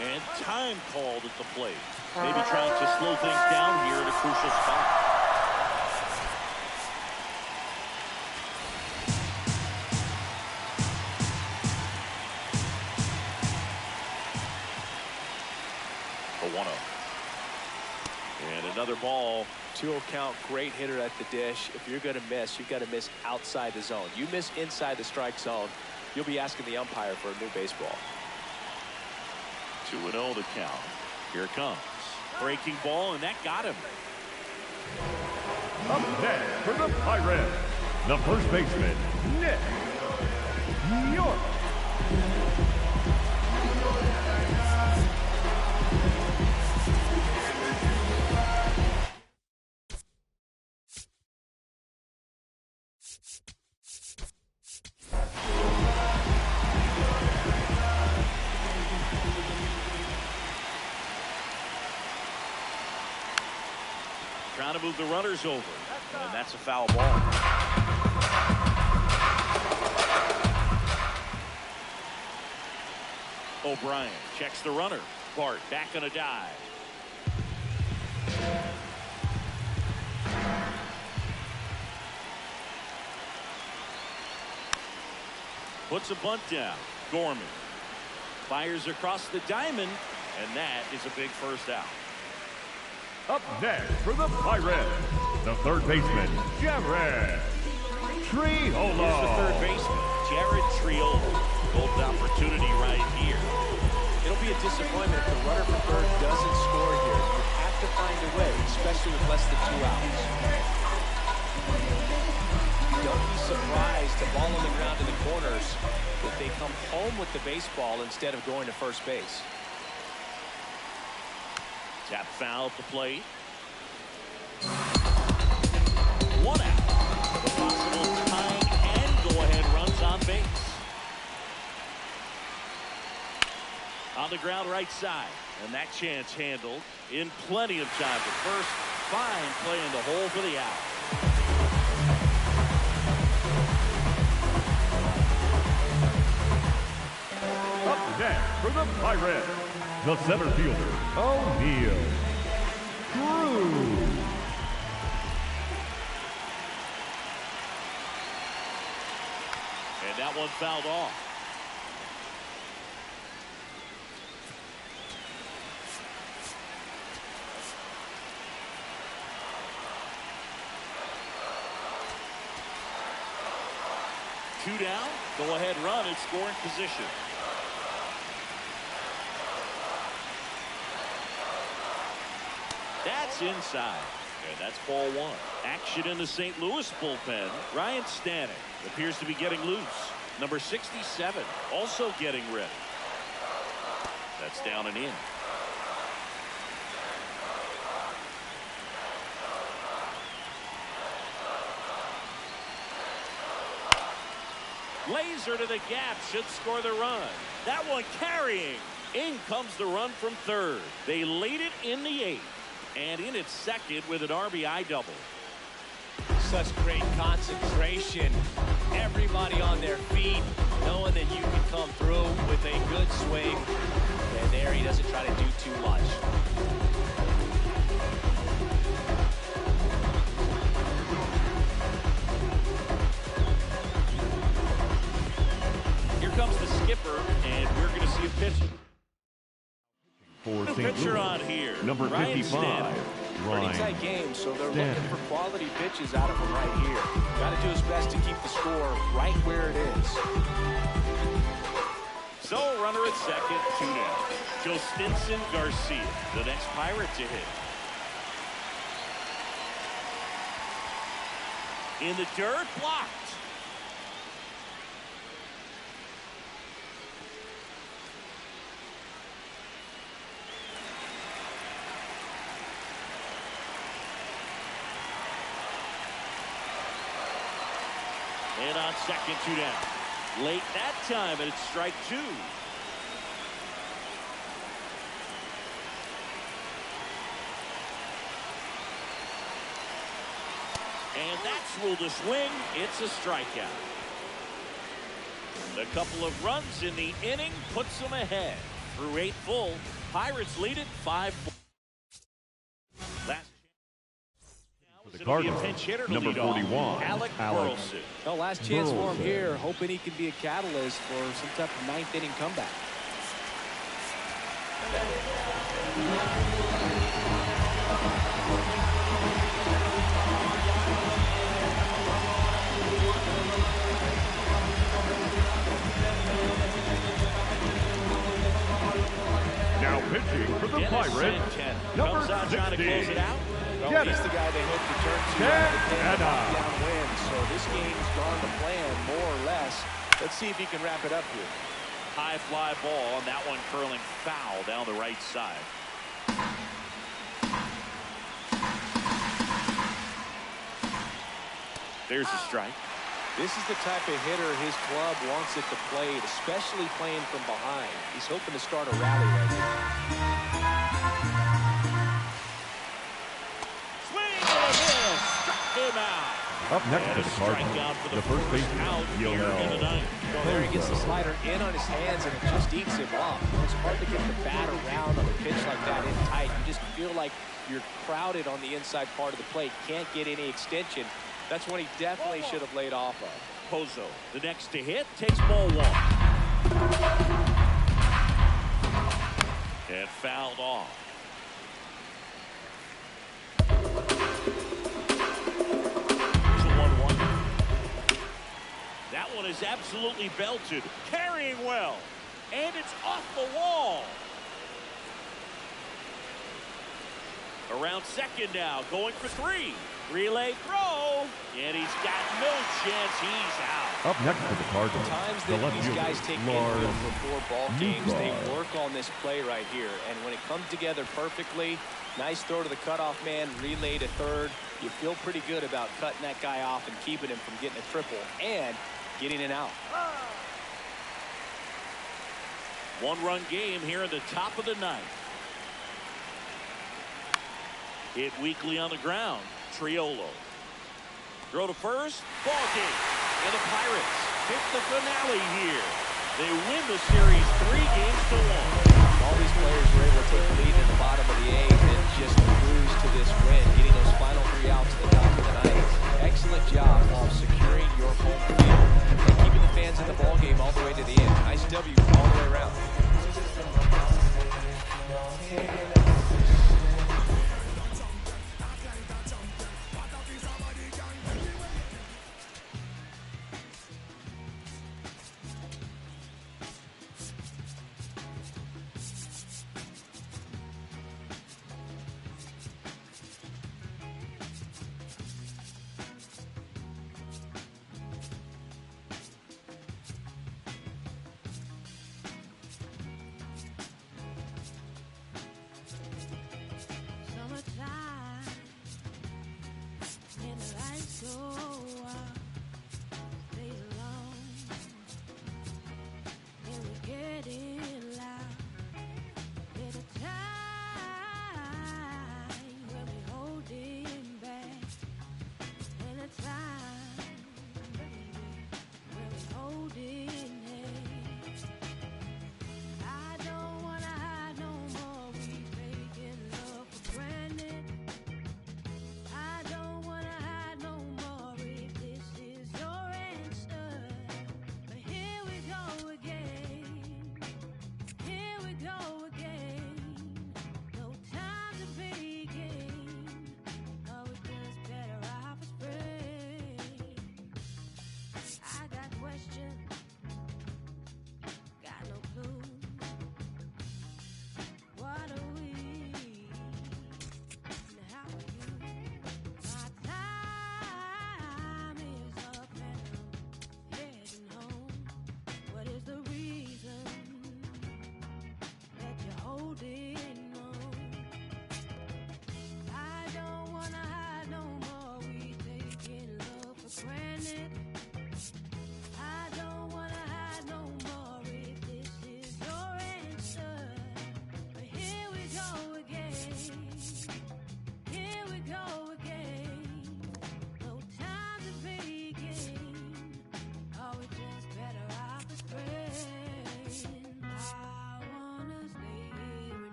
And time called at the plate. Maybe trying to slow things down here at a crucial spot. A 1-0. And another ball. 2-0 count, great hitter at the dish. If you're going to miss, you've got to miss outside the zone. You miss inside the strike zone, you'll be asking the umpire for a new baseball. 2-0 the count. Here it comes. Breaking ball, and that got him. Up next for the Pirates, the first baseman, Nick York. Trying to move the runners over. And that's a foul ball. O'Brien checks the runner. Bart back on a dive. Puts a bunt down. Gorman fires across the diamond, and that is a big first out. Up next for the Pirates, the third baseman, Jared Triolo. Here's the third baseman, Jared Triolo. Golden opportunity right here. It'll be a disappointment if the runner for third doesn't score here. You have to find a way, especially with less than 2 outs. Don't be surprised to ball on the ground in the corners if they come home with the baseball instead of going to first base. Tap foul at the plate. 1 out. The possible tying and go-ahead runs on base. On the ground right side. And that chance handled in plenty of time. But first, fine play in the hole for the out. Up next for the Pirates, the center fielder, O'Neal Cruz. And that one fouled off. Two down, go ahead run in scoring position. That's inside. And that's ball 1. Action in the St. Louis bullpen. Ryan Stanek appears to be getting loose. Number 67 also getting ready. That's down and in. Laser to the gap should score the run. That one carrying. In comes the run from third. They lead it in the 8th. And in its second with an RBI double. Such great concentration. Everybody on their feet, knowing that you can come through with a good swing. And there he doesn't try to do too much. Here comes the skipper, and we're going to see a pitch. For The St. pitcher Louis, on here, number Ryan 55, Stanek. Pretty Ryan tight game, so they're Stanek. looking for quality pitches out of him right here. Got to do his best to keep the score right where it is. So runner at second, 2 down. Jostinson Garcia, the next Pirate to hit. In the dirt, blocked. And on second, 2 down. Late that time, and it's strike 2. And that's ruled a swing. It's a strikeout. A couple of runs in the inning puts them ahead. Through 8 full, Pirates lead it 5-4. Last The Cardinals, number 41, Alec Burleson. Well, last chance for him here, hoping he can be a catalyst for some type of 9th inning comeback. Now pitching for the Pirates, number Comes out trying to close 60. it out. Well, he's the guy they hope to turn to Kennedy. down win. So this game's gone to plan more or less. Let's see if he can wrap it up here. High fly ball, and that one curling foul down the right side. There's a strike. This is the type of hitter his club wants it to play, especially playing from behind. He's hoping to start a rally right here. Swing and a miss. Struck him out. Up next to the Cardinals, the first baseman, Well, there he gets the slider in on his hands, and it just eats him off. It's hard to get the bat around on a pitch like that in tight. You just feel like you're crowded on the inside part of the plate. Can't get any extension. That's when he definitely should have laid off of. Pozo, the next to hit, takes ball one. And fouled off. Here's a 1-1. That one is absolutely belted. Carrying well. And it's off the wall. Around second now, going for three. Relay throw, and he's got no chance. He's out. Up next to the Cardinals, Times the that left these fielder, guys take infield for 4 ball games, they work on this play right here. And when it comes together perfectly, nice throw to the cutoff man, relay to third. You feel pretty good about cutting that guy off and keeping him from getting a triple and getting an out. 1-run game here in the top of the ninth. Hit weakly on the ground. Triolo. Throw to first. Ball game. And the Pirates hit the finale here. They win the series 3-1. All these players were able to take the lead in the bottom of the 8th and just cruise to this win, getting those final 3 outs at the top of the ninth. Excellent job while securing your home field and keeping the fans in the ball game all the way to the end. Nice W all the way around.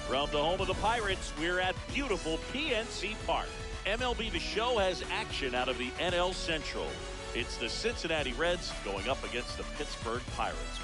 From the home of the Pirates, we're at beautiful PNC Park. MLB The Show has action out of the NL Central. It's the Cincinnati Reds going up against the Pittsburgh Pirates.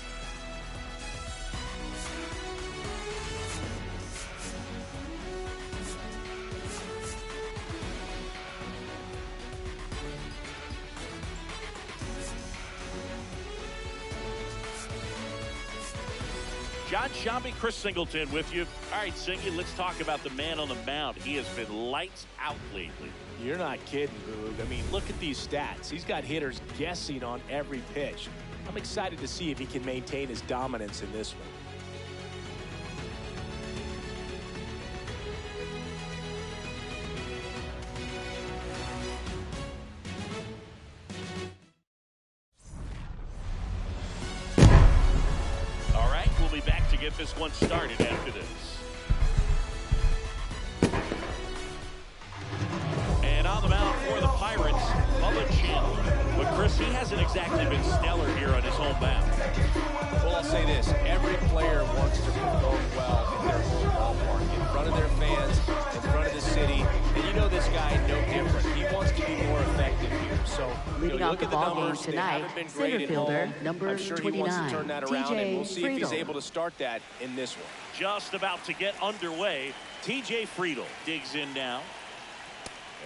John Shambi, Chris Singleton with you. All right, Singy, let's talk about the man on the mound. He has been lights out lately. You're not kidding, Boog. I mean, look at these stats. He's got hitters guessing on every pitch. I'm excited to see if he can maintain his dominance in this one. Get this one started after this. And on the mound for the Pirates, Bubba Chin. But Chris, he hasn't exactly been stellar here on his home mound. Well, I'll say this. Every player wants to perform well in their home ballpark, in front of their fans, in front of the city. And you know this guy, no different. He wants to be more effective here. So, leading off the ball game numbers, tonight, center fielder number I'm sure 29, he wants to turn that around, and we'll see if he's Friedel. able to start that in this one. Just about to get underway. TJ Friedel digs in now.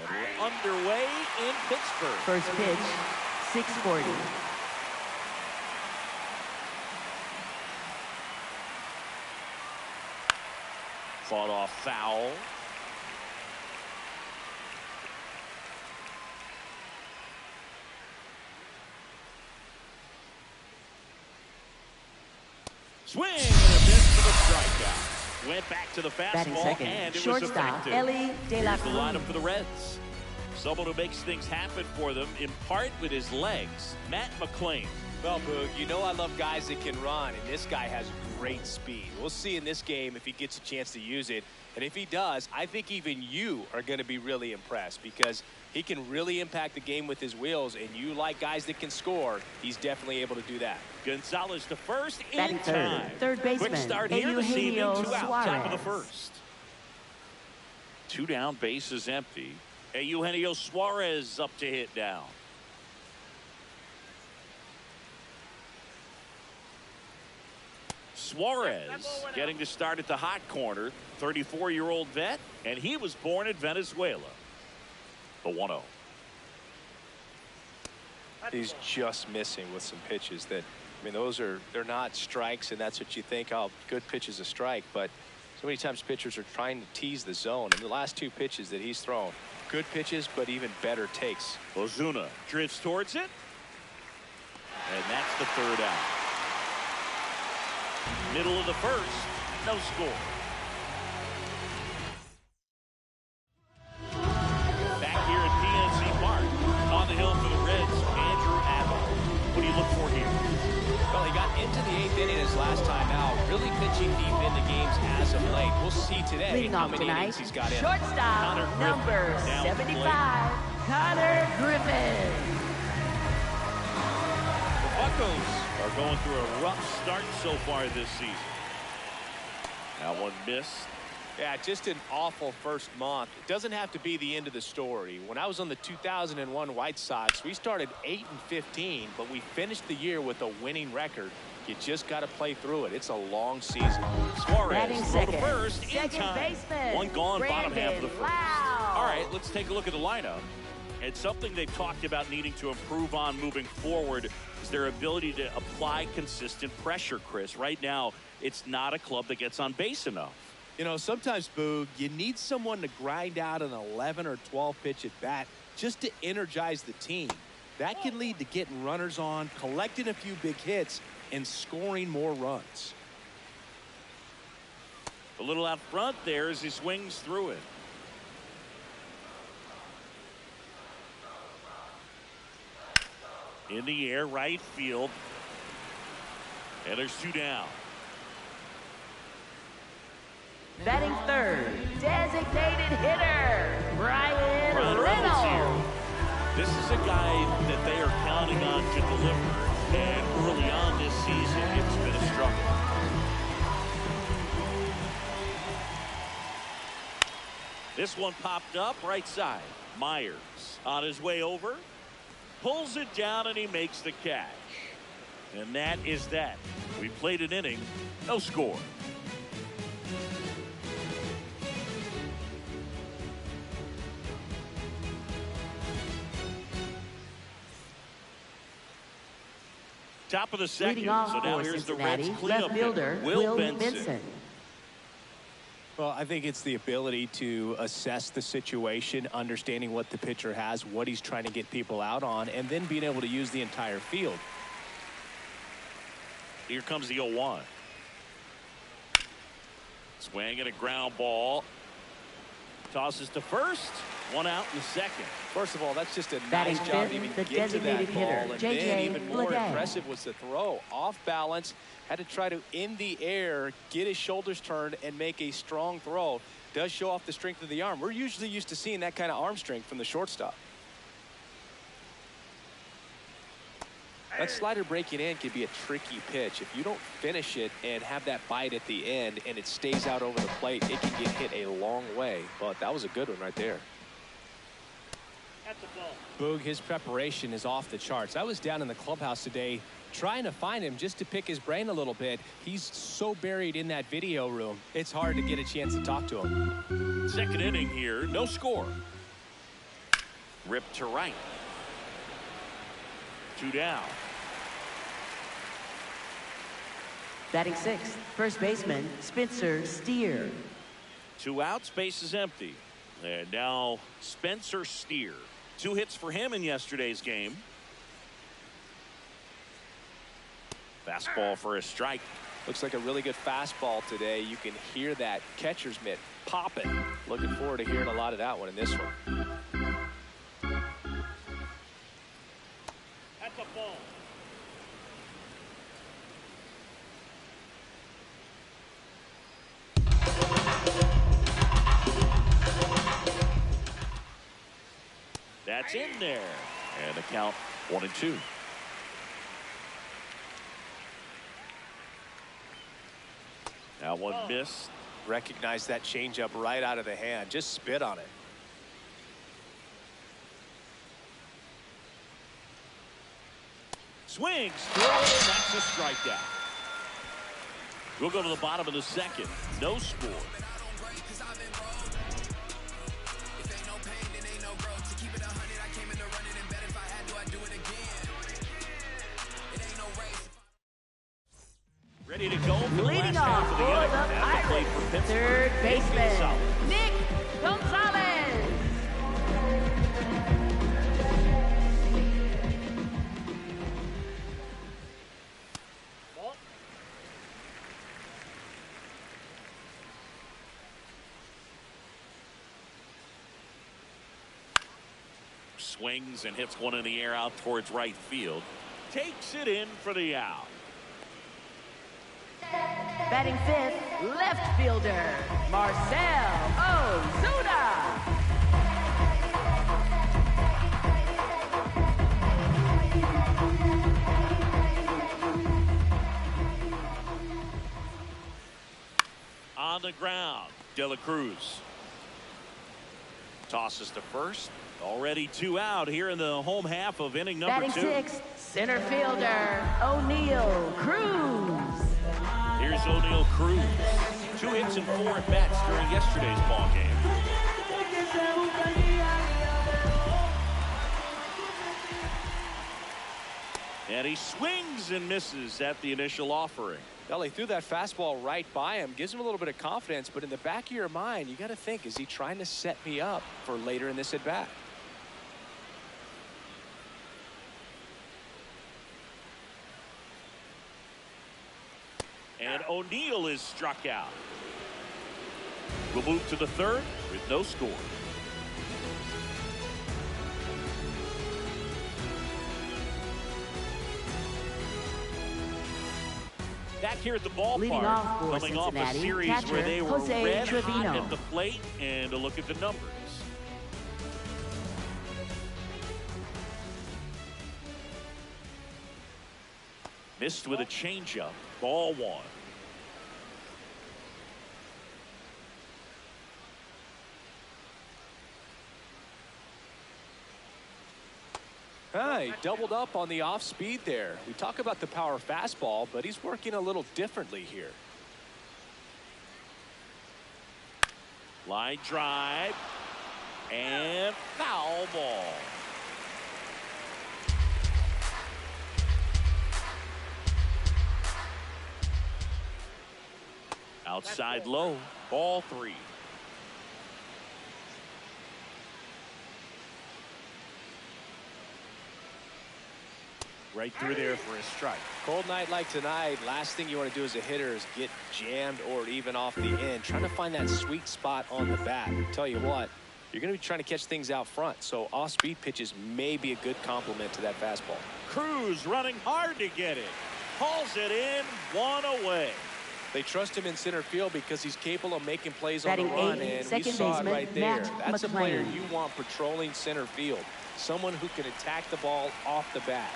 And we're underway in Pittsburgh. First pitch, 640. Fought off foul. Swing and a miss for the strikeout. Went back to the Batting fastball second, and it was shortstop, effective. Ellie De La Here's the lineup for the Reds. Someone who makes things happen for them, in part with his legs, Matt McClain. Well, Boog, you know I love guys that can run, and this guy has great speed. We'll see in this game if he gets a chance to use it. And if he does, I think even you are going to be really impressed because he can really impact the game with his wheels, and you like guys that can score, he's definitely able to do that. Gonzalez to first in Batting time. third baseman, Quick start here this evening, Eugenio 2 out, top of the Suarez. first. 2 down, base is empty. Eugenio Suarez up to hit down. Suarez getting to start at the hot corner. 34-year-old vet, and he was born in Venezuela. The 1-0. He's just missing with some pitches that, I mean, they're not strikes, and that's what you think, oh, good pitch is a strike, but so many times pitchers are trying to tease the zone. And the last 2 pitches that he's thrown, good pitches, but even better takes. Ozuna drifts towards it, and that's the 3rd out. Middle of the 1st, no score. Back here at PNC Park, on the hill for the Reds, Andrew Adams. What do you look for here? Well, he got into the 8th inning his last time out, really pitching deep into games as of late. We'll see today Leading how off many tonight, innings he's got in. shortstop number 75, Konnor Griffin. The Buccos are going through a rough start so far this season. That one missed. Yeah, just an awful first month. It doesn't have to be the end of the story. When I was on the 2001 White Sox, we started 8-15, but we finished the year with a winning record. You just got to play through it. It's a long season. Suarez throw to first in second time. baseman, One gone, bottom half of the first. Wow. All right, let's take a look at the lineup. It's something they've talked about needing to improve on moving forward is their ability to apply consistent pressure, Chris. Right now, it's not a club that gets on base enough. You know, sometimes, Boog, you need someone to grind out an 11 or 12 pitch at bat just to energize the team. That can lead to getting runners on, collecting a few big hits, and scoring more runs. A little out front there as he swings through it. In the air, right field. And there's 2 down. Batting 3rd, designated hitter, Brian Reynolds here. Reynolds. This is a guy that they are counting on to deliver. And early on this season, it's been a struggle. This one popped up right side. Myers on his way over. Pulls it down and he makes the catch. And that is that. We played an inning. No score. Top of the second. Leading off So now for here's the Cincinnati, Reds cleanup left fielder hitter, Will Benson. Benson. Well, I think it's the ability to assess the situation, understanding what the pitcher has, what he's trying to get people out on, and then being able to use the entire field. Here comes the 0-1. Swing and a ground ball. Tosses to first. 1 out in the second. First of all, that's just a Batting nice job fifth, to even the get to that designated ball. hitter, And J.J. then even more Bleday. impressive was the throw. Off balance, had to try to, in the air, get his shoulders turned and make a strong throw. Does show off the strength of the arm. We're usually used to seeing that kind of arm strength from the shortstop. That slider breaking in can be a tricky pitch. If you don't finish it and have that bite at the end and it stays out over the plate, it can get hit a long way. But that was a good one right there. That's a ball. Boog, his preparation is off the charts. I was down in the clubhouse today trying to find him just to pick his brain a little bit. He's so buried in that video room, it's hard to get a chance to talk to him. Second inning here, no score. Ripped to right. 2 down. Batting 6th, first baseman Spencer Steer. 2 outs, base is empty. And now Spencer Steer. 2 hits for him in yesterday's game. Fastball for a strike. Looks like a really good fastball today. You can hear that catcher's mitt popping. Looking forward to hearing a lot of that one in this one. That's a ball. That's in there. And the count 1-2. Now one missed. Recognize that changeup right out of the hand. Just spit on it. Swings through, that's a strikeout. We'll go to the bottom of the second. No score. Ready to go for the Leading last half off of the for inning. the At the plate Pirates, for Pittsburgh, third baseman, Nick Gonzalez. Swings and hits one in the air out towards right field. Takes it in for the out. Batting fifth, left fielder, Marcel Ozuna. On the ground, De La Cruz. Tosses to first. Already 2 out here in the home half of inning number Batting 2. sixth, center fielder, O'Neal Cruz. Here's O'Neal Cruz. 2 hits and 4 at bats during yesterday's ball game. And he swings and misses at the initial offering. Well, he threw that fastball right by him, gives him a little bit of confidence, but in the back of your mind, you got to think, is he trying to set me up for later in this at bat? And O'Neal is struck out. We'll move to the third with no score. Back here at the Leading off ballpark, for coming off a Cincinnati, series catcher, where they were Jose red hot Trevino. at the plate, and a look at the numbers. Missed with a changeup. Ball 1. He doubled up on the off speed there. We talk about the power fastball, but he's working a little differently here. Line drive and foul ball. Outside low, ball 3. Right through there for a strike. Cold night like tonight, last thing you want to do as a hitter is get jammed or even off the end. Trying to find that sweet spot on the bat. Tell you what, you're going to be trying to catch things out front, so off-speed pitches may be a good complement to that fastball. Cruz running hard to get it. Hauls it in, 1 away. They trust him in center field because he's capable of making plays on Batting the run, eighth, and we second saw it baseman, right there. Matt That's a player McClain. you want patrolling center field. Someone who can attack the ball off the bat.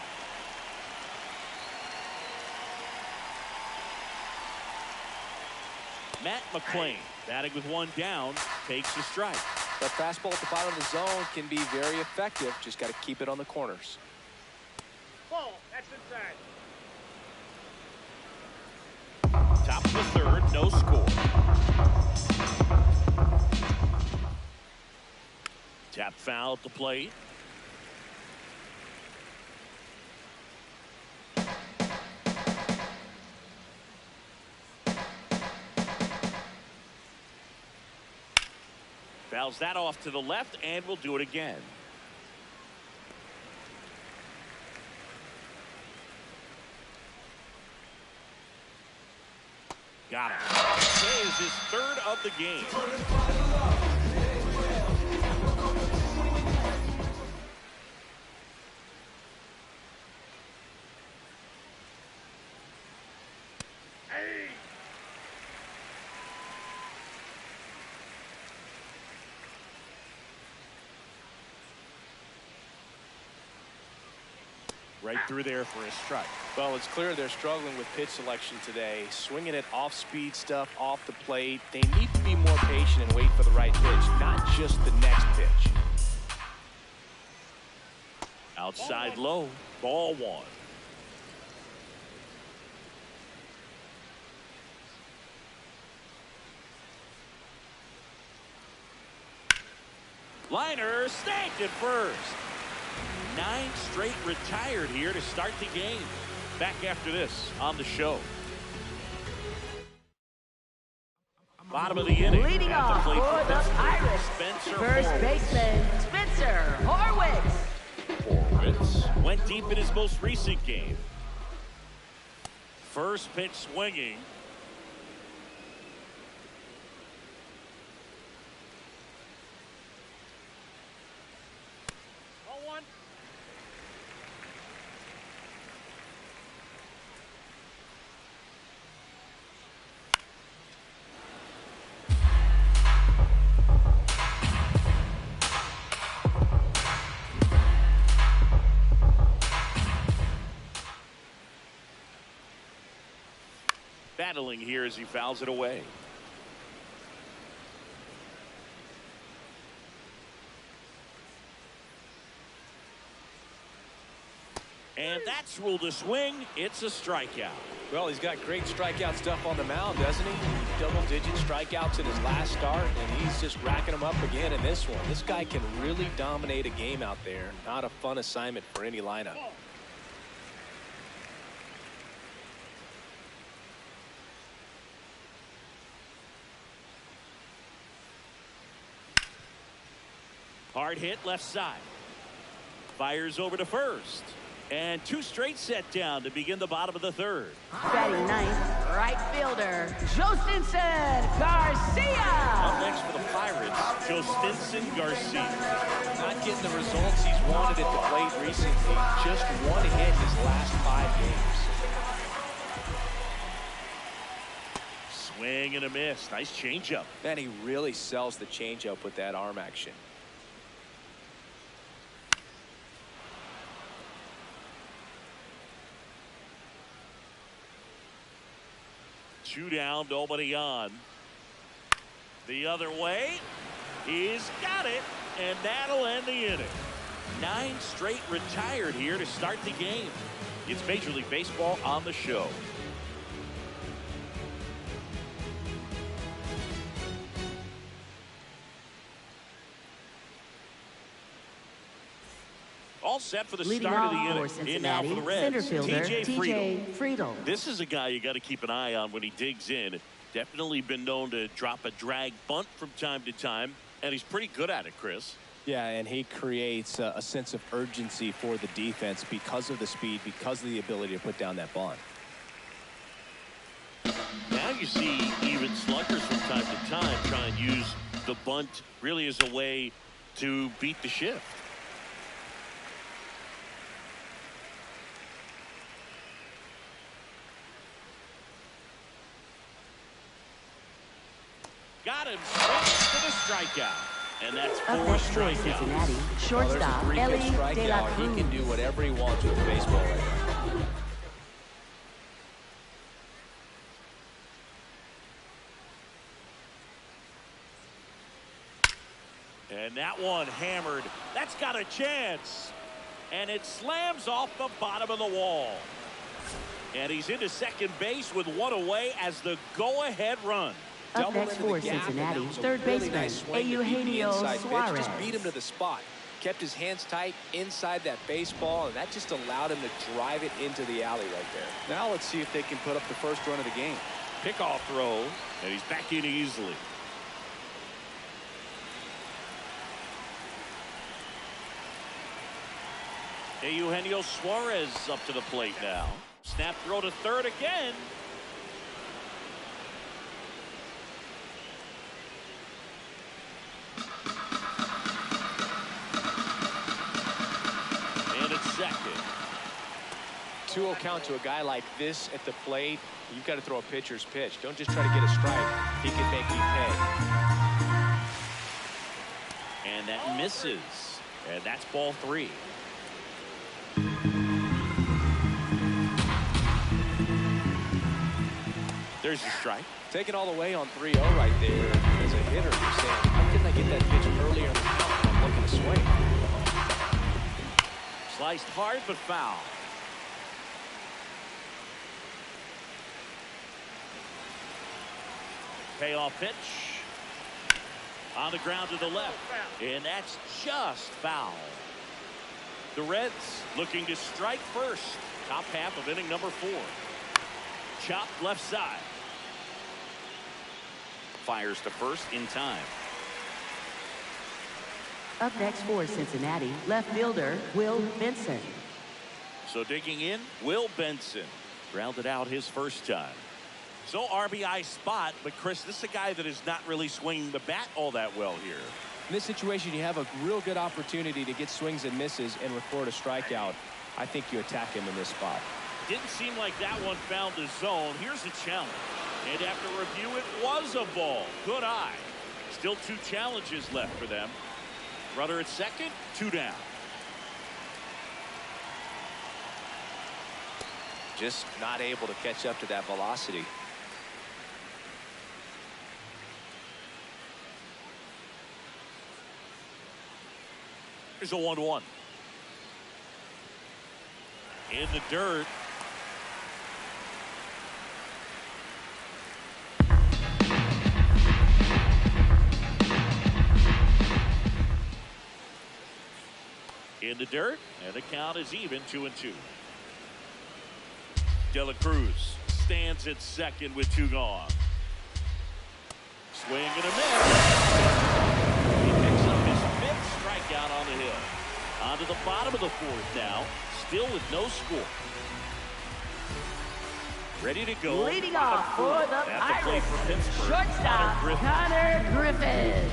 Matt McClain batting with 1 down, takes the strike. That fastball at the bottom of the zone can be very effective. Just got to keep it on the corners. Ball, that's inside. Top of the third, no score. Tap foul at the plate. Fouls that off to the left, and we'll do it again. Got it. Saves his 3rd of the game. Right through there for a strike. Well, it's clear they're struggling with pitch selection today. Swinging at off-speed stuff off the plate. They need to be more patient and wait for the right pitch, not just the next pitch. Outside low, ball 1. Liner snagged at first. 9 straight retired here to start the game. Back after this on the show. Bottom of the inning. Leading off for the Pirates, first baseman Spencer Horwitz. Horwitz went deep in his most recent game. First pitch swinging. Battling here as he fouls it away. And that's ruled a swing. It's a strikeout. Well, he's got great strikeout stuff on the mound, doesn't he? Double-digit strikeouts in his last start, and he's just racking them up again in this one. This guy can really dominate a game out there. Not a fun assignment for any lineup. Hard hit left side. Fires over to first. And 2 straight set down to begin the bottom of the third. Batting ninth, right fielder, Joe Stinson Garcia. Up next for the Pirates, Joe Stinson Garcia. Not getting the results he's wanted at the plate recently. Just 1 hit his last 5 games. Swing and a miss. Nice changeup. Man, he really sells the changeup with that arm action. 2 down, nobody on. The other way. He's got it, and that'll end the inning. 9 straight retired here to start the game. It's Major League Baseball on the show. All set for the start of the inning. In now for the Reds, TJ Friedl. This is a guy you got to keep an eye on when he digs in. Definitely been known to drop a drag bunt from time to time, and he's pretty good at it, Chris. Yeah, and he creates a sense of urgency for the defense because of the speed, because of the ability to put down that bunt. Now you see even sluggers from time to time try and use the bunt really as a way to beat the shift. Got him to the strikeout. And that's 4 strikeouts. Cincinnati, shortstop, Ellie De La Cruz. He can do whatever he wants with the baseball right now. And that one hammered. That's got a chance. And it slams off the bottom of the wall. And he's into second base with 1 away as the go-ahead run. Up next for Cincinnati, third baseman, Eugenio Suarez. Just beat him to the spot. Kept his hands tight inside that baseball, and that just allowed him to drive it into the alley right there. Now let's see if they can put up the first run of the game. Pickoff throw, and he's back in easily. Eugenio Suarez up to the plate now. Snap throw to third again. Second. 2-0 count to a guy like this at the plate. You've got to throw a pitcher's pitch. Don't just try to get a strike. He can make you pay. And that misses. And that's ball 3. There's your strike. Taking all the way on 3-0 right there. As a hitter, you're saying, how couldn't I get that pitch earlier in the count? I'm looking to swing. Sliced hard, but foul. Payoff pitch. On the ground to the left, and that's just foul. The Reds looking to strike first. Top half of inning number 4. Chopped left side. Fires to first in time. Up next for Cincinnati, left fielder Will Benson. So digging in, Will Benson. Grounded out his first time. So RBI spot, but Chris, this is a guy that is not really swinging the bat all that well here. In this situation, you have a real good opportunity to get swings and misses and record a strikeout. I think you attack him in this spot. Didn't seem like that one found the zone. Here's a challenge. And after review, it was a ball. Good eye. Still 2 challenges left for them. Runner at second, 2 down. Just not able to catch up to that velocity. Here's a 1-1. In the dirt. In the dirt, and the count is even, 2-2. De La Cruz stands at second with 2 gone. Swing and a miss. He picks up his 5th strikeout on the hill. On to the bottom of the 4th now, still with no score. Ready to go. Leading off for the Pirates, for Pittsburgh, shortstop Konnor Griffin.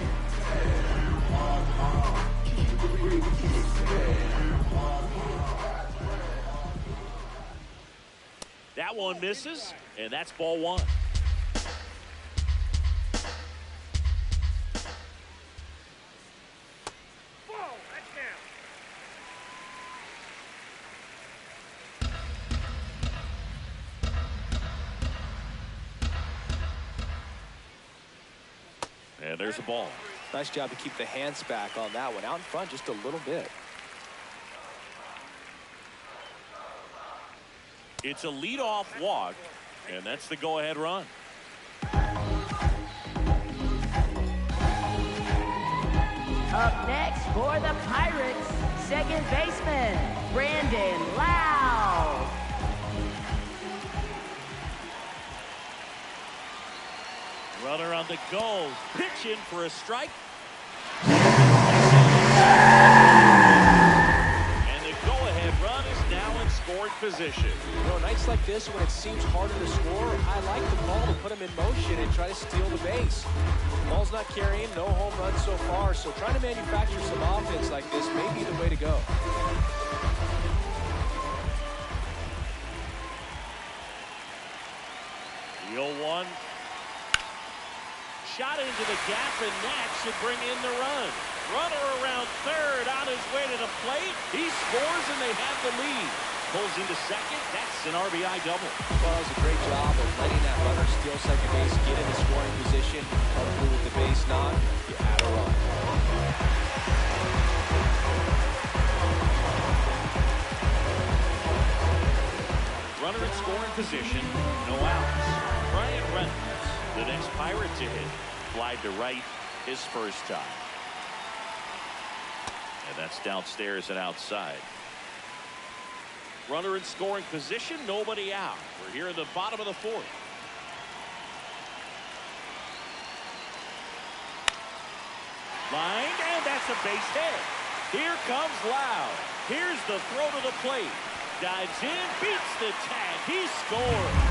That one misses, and that's ball 1. And there's a ball. Nice job to keep the hands back on that one. Out in front just a little bit. It's a leadoff walk, and that's the go-ahead run. Up next for the Pirates, second baseman Brandon Lau. Runner on the go, pitching for a strike. And the go-ahead run is now in scoring position. You know, nights like this when it seems harder to score, I like the call to put him in motion and try to steal the base. Ball's not carrying, no home runs so far, so trying to manufacture some offense like this may be the way to go. The 0-1. Shot into the gap, and that should bring in the run. Runner around third on his way to the plate. He scores, and they have the lead. Pulls into second. That's an RBI double. Well, that was a great job of letting that runner steal second base, get in the scoring position, come through with the base knock. You add a run. Runner in scoring position. No outs. Brian Reynolds, the next Pirate to hit. Flied to right his first time. And that's downstairs and outside. Runner in scoring position, nobody out. We're here in the bottom of the 4th. Line, and that's a base hit. Here comes Lau. Here's the throw to the plate. Dives in, beats the tag. He scores.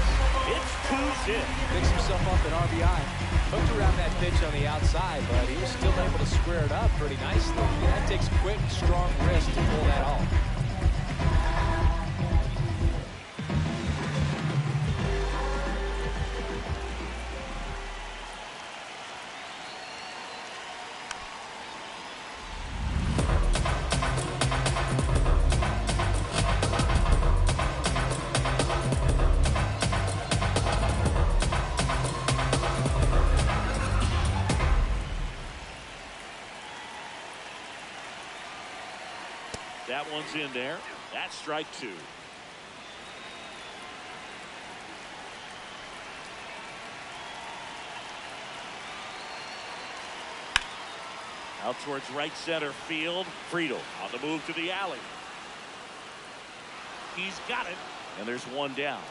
It's 2-zip. Picks himself up at RBI. Hooked around that pitch on the outside, but he was still able to square it up pretty nicely. That takes quick, strong wrist to pull that off. That one's in there. That's strike 2. Out towards right center field. Friedel on the move to the alley. He's got it. And there's one down.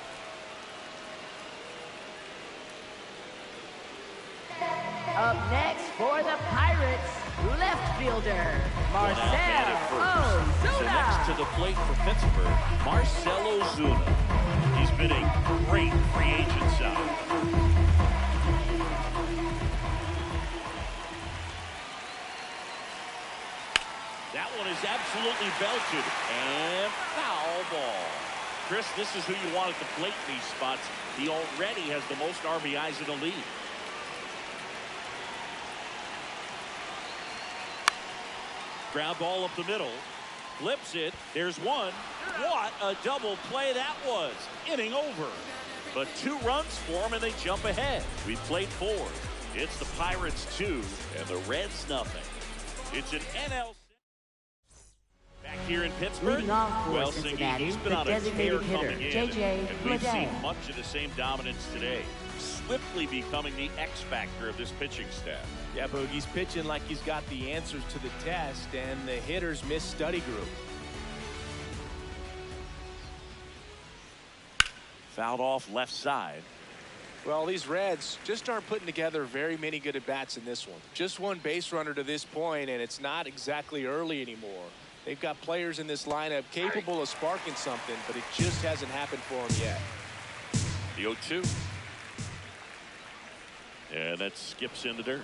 Up next for the Pirates, left fielder, Marcell Ozuna. So next to the plate for Pittsburgh, Marcell Ozuna. He's been a great free agent sign. That one is absolutely belted. And foul ball. Chris, this is who you want at the plate in these spots. He already has the most RBIs in the league. Ground ball up the middle. Flips it. There's one. What a double play that was. Inning over. But 2 runs for him, and they jump ahead. We've played 4. It's the Pirates 2 and the Reds nothing. It's an NL. Back here in Pittsburgh, well, Singy, he's been on a tear coming in, and we've seen much of the same dominance today. Swiftly becoming the X factor of this pitching staff. Yeah, Boog, he's pitching like he's got the answers to the test, and the hitters miss study group. Fouled off left side. Well, these Reds just aren't putting together very many good at-bats in this one. Just one base runner to this point, and it's not exactly early anymore. They've got players in this lineup capable of sparking something, but it just hasn't happened for them yet. The 0-2. And that skips in the dirt.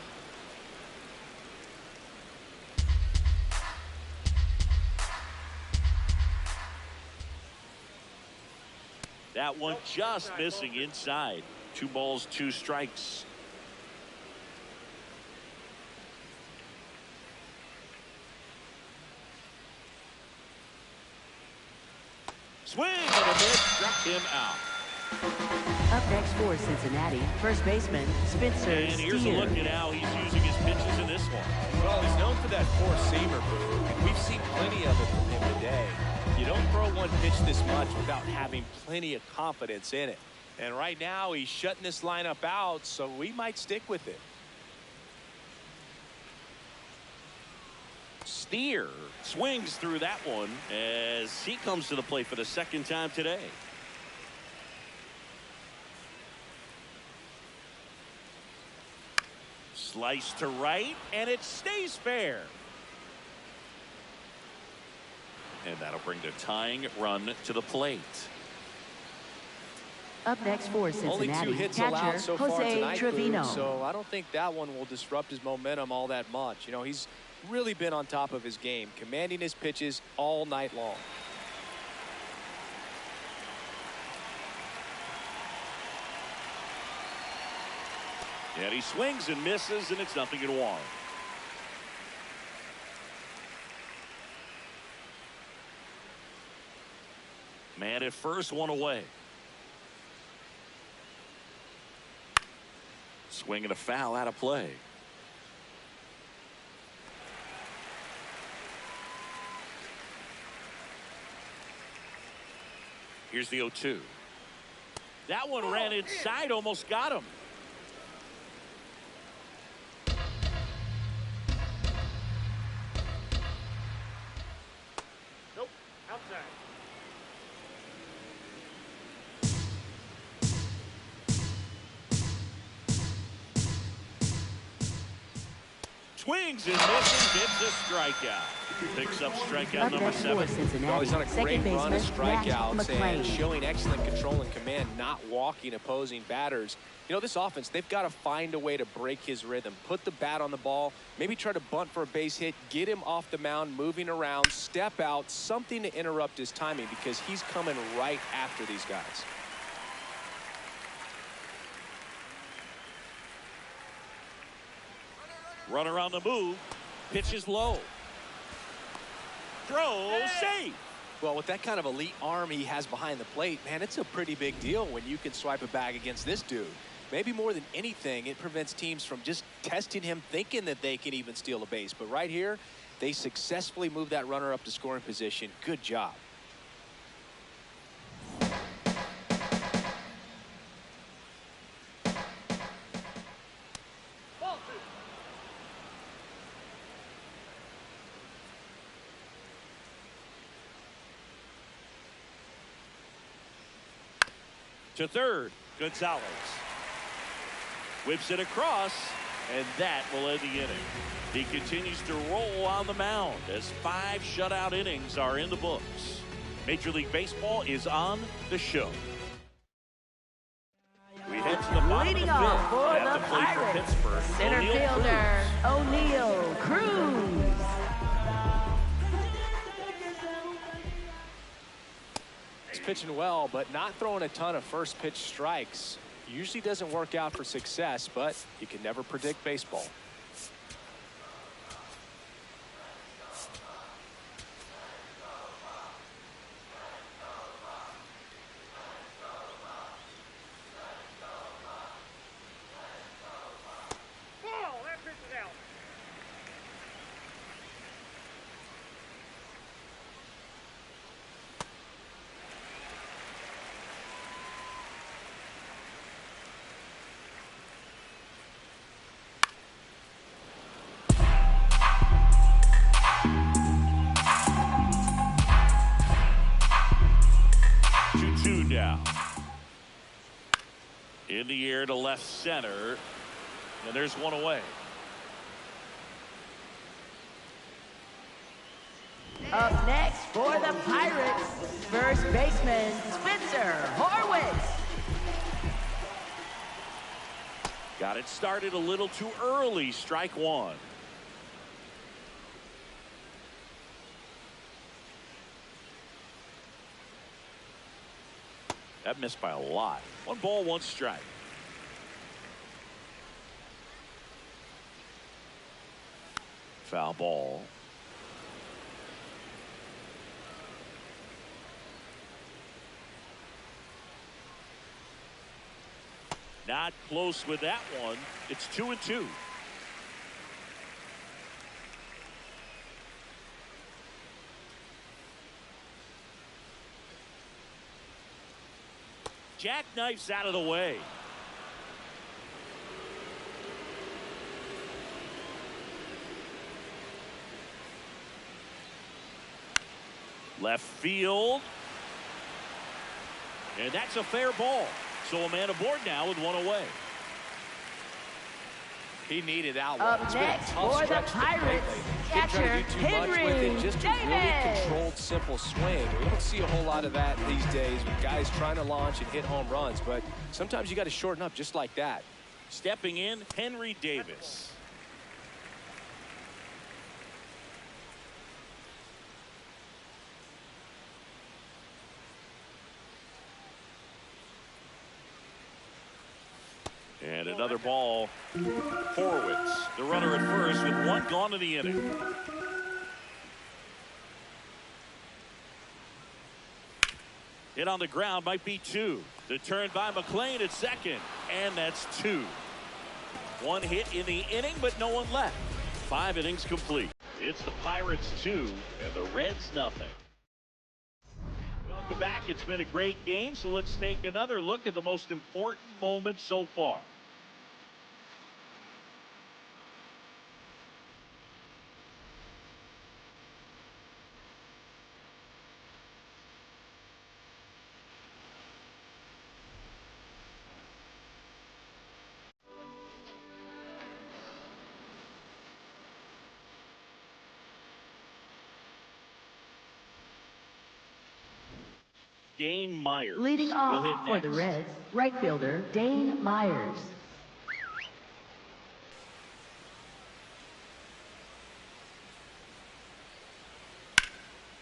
That one just missing inside. 2 balls, 2 strikes. Swing and a miss, struck him out. Up next for Cincinnati, first baseman Spencer And here's a look at how he's using his pitches in this one. Well, he's known for that 4-seamer, Boog, and we've seen plenty of it from him today. You don't throw one pitch this much without having plenty of confidence in it. And right now, he's shutting this lineup out, so we might stick with it. Steer swings through that one as he comes to the plate for the 2nd time today. Slice to right, and it stays fair. And that'll bring the tying run to the plate. Up next for Cincinnati, Only 2 hits catcher allowed so far Jose tonight, Trevino. Boog, so I don't think that one will disrupt his momentum all that much. You know, he's really been on top of his game, commanding his pitches all night long. And he swings and misses, and it's 0-1. Man at first, 1 away. Swing and a foul out of play. Here's the 0-2. That one ran inside, almost got him. Nope, outside. Swings and misses. It's a strikeout. Picks up strikeout number 7. Well, he's on a great run of strikeouts and McClain. showing excellent control and command, not walking opposing batters. You know, this offense, they've got to find a way to break his rhythm, put the bat on the ball, maybe try to bunt for a base hit, get him off the mound, moving around, step out, something to interrupt his timing because he's coming right after these guys. Runner on the move. Pitches low. Throw safe. Well, with that kind of elite arm he has behind the plate, man, it's a pretty big deal when you can swipe a bag against this dude. Maybe more than anything, it prevents teams from just testing him, thinking that they can even steal a base. But right here, they successfully move that runner up to scoring position. Good job. To third, Gonzalez. Whips it across, and that will end the inning. He continues to roll on the mound as 5 shutout innings are in the books. Major League Baseball is on the show. We head to the bottom Leading of the off fifth. for At the the plate for Pirates, Pittsburgh, center O'Neal fielder Cruz. O'Neal Cruz. He's pitching well, but not throwing a ton of first pitch strikes. Usually doesn't work out for success, but you can never predict baseball. Now in the air to left center, and there's one away. Up next for the Pirates, first baseman Spencer Horwitz. Got it started a little too early. Strike one. That missed by a lot. 1 ball, 1 strike. Foul ball. Not close with that one. It's 2-2. Jackknifes out of the way. Left field. And that's a fair ball. So a man aboard now with 1 away. He needed that one. Up next for the Pirates, catcher Henry Just a Davis. really controlled, simple swing. We don't see a whole lot of that these days with guys trying to launch and hit home runs, but sometimes you got to shorten up just like that. Stepping in, Henry Davis. And another ball. Horwitz, the runner at first with 1 gone in the inning. Hit on the ground, might be 2. The turn by McLean at second, and that's 2. 1 hit in the inning, but no one left. 5 innings complete. It's the Pirates 2 and the Reds nothing. Welcome back. It's been a great game, so let's take another look at the most important moments so far. Dane Myers. Leading off for the Reds, right fielder Dane Myers.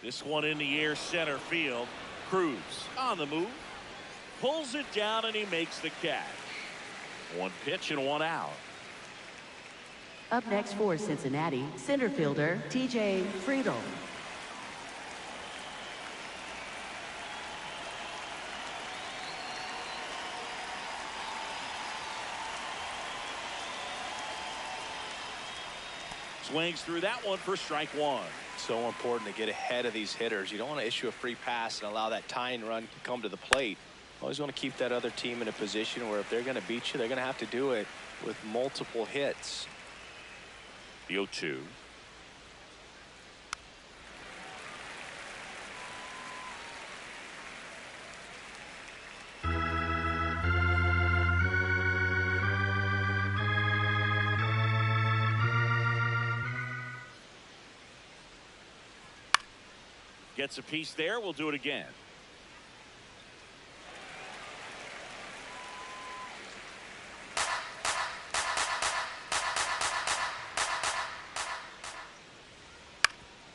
This one in the air, center field. Cruz on the move. Pulls it down and he makes the catch. 1 pitch and 1 out. Up next for Cincinnati, center fielder TJ Friedel. Swings through that one for strike 1. So important to get ahead of these hitters. You don't want to issue a free pass and allow that tying run to come to the plate. Always want to keep that other team in a position where if they're going to beat you, they're going to have to do it with multiple hits. The 0-2. Gets a piece there. We'll do it again.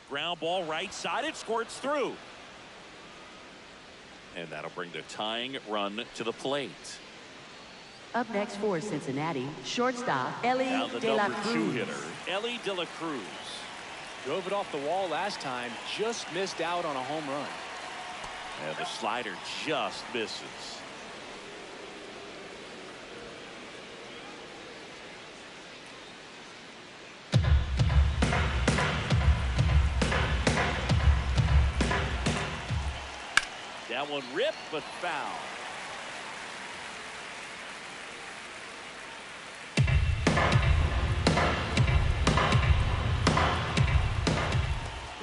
Ground ball right side. It squirts through. And that'll bring the tying run to the plate. Up next for Cincinnati, shortstop Ellie De La Number 2 Cruz. hitter, Ellie De La Cruz. Drove it off the wall last time. Just missed out on a home run. And the slider just misses. That one ripped, but foul.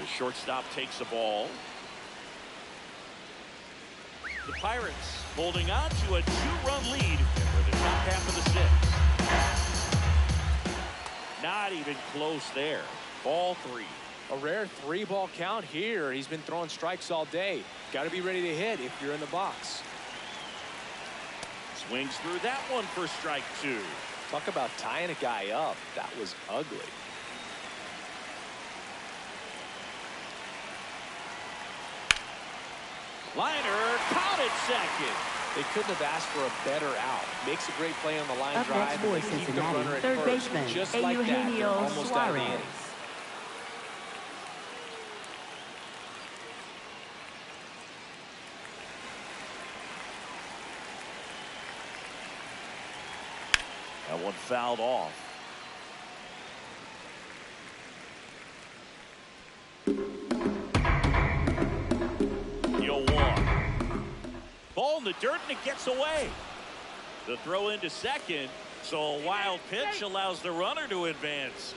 The shortstop takes the ball. The Pirates holding on to a 2-run lead for the top half of the 6th. Not even close there. Ball 3. A rare 3-ball count here. He's been throwing strikes all day. Got to be ready to hit if you're in the box. Swings through that one for strike 2. Talk about tying a guy up. That was ugly. Liner caught at second. They couldn't have asked for a better out. Makes a great play on the line Up drive. next for Keep the runner Cincinnati, at third first. baseman Just like that, they're Eugenio almost out of the Suarez. inning. That one fouled off. Ball in the dirt, and it gets away. The throw into second, so a wild pitch allows the runner to advance.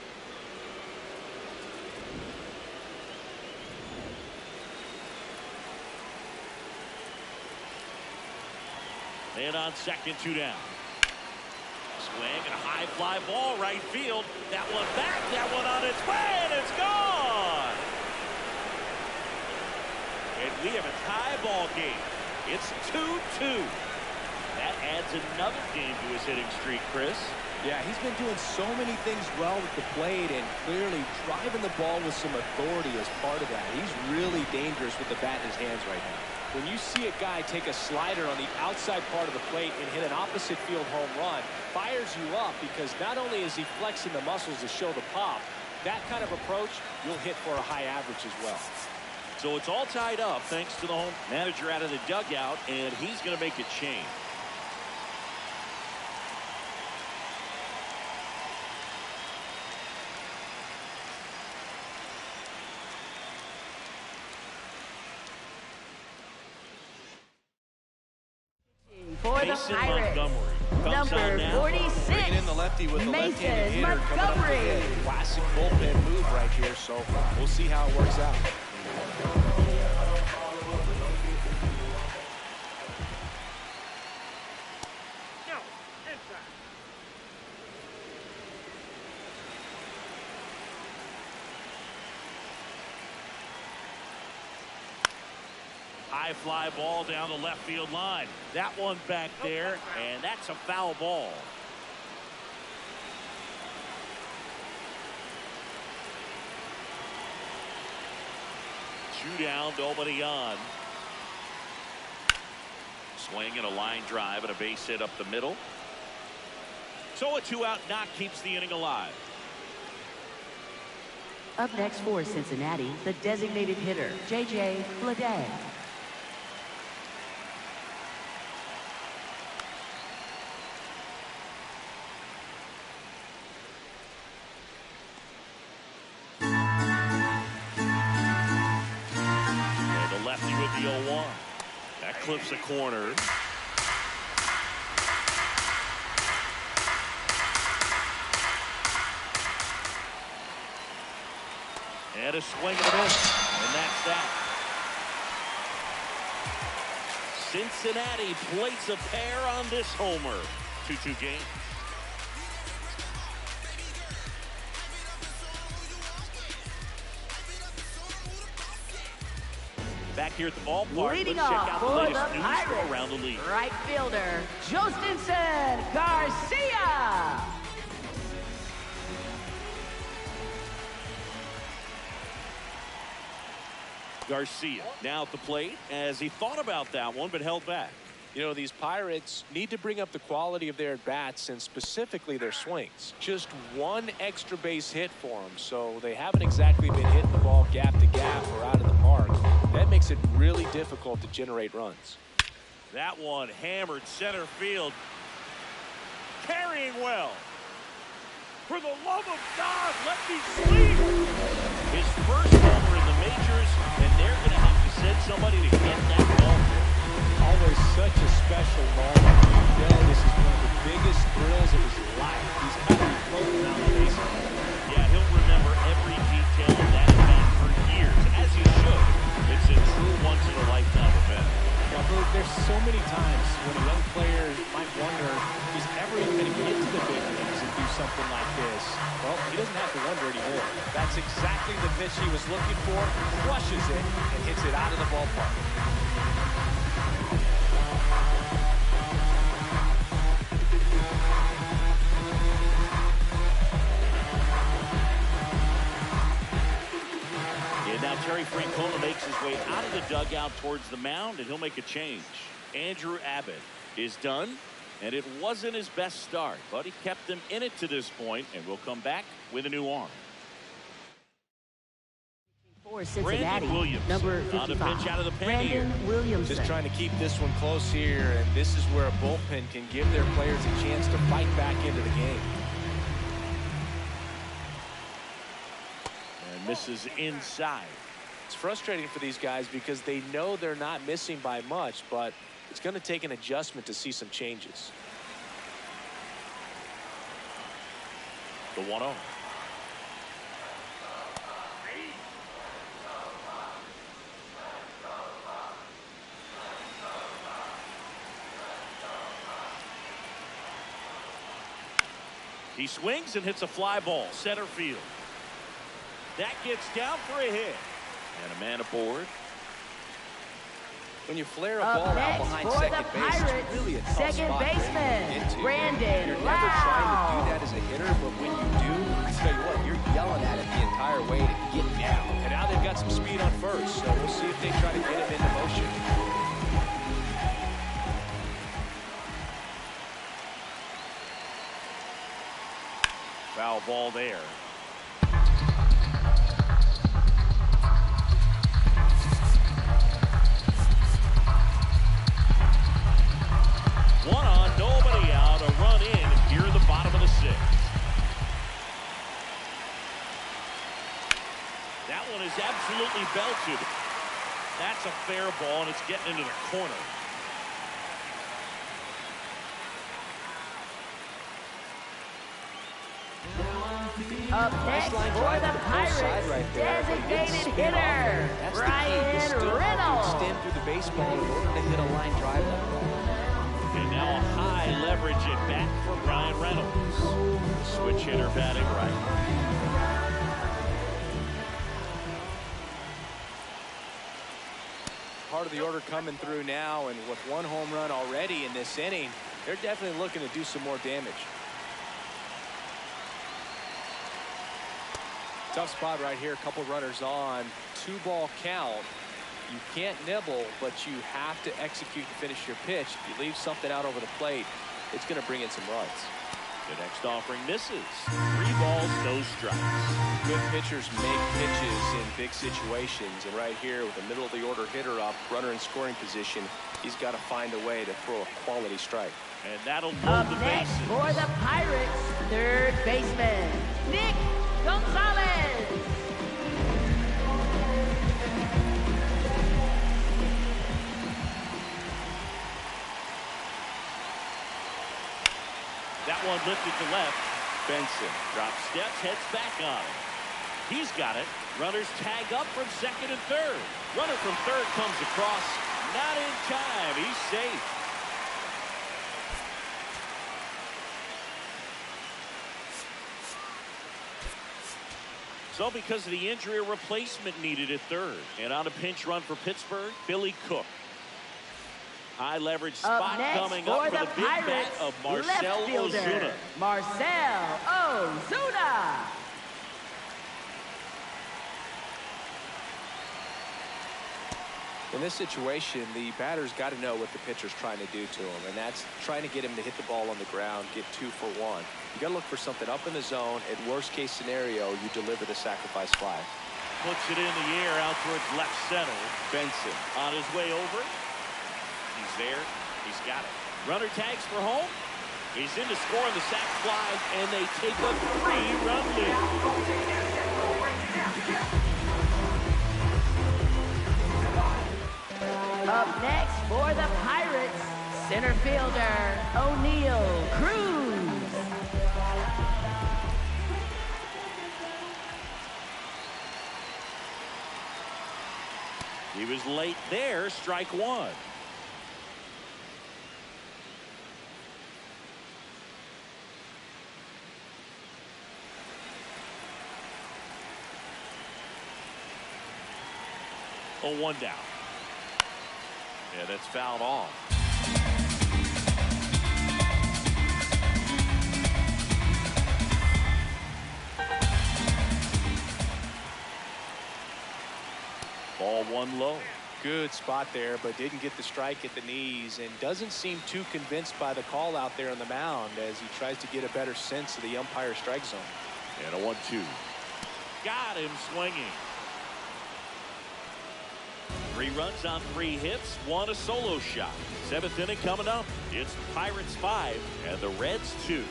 And on second, 2 down. Swing and a high fly ball right field. That one back, that one on its way, and it's gone. And we have a tie ball game. It's 2-2. That adds another game to his hitting streak, Chris. Yeah, he's been doing so many things well with the plate and clearly driving the ball with some authority as part of that. He's really dangerous with the bat in his hands right now. When you see a guy take a slider on the outside part of the plate and hit an opposite field home run, fires you up because not only is he flexing the muscles to show the pop, that kind of approach, you'll hit for a high average as well. So it's all tied up thanks to the home manager out of the dugout, and he's going to make a change. For the Mason Pirates, Montgomery comes on number now. 46, Bringing in the lefty with the left-handed Mason hitter coming up to Montgomery. hit. Classic bullpen move right here, so we'll see how it works out. High fly ball down the left field line. That one back there, and that's a foul ball. Two down, nobody on. Swing and a line drive and a base hit up the middle. So a 2-out knock keeps the inning alive. Up next for Cincinnati, the designated hitter, J.J. Bleday. And the lefty with the 0-1. That clips the corner. And a swing and a miss. And that's that. Cincinnati plates a pair on this homer. 2-2 game. Back here at the ballpark, Leading let's check off out the for latest the news Pirates, from around the league. right fielder, Jostinson Garcia. Garcia now at the plate as he thought about that one but held back. You know, these Pirates need to bring up the quality of their at-bats and specifically their swings. Just one extra base hit for them, so they haven't exactly been hitting the ball gap to gap or out of the park. That makes it really difficult to generate runs. That one hammered center field. Carrying well. For the love of God, let me sleep. His first homer in the majors, and they're going to have to send somebody to get that ball. Always such a special moment. You know, this is one of the biggest thrills of his life. He's kind of floating around the base. Yeah, he'll remember every detail of that event for years, as he should. It's a true once-in-a-lifetime event. Now, Bert, there's so many times when a young player might wonder if he's ever even going to get to the big leagues and do something like this. Well, he doesn't have to wonder anymore. That's exactly the pitch he was looking for. Crushes it and hits it out of the ballpark. Terry Francona makes his way out of the dugout towards the mound, and he'll make a change. Andrew Abbott is done, and it wasn't his best start, but he kept them in it to this point, and will come back with a new arm. For Cincinnati, Williamson number 55, on the pitch out of the pen here. Williamson. Just trying to keep this one close here, and this is where a bullpen can give their players a chance to fight back into the game. And misses inside. It's frustrating for these guys because they know they're not missing by much, but it's going to take an adjustment to see some changes. The 1-0. He swings and hits a fly ball, center field. That gets down for a hit. And a man aboard. When you flare a ball out behind second base, it's really a tough second spot baseman, Brandon You're never trying to do that as a hitter, but when you do, I tell you what, you're yelling at it the entire way to get down. And now they've got some speed on first, so we'll see if they try to get him into motion. Foul ball there. One on, nobody out, a run in here in the bottom of the sixth. That one is absolutely belted. That's a fair ball, and it's getting into the corner. Up next for the Pirates, designated hitter, Ryan Reynolds. Stand through the baseball in order to hit a line drive. And now a high leverage at bat for Ryan Reynolds. Switch hitter batting right. Part of the order coming through now, and with one home run already in this inning, they're definitely looking to do some more damage. Tough spot right here. A couple runners on. 2-ball count. You can't nibble, but you have to execute and finish your pitch. If you leave something out over the plate, it's going to bring in some runs. The next offering misses. 3 balls, no strikes. Good pitchers make pitches in big situations, and right here with the middle of the order hitter up, runner in scoring position, he's got to find a way to throw a quality strike. And that'll Up move the next bases. for the Pirates, third baseman, Nick Gonzalez. That one lifted to left. Benson drops steps, heads back on it. He's got it. Runners tag up from second and third. Runner from third comes across. Not in time. He's safe. So because of the injury, a replacement needed at third. And on a pinch run for Pittsburgh, Billy Cook. High leverage spot coming up for the big bat of Marcell Ozuna. Marcell Ozuna. In this situation, the batter's got to know what the pitcher's trying to do to him, and that's trying to get him to hit the ball on the ground, get 2 for 1. You got to look for something up in the zone. At worst case scenario, you deliver the sacrifice fly. Puts it in the air out towards left center. Benson on his way over. He's there. He's got it. Runner tags for home. He's in to score on the sac fly, and they take a 3-run lead. Up next for the Pirates, center fielder O'Neal Cruz. He was late there, strike 1. Oh, 1 down. Yeah, that's fouled off. Ball 1 low. Good spot there, but didn't get the strike at the knees, and doesn't seem too convinced by the call out there on the mound as he tries to get a better sense of the umpire strike zone. And a 1-2. Got him swinging. 3 runs on 3 hits, 1 a solo shot. 7th inning coming up. It's Pirates 5 and the Reds 2.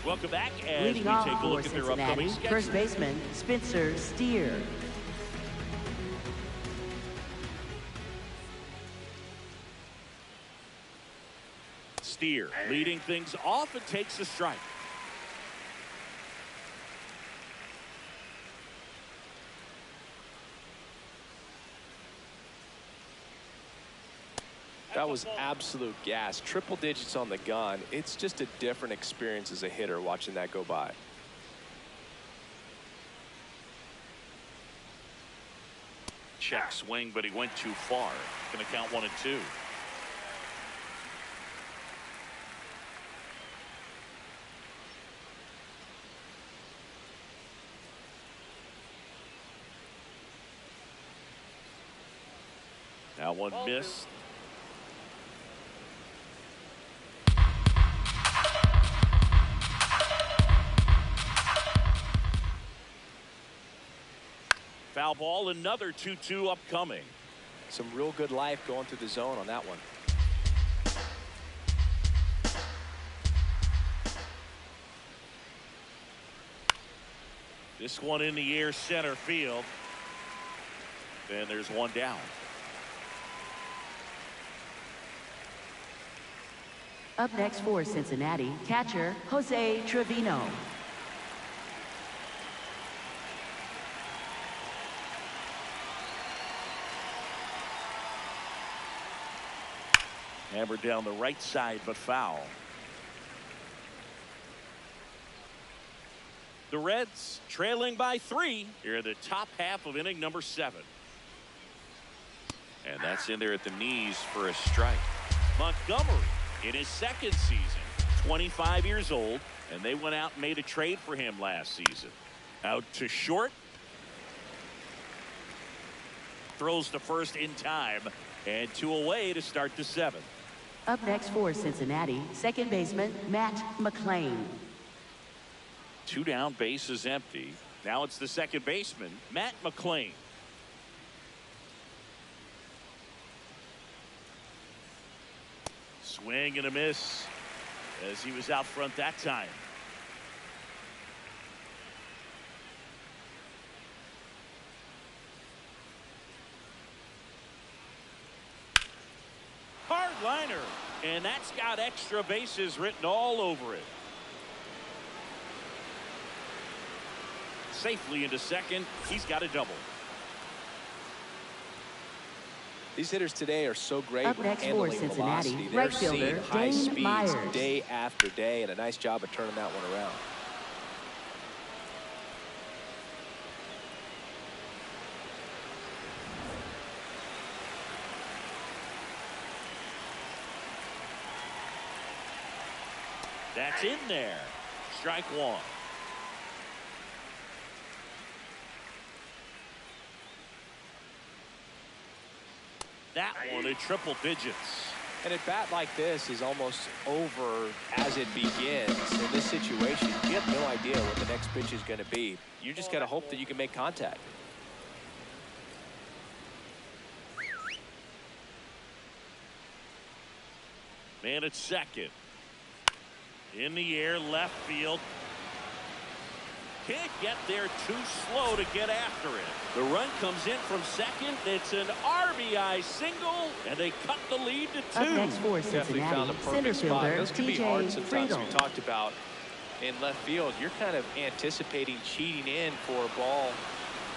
Welcome back as Leading we off take a look at their Cincinnati, upcoming schedule. first baseman Spencer Steer. Steer leading things off and takes a strike. That was absolute gas. Triple digits on the gun. It's just a different experience as a hitter watching that go by. Check swing, but he went too far. Going to count 1 and 2. Now 1 missed. Foul ball, another 2-2 upcoming. Some real good life going through the zone on that one. This one in the air, center field. And there's 1 down. Up next for Cincinnati, catcher Jose Trevino. Hammered down the right side, but foul. The Reds trailing by 3 here in the top half of inning number 7. And that's in there at the knees for a strike. Montgomery in his 2nd season, 25 years old, and they went out and made a trade for him last season. Out to short. Throws to first in time, and 2 away to start the 7th. Up next for Cincinnati, second baseman Matt McLain. 2 down, bases empty. Now it's the second baseman, Matt McLain. Swing and a miss as he was out front that time. Hard liner, and that's got extra bases written all over it. safely into second. He's got a double. These hitters today are so great Up with next handling for Cincinnati, velocity. They're right seeing fielder high Dane speeds Myers. day after day, and a nice job of turning that one around. That's in there. Strike one. That one in triple digits. And at bat like this is almost over as it begins. In this situation, you have no idea what the next pitch is going to be. You just got to hope that you can make contact. Man at second. In the air, left field. Can't get there, too slow to get after it. The run comes in from second. It's an RBI single, and they cut the lead to 2. Up next for Definitely found a Cincinnati, perfect center spot. fielder Those can be hard sometimes. Friedel. We talked about in left field. You're kind of anticipating cheating in for a ball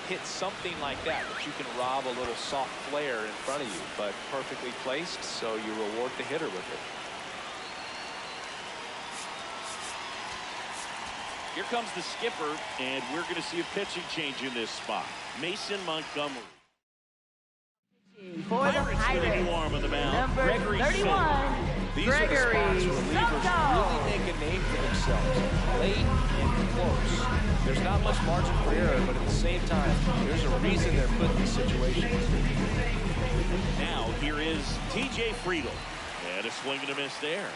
hit something like that, but you can rob a little soft flare in front of you, but perfectly placed, so you reward the hitter with it. Here comes the skipper, and we're going to see a pitching change in this spot. Mason Montgomery. For the Pirates with a new Pirates, arm on the mound. number Gregory 31, These are the spots where relievers really make a name for themselves. Late and close. There's not much margin for error, but at the same time, there's a reason they're put in these situations. Now, here is TJ Friedel. And a swing and a miss there.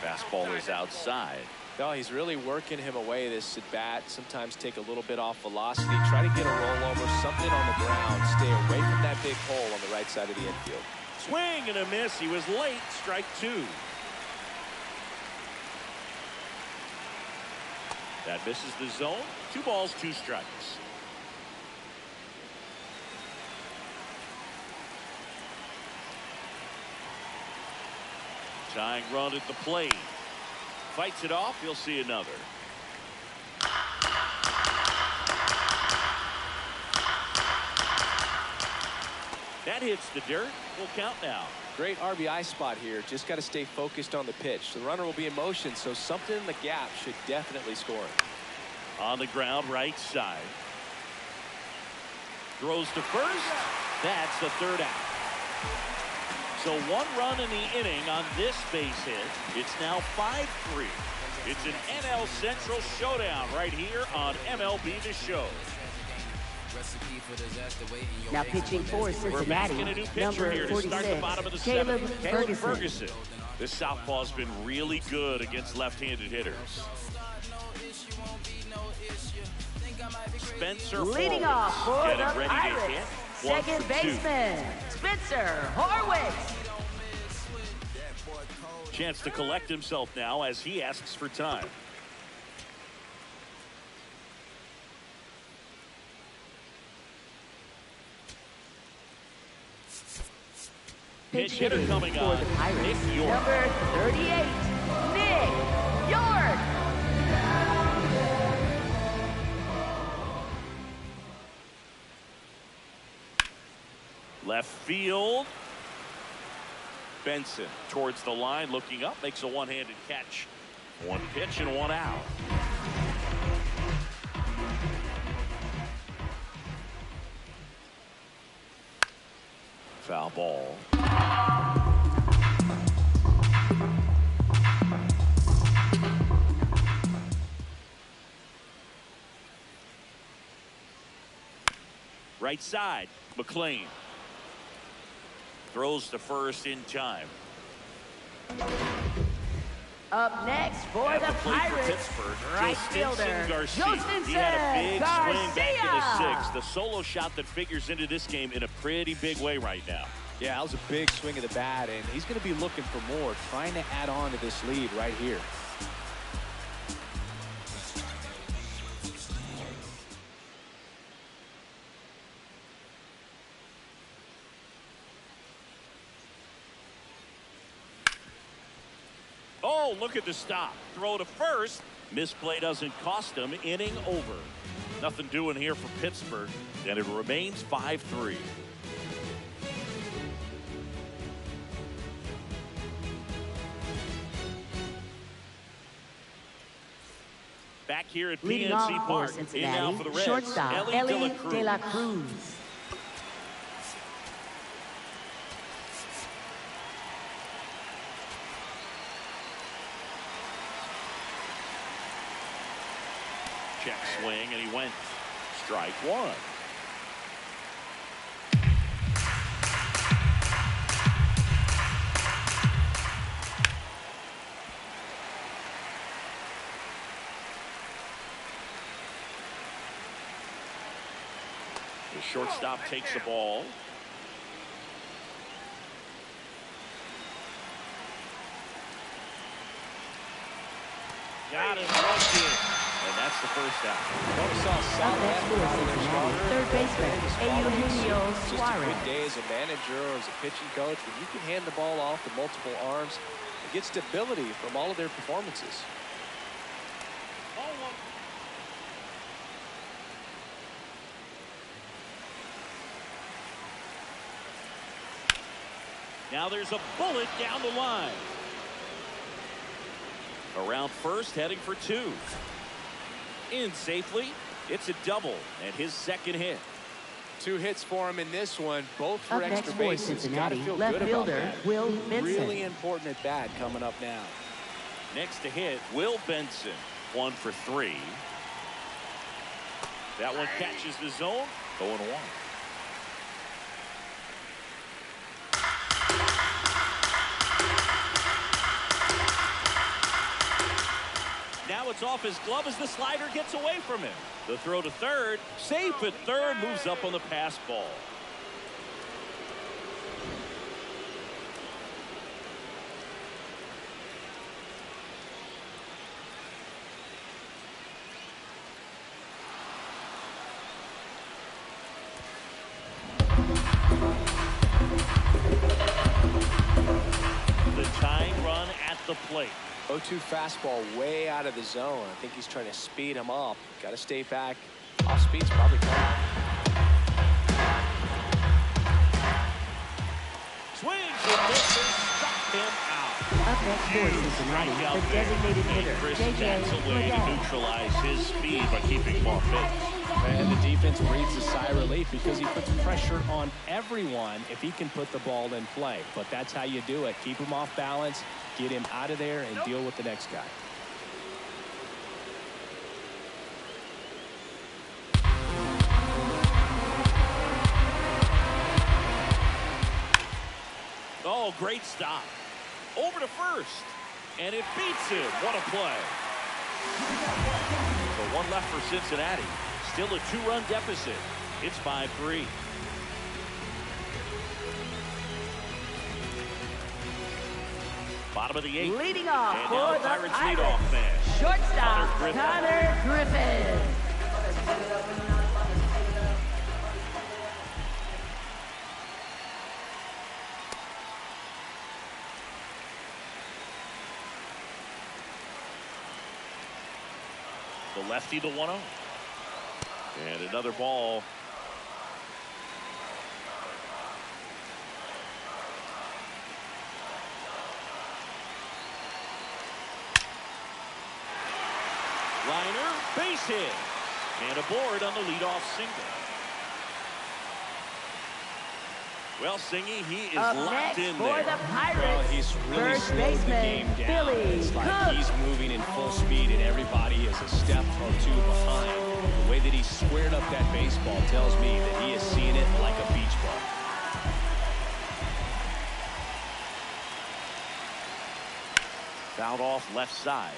Fastball is outside. No, he's really working him away this at bat. Sometimes take a little bit off velocity. Try to get a rollover, something on the ground. Stay away from that big hole on the right side of the infield. Swing and a miss. He was late. Strike 2. That misses the zone. 2 balls, 2 strikes. Tying run at the plate. Fights it off. You'll see another. That hits the dirt. We'll count now. Great RBI spot here. Just got to stay focused on the pitch. The runner will be in motion, so something in the gap should definitely score him. On the ground, right side. Throws to first. That's the 3rd out. So 1 run in the inning on this base hit. It's now 5-3. It's an NL Central showdown right here on MLB The Show. Now pitching for We're back in a Cincinnati, new pitcher number here to start the bottom of the 7th. Caleb Ferguson. This southpaw's been really good against left-handed hitters. Spencer leading Horwitz off for getting the ready to Pirates, hit. 1 second for 2. baseman, Spencer Horwitz. Chance to collect himself now as he asks for time. Pitch hitter coming for on. the Pirates, Nick York. Number 38, Nick York. Left field. Benson towards the line, looking up, makes a one-handed catch. 1 pitch and 1 out. Foul ball. Right side, McLean. Throws to first in time. Up next for At the the plate for Pirates, Pittsburgh, right Joe fielder, Stinson Garcia. Joe He had a big swing Garcia. back in the 6th. The solo shot that figures into this game in a pretty big way right now. Yeah, that was a big swing of the bat, and he's going to be looking for more, trying to add on to this lead right here. Oh, look at the stop. Throw to first. Misplay doesn't cost him. Inning over. Nothing doing here for Pittsburgh, and it remains 5-3. Back here at Leading off PNC for Park. In now Cincinnati, for the Reds, shortstop Ellie Ellie De La Cruz. Check swing, and he went strike one. The shortstop takes the ball. Got him looking. And that's the first out. Up next for Cincinnati, third baseman, Eugenio Just a Suarez. good day as a manager or as a pitching coach. When you can hand the ball off to multiple arms, you get stability from all of their performances. Now there's a bullet down the line. Around first, heading for two. In safely. It's a double and his second hit. 2 hits for him in this one, both for Up next extra for bases. Gotta Cincinnati, feel left good about fielder that. Will Benson. Really important at bat coming up now. Next to hit, Will Benson. 1 for 3. That one catches the zone. 0-1. Now it's off his glove as the slider gets away from him. The throw to third. Safe at third. Moves up on the pass ball. The tying run at the plate. 0-2 fastball way out of the zone. I think he's trying to speed him up. Got to stay back. Off speed's probably coming. Swings and misses. Struck him out. Up next for Cincinnati, the designated hitter, Chris J.J. that's a way to Fledet. neutralize his speed by keeping him off base. And the defense breathes a sigh of relief because he puts pressure on everyone if he can put the ball in play. But that's how you do it. Keep him off balance, get him out of there, and deal with the next guy. Oh, great stop. Over to first. And it beats him. What a play. So 1 left for Cincinnati. Still a 2-run deficit. It's 5-3. Bottom of the 8th. Leading off and for now the Pirates Pirates, leadoff man. shortstop Konnor Griffin. Konnor Griffin. The lefty, the 1-0. And another ball. Liner, base hit. And aboard on the leadoff single. Well, Singy, he is Up locked next in for there. the Pirates, Well, he's really first slowed the baseman, game down. Billy It's like Cook. he's moving in full speed, and everybody is a step or 2 behind. The way that he squared up that baseball tells me that he is seeing it like a beach ball. Fouled off left side.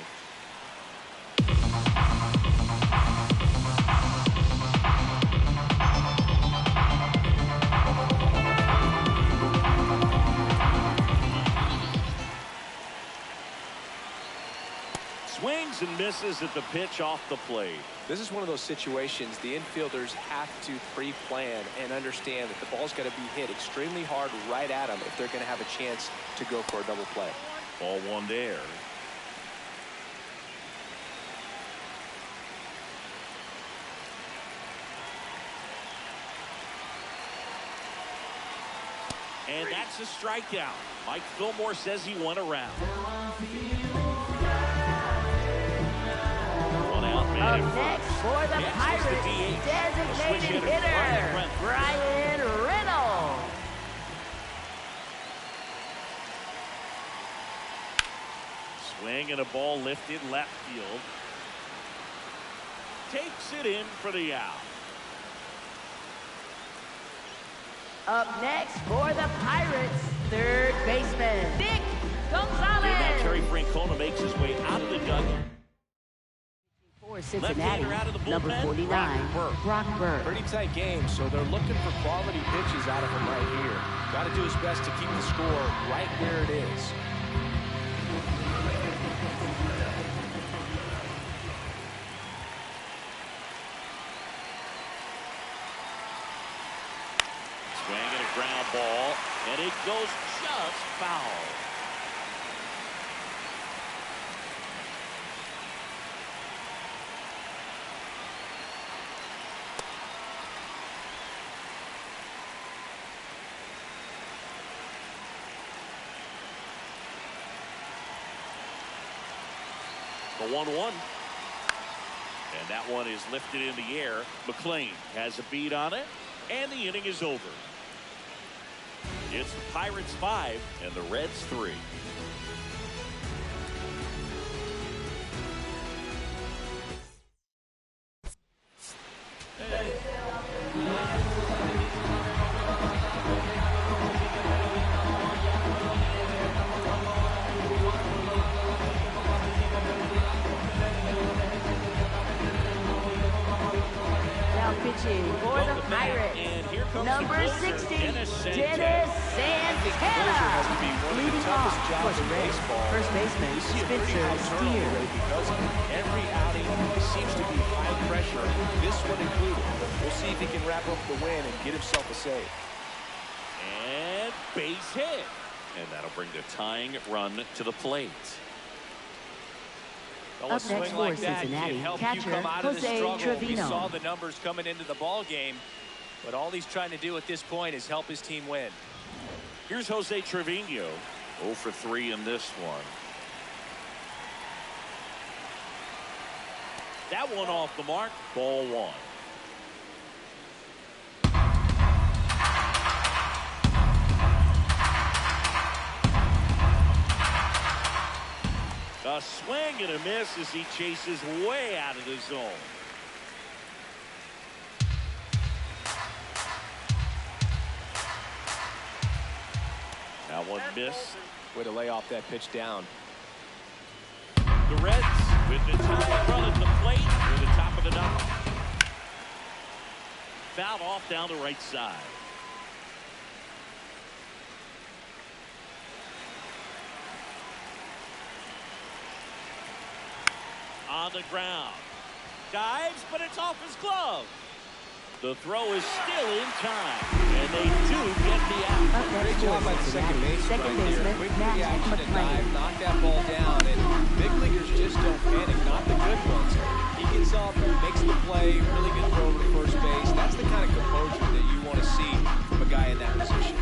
Swings and misses at the pitch off the plate. This is one of those situations the infielders have to pre-plan and understand that the ball's got to be hit extremely hard right at them if they're going to have a chance to go for a double play. Ball 1 there. And that's a strikeout. Mike Fillmore says he went around. One out, man. Up next for the Pirates, designated hitter, Brian Reynolds. Swing and a ball lifted left field. Takes it in for the out. Up next for the Pirates, third baseman, Nick Gonzalez. Here now, Terry Francona makes his way out of the dugout. For Cincinnati, number 49, Brock Burke. Pretty tight game, so they're looking for quality pitches out of him right here. Got to do his best to keep the score right where it is. Swinging a ground ball, and it goes just foul. The 1-1. And that one is lifted in the air. McLean has a beat on it, and the inning is over. It's the Pirates 5 and the Reds 3. Now pitching for the Pirates, number 60, Dennis Santana. Leading off for the Reds, first baseman, Spencer Steer. Because every outing seems to be high pressure, this one included. We'll see if he can wrap up the win and get himself a save. And base hit. And that'll bring the tying run to the plate. Up next for Cincinnati, catcher Jose Trevino. We saw the numbers coming into the ball game, but all he's trying to do at this point is help his team win. Here's Jose Trevino, 0 for 3 in this one. That one off the mark, ball 1. A swing and a miss as he chases way out of the zone. That one missed. Way to lay off that pitch down. The Reds with the tying run at the plate near the top of the 9th. Fouled off down the right side. On the ground. Dives, but it's off his glove. The throw is still in time, and they do get the out. Great job by the second baseman right there. Quick reaction and dive, knock that ball down, and big leaguers just don't panic, not the good ones. He gets up, makes the play, really good throw to first base. That's the kind of composure that you want to see from a guy in that position.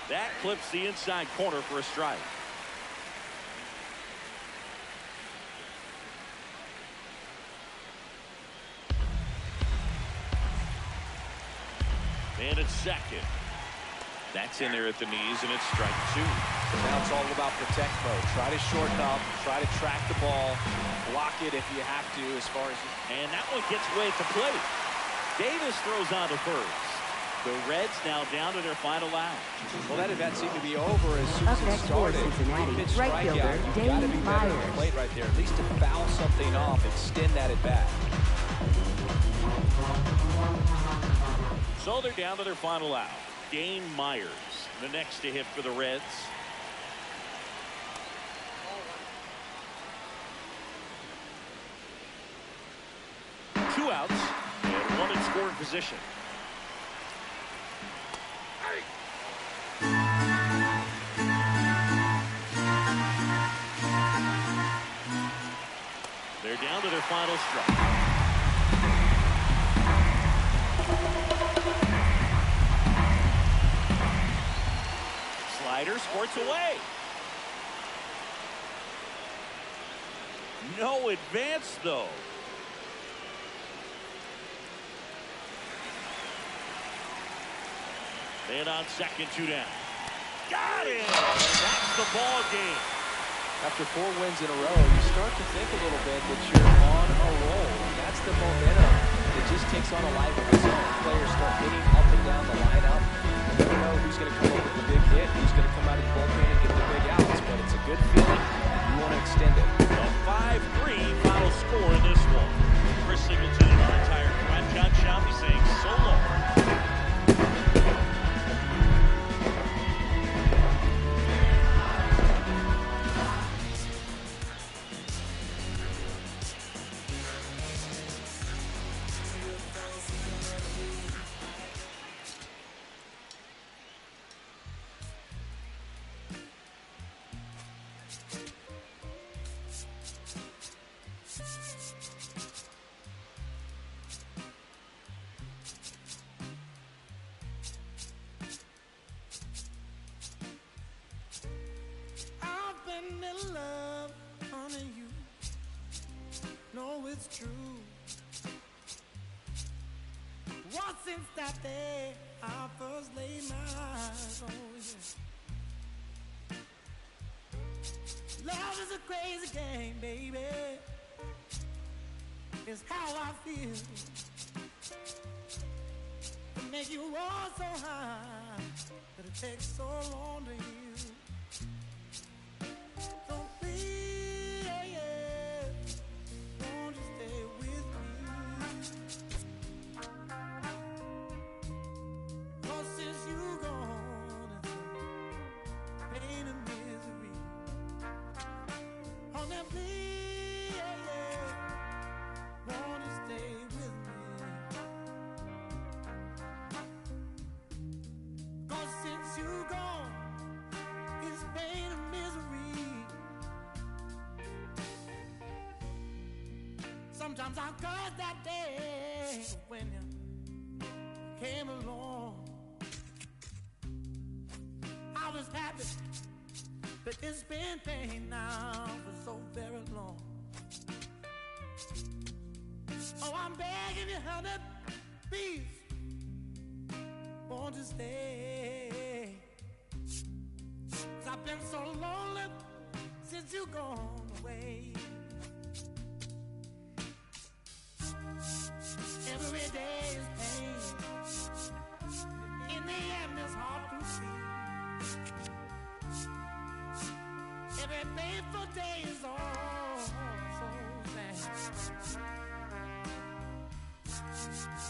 That clips the inside corner for a strike. And it's second. That's in there at the knees, and it's strike 2. Now it's all about protect mode. Try to shorten up, try to track the ball, block it if you have to as far as you... And that one gets way at the plate. Davis throws on to first. The Reds now down to their final out. Well, that event seemed to be over as soon Up as it next for started. Cincinnati, Pitch right strikeout. fielder You've got to be Dave better at the Myers. plate right there, at least to foul something off, extend that at bat. So they're down to their final out. Dane Myers, the next to hit for the Reds. Two outs and one in scoring position. final strike. Slider squirts away. No advance, though. And on second, 2 down. Got it! That's the ball game. After 4 wins in a row, you start to think a little bit that you're on a roll. And that's the momentum that just takes on a life of its own. Players start hitting up and down the lineup. You never know who's going to come up with the big hit, who's going to come out of the bullpen and get the big outs. But it's a good feeling. You want to extend it. A 5-3 final score in this one. Chris Singleton and our entire crew. I'm John Shelby saying so long. In love, honey, you know it's true. What since that day I first laid my eyes on you. Love is a crazy game, baby. It's how I feel. To make you roar so high that it takes so long to heal. Sometimes I curse that day when you came along. I was happy, but it's been pain now for so very long. Oh, I'm begging you, honey, please, won't you stay? 'Cause I've been so lonely since you gone away. Every day is pain. In the end, it's hard to see. Every painful day is all so sad.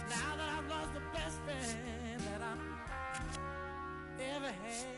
Now that I've lost the best friend that I ever had.